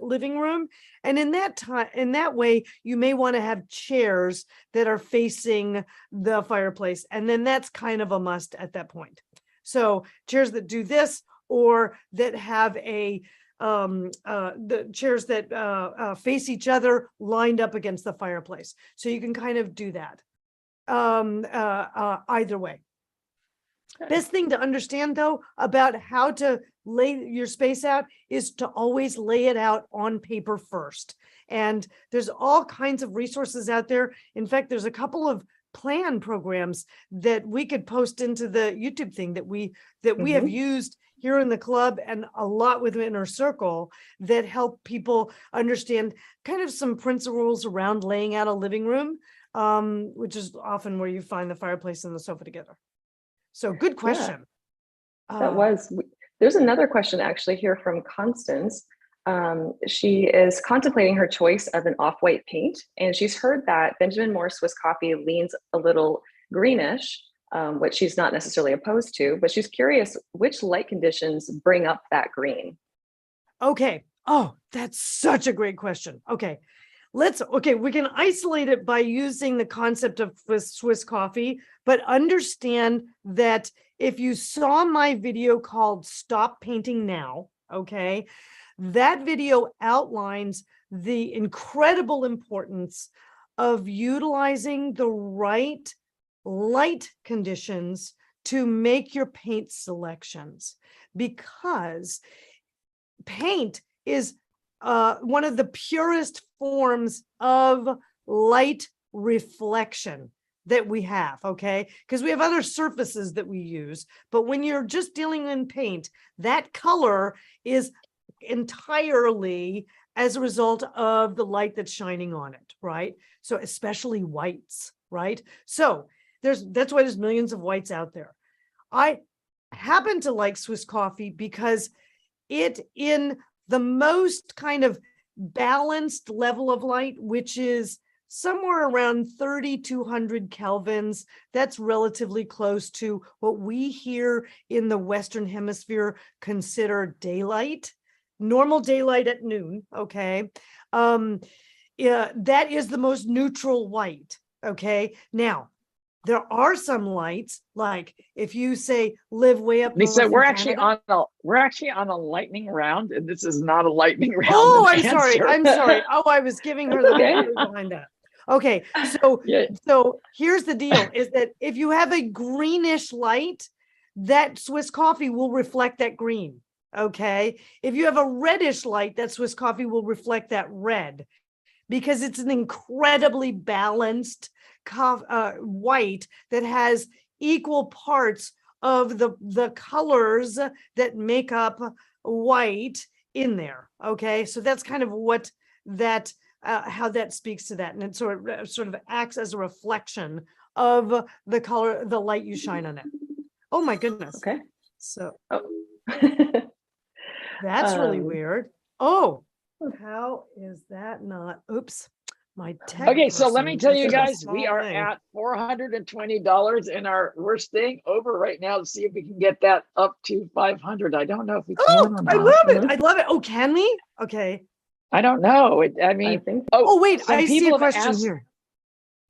living room. And in that way, you may want to have chairs that are facing the fireplace. And then that's kind of a must at that point. So chairs that do this, or that have the chairs that face each other lined up against the fireplace. So you can kind of do that either way. Okay. Best thing to understand, though, about how to lay your space out is to always lay it out on paper first. And there's all kinds of resources out there. In fact, there's a couple of plan programs that we could post into the YouTube thing that we have used here in the club and a lot with Inner Circle that help people understand kind of some principles around laying out a living room, which is often where you find the fireplace and the sofa together. So good question. Yeah, there's another question actually here from Constance. She is contemplating her choice of an off-white paint, and she's heard that Benjamin Moore Swiss Coffee leans a little greenish, which she's not necessarily opposed to, but she's curious which light conditions bring up that green. Okay. Oh, that's such a great question. Okay. We can isolate it by using the concept of Swiss coffee, but understand that if you saw my video called Stop Painting Now, okay, that video outlines the incredible importance of utilizing the right light conditions to make your paint selections, because paint is one of the purest forms of light reflection that we have, okay? Because we have other surfaces that we use, but when you're just dealing in paint, that color is entirely as a result of the light that's shining on it, right? So especially whites, right? So that's why there's millions of whites out there. I happen to like Swiss coffee because it, in the most kind of balanced level of light, which is somewhere around 3,200 kelvins, that's relatively close to what we here in the Western Hemisphere consider daylight, normal daylight at noon, okay? That is the most neutral white, okay? Now, There are some lights, like if you say live way up Lisa, north in we're actually Canada. on a lightning round, and this is not a lightning round. Oh, of I'm sorry. answer. I'm sorry. Oh, I was giving her the theory behind that. Okay, so Yeah. so here's the deal: is that if you have a greenish light, that Swiss coffee will reflect that green. Okay, if you have a reddish light, that Swiss coffee will reflect that red, because it's an incredibly balanced white that has equal parts of the colors that make up white in there. Okay, so that's kind of what that how that speaks to that, and it sort of acts as a reflection of the color, the light you shine on it. Oh my goodness. Okay. So Oh. that's really weird. Oh, how is that not? Oops. My tech. Okay, so let me tell you This is a guys, we small are thing. at $420 and we're staying over right now to see if we can get that up to 500. I don't know if we can or not. I love it. I love it. Oh, can we? Okay. I don't know. Oh, wait, some I see people a have question asked- here.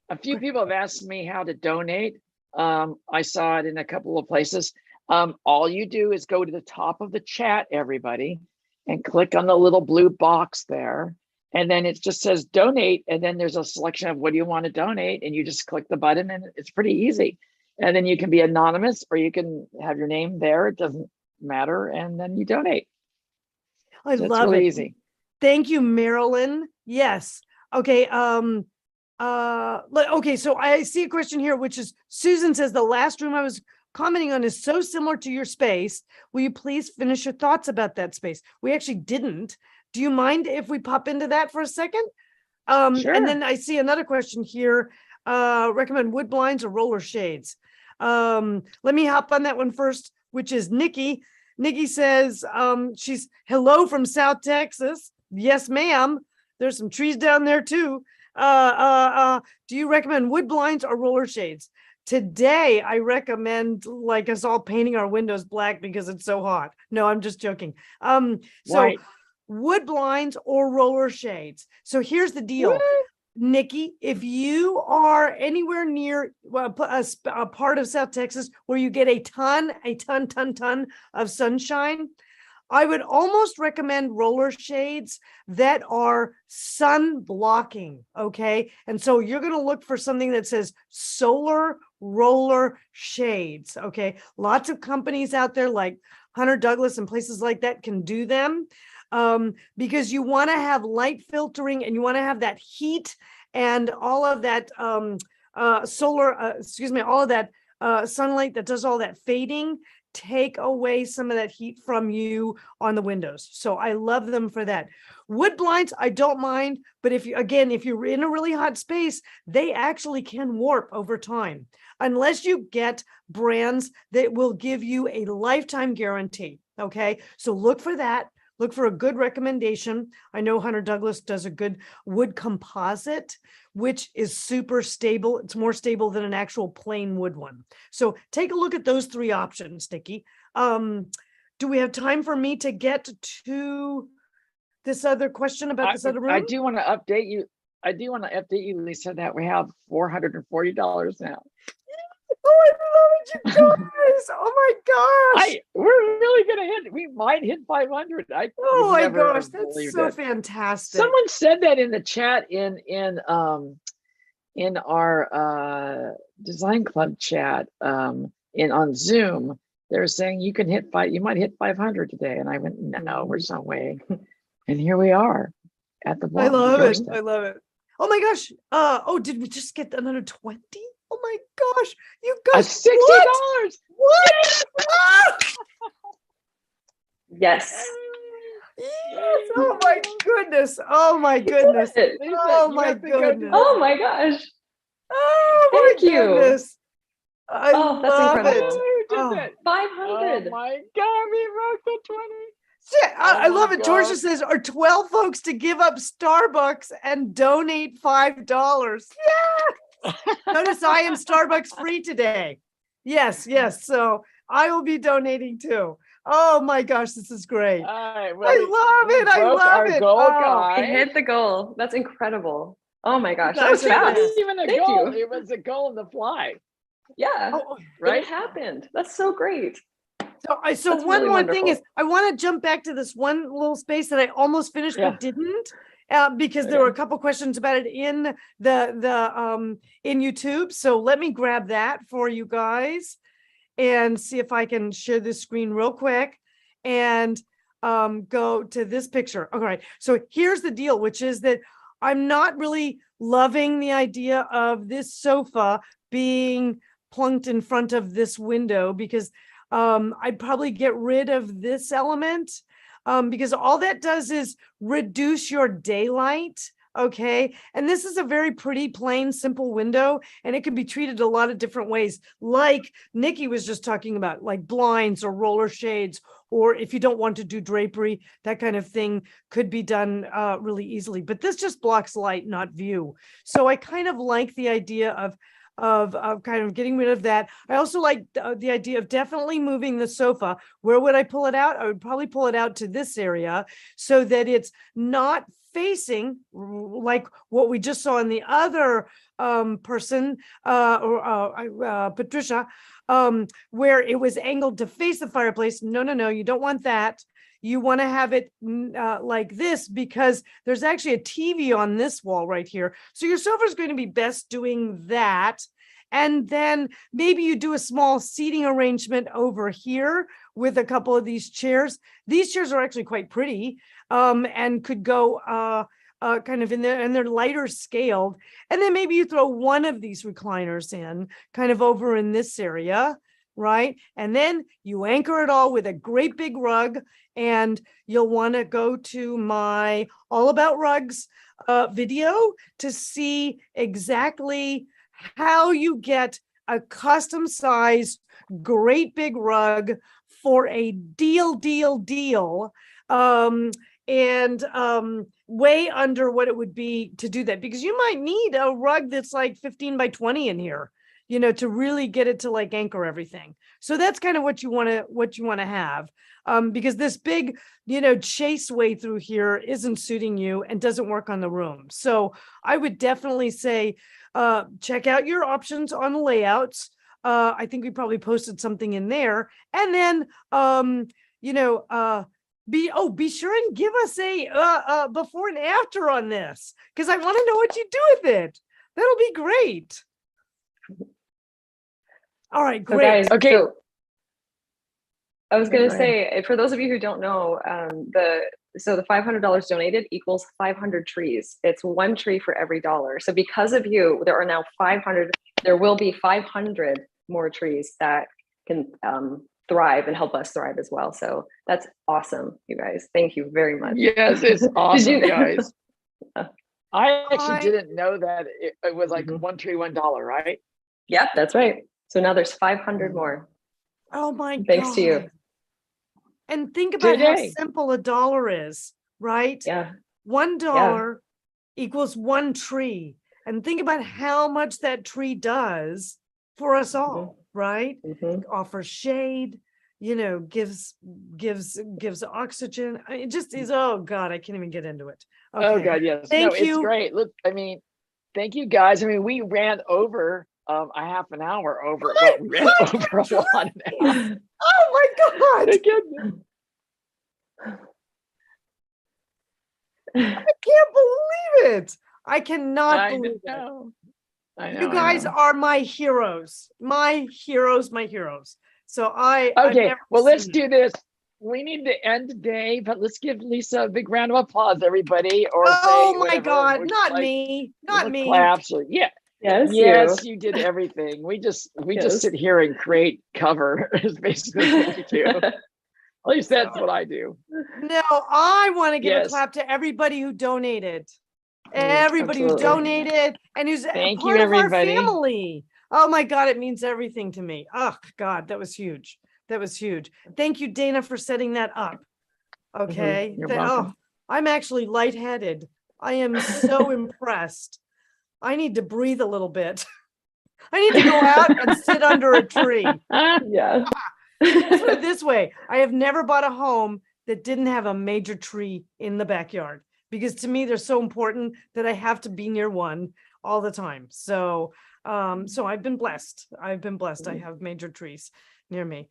A few people have asked me how to donate. I saw it in a couple of places. All you do is go to the top of the chat, everybody, and click on the little blue box there. And then it just says donate. And then there's a selection of what do you want to donate? And you just click the button and it's pretty easy. And then you can be anonymous or you can have your name there. It doesn't matter. And then you donate. I So love it's really it. easy. Thank you, Marilyn. Yes. Okay. Okay. So I see a question here, which is Susan says the last room I was commenting on is so similar to your space. Will you please finish your thoughts about that space? We actually didn't. Do you mind if we pop into that for a second? Sure. And then I see another question here. Recommend wood blinds or roller shades? Let me hop on that one first, which is Nikki. Nikki says she's hello from South Texas. Yes, ma'am. There's some trees down there too. Do you recommend wood blinds or roller shades? Today, I recommend like us all painting our windows black because it's so hot. No, I'm just joking. White. Wood blinds or roller shades. So here's the deal. What? Nikki, if you are anywhere near a part of South Texas where you get a ton of sunshine, I would almost recommend roller shades that are sun blocking. Okay. And so you're going to look for something that says solar roller shades. Okay. Lots of companies out there like Hunter Douglas and places like that can do them. Because you want to have light filtering and you want to have that heat and all of that all of that sunlight that does all that fading, take away some of that heat from you on the windows. So I love them for that. Wood blinds, I don't mind, but if you're in a really hot space, they actually can warp over time unless you get brands that will give you a lifetime guarantee. Okay, so look for that. Look for a good recommendation. I know Hunter Douglas does a good wood composite, which is super stable. It's more stable than an actual plain wood one. So take a look at those three options, Nikki. Do we have time for me to get to this other question about this other room? I do want to update you. Lisa, that we have $440 now. Oh, I love it, you guys. Oh my gosh. We're really gonna we might hit 500. Oh my gosh, that's so fantastic. Someone said that in the chat in our Dezignclub chat on Zoom. They're saying you might hit 500 today. And I went, no, there's no way. And here we are at the I love it. I love it. Oh my gosh. Did we just get another 20? Oh my gosh, you guys, $60. What? Yes. Yes. Oh my goodness. Oh my goodness. Oh my goodness. Oh my gosh. Oh my goodness. I that's love incredible. it. Who did that? 500. Oh my God, we broke the 20. I love it. Georgia says, are 12 folks to give up Starbucks and donate $5? Yeah. Notice I am Starbucks free today. Yes. So I will be donating too. Oh my gosh, this is great. I love it. I love it. It hit the goal. That's incredible. Oh my gosh, that was It fast. wasn't even a Thank goal. you. It was a goal in the fly. Yeah, right? It happened. That's so great. So one more thing is, I want to jump back to this one little space that I almost finished but didn't, because there were a couple questions about it in the in YouTube. So let me grab that for you guys and see if I can share this screen real quick and go to this picture. All right. So here's the deal, which is that I'm not really loving the idea of this sofa being plunked in front of this window, because I'd probably get rid of this element, because all that does is reduce your daylight. Okay. And this is a very pretty, plain, simple window, and it can be treated a lot of different ways. Like Nikki was just talking about, like blinds or roller shades, or if you don't want to do drapery, that kind of thing could be done really easily. But this just blocks light, not view. So I kind of like the idea of kind of getting rid of that. I also like the idea of definitely moving the sofa. Where would I pull it out? I would probably pull it out to this area so that it's not facing like what we just saw in the other person, Patricia, where it was angled to face the fireplace. No, you don't want that. You want to have it like this, because there's actually a TV on this wall right here. So your sofa is going to be best doing that. And then maybe you do a small seating arrangement over here with a couple of these chairs. These chairs are actually quite pretty, and could go kind of in there, and they're lighter scaled. And then maybe you throw one of these recliners in kind of over in this area, right? And then you anchor it all with a great big rug, and you'll want to go to my All About Rugs video to see exactly how you get a custom size, great big rug for a deal, and way under what it would be to do that, because you might need a rug that's like 15 by 20 in here, you know, to really get it to like anchor everything. So that's kind of what you want to have, because this big, you know, chase way through here isn't suiting you and doesn't work on the room. So I would definitely say, check out your options on the layouts. I think we probably posted something in there, and then, you know, be sure and give us a before and after on this, because I want to know what you do with it. That'll be great. All right, great. So guys, okay. So I was going to say, for those of you who don't know, the $500 donated equals 500 trees. It's one tree for every dollar. So because of you, there are now 500. There will be 500 more trees that can thrive and help us thrive as well. So that's awesome, you guys. Thank you very much. Yes, it's awesome, guys. I actually didn't know that it was like one tree, $1, right? Yep, that's right. So now there's 500 more. Oh my God. Thanks to you. And think about how simple $1 is, right? Yeah. $1 equals one tree. And think about how much that tree does for us all, right? Offers shade, you know, gives oxygen. It just is, oh God, I can't even get into it. Okay. Oh God, yes. Thank you. It's great. Look, I mean, thank you guys. I mean, we ran over a half an hour over. Well, we ran over a lot now. Oh my God. I can't believe it. I cannot believe it. I know. You guys are my heroes. My heroes. So okay. Well, let's do this. We need to end today, but let's give Lisa a big round of applause, everybody. Or oh my God, not me. Claps or Yes, you did everything. We just sit here and create cover is basically what we do. At least that's what I do. No, I want to give a clap to everybody who donated. Everybody who donated and who's part of our family. Oh my God, it means everything to me. Oh God, that was huge. Thank you, Dana, for setting that up. Okay. You're welcome. I'm actually lightheaded. I am so impressed. I need to breathe a little bit. I need to go out and sit under a tree. Yeah. Let's put it this way. I have never bought a home that didn't have a major tree in the backyard, because to me, they're so important that I have to be near one all the time. So So I've been blessed. I have major trees near me,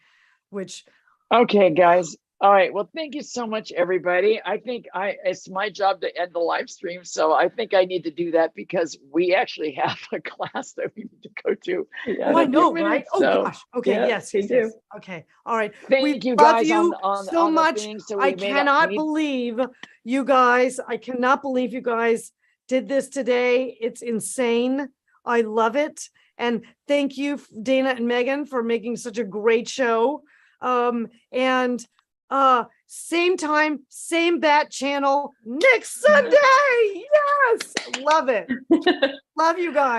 which. Okay, guys. All right. Well, thank you so much, everybody. I think it's my job to end the live stream. So I think I need to do that because we actually have a class that we need to go to. Yeah. Oh, I know, minutes, right? so, Oh gosh. Okay. yeah, Yes. we do. Okay. All right. Thank you love guys you on so the much. thing. So I cannot believe you guys. I cannot believe you guys did this today. It's insane. I love it. And thank you, Dana and Megan, for making such a great show. And same time, same bat channel next Sunday. Yes, love it. Love you guys.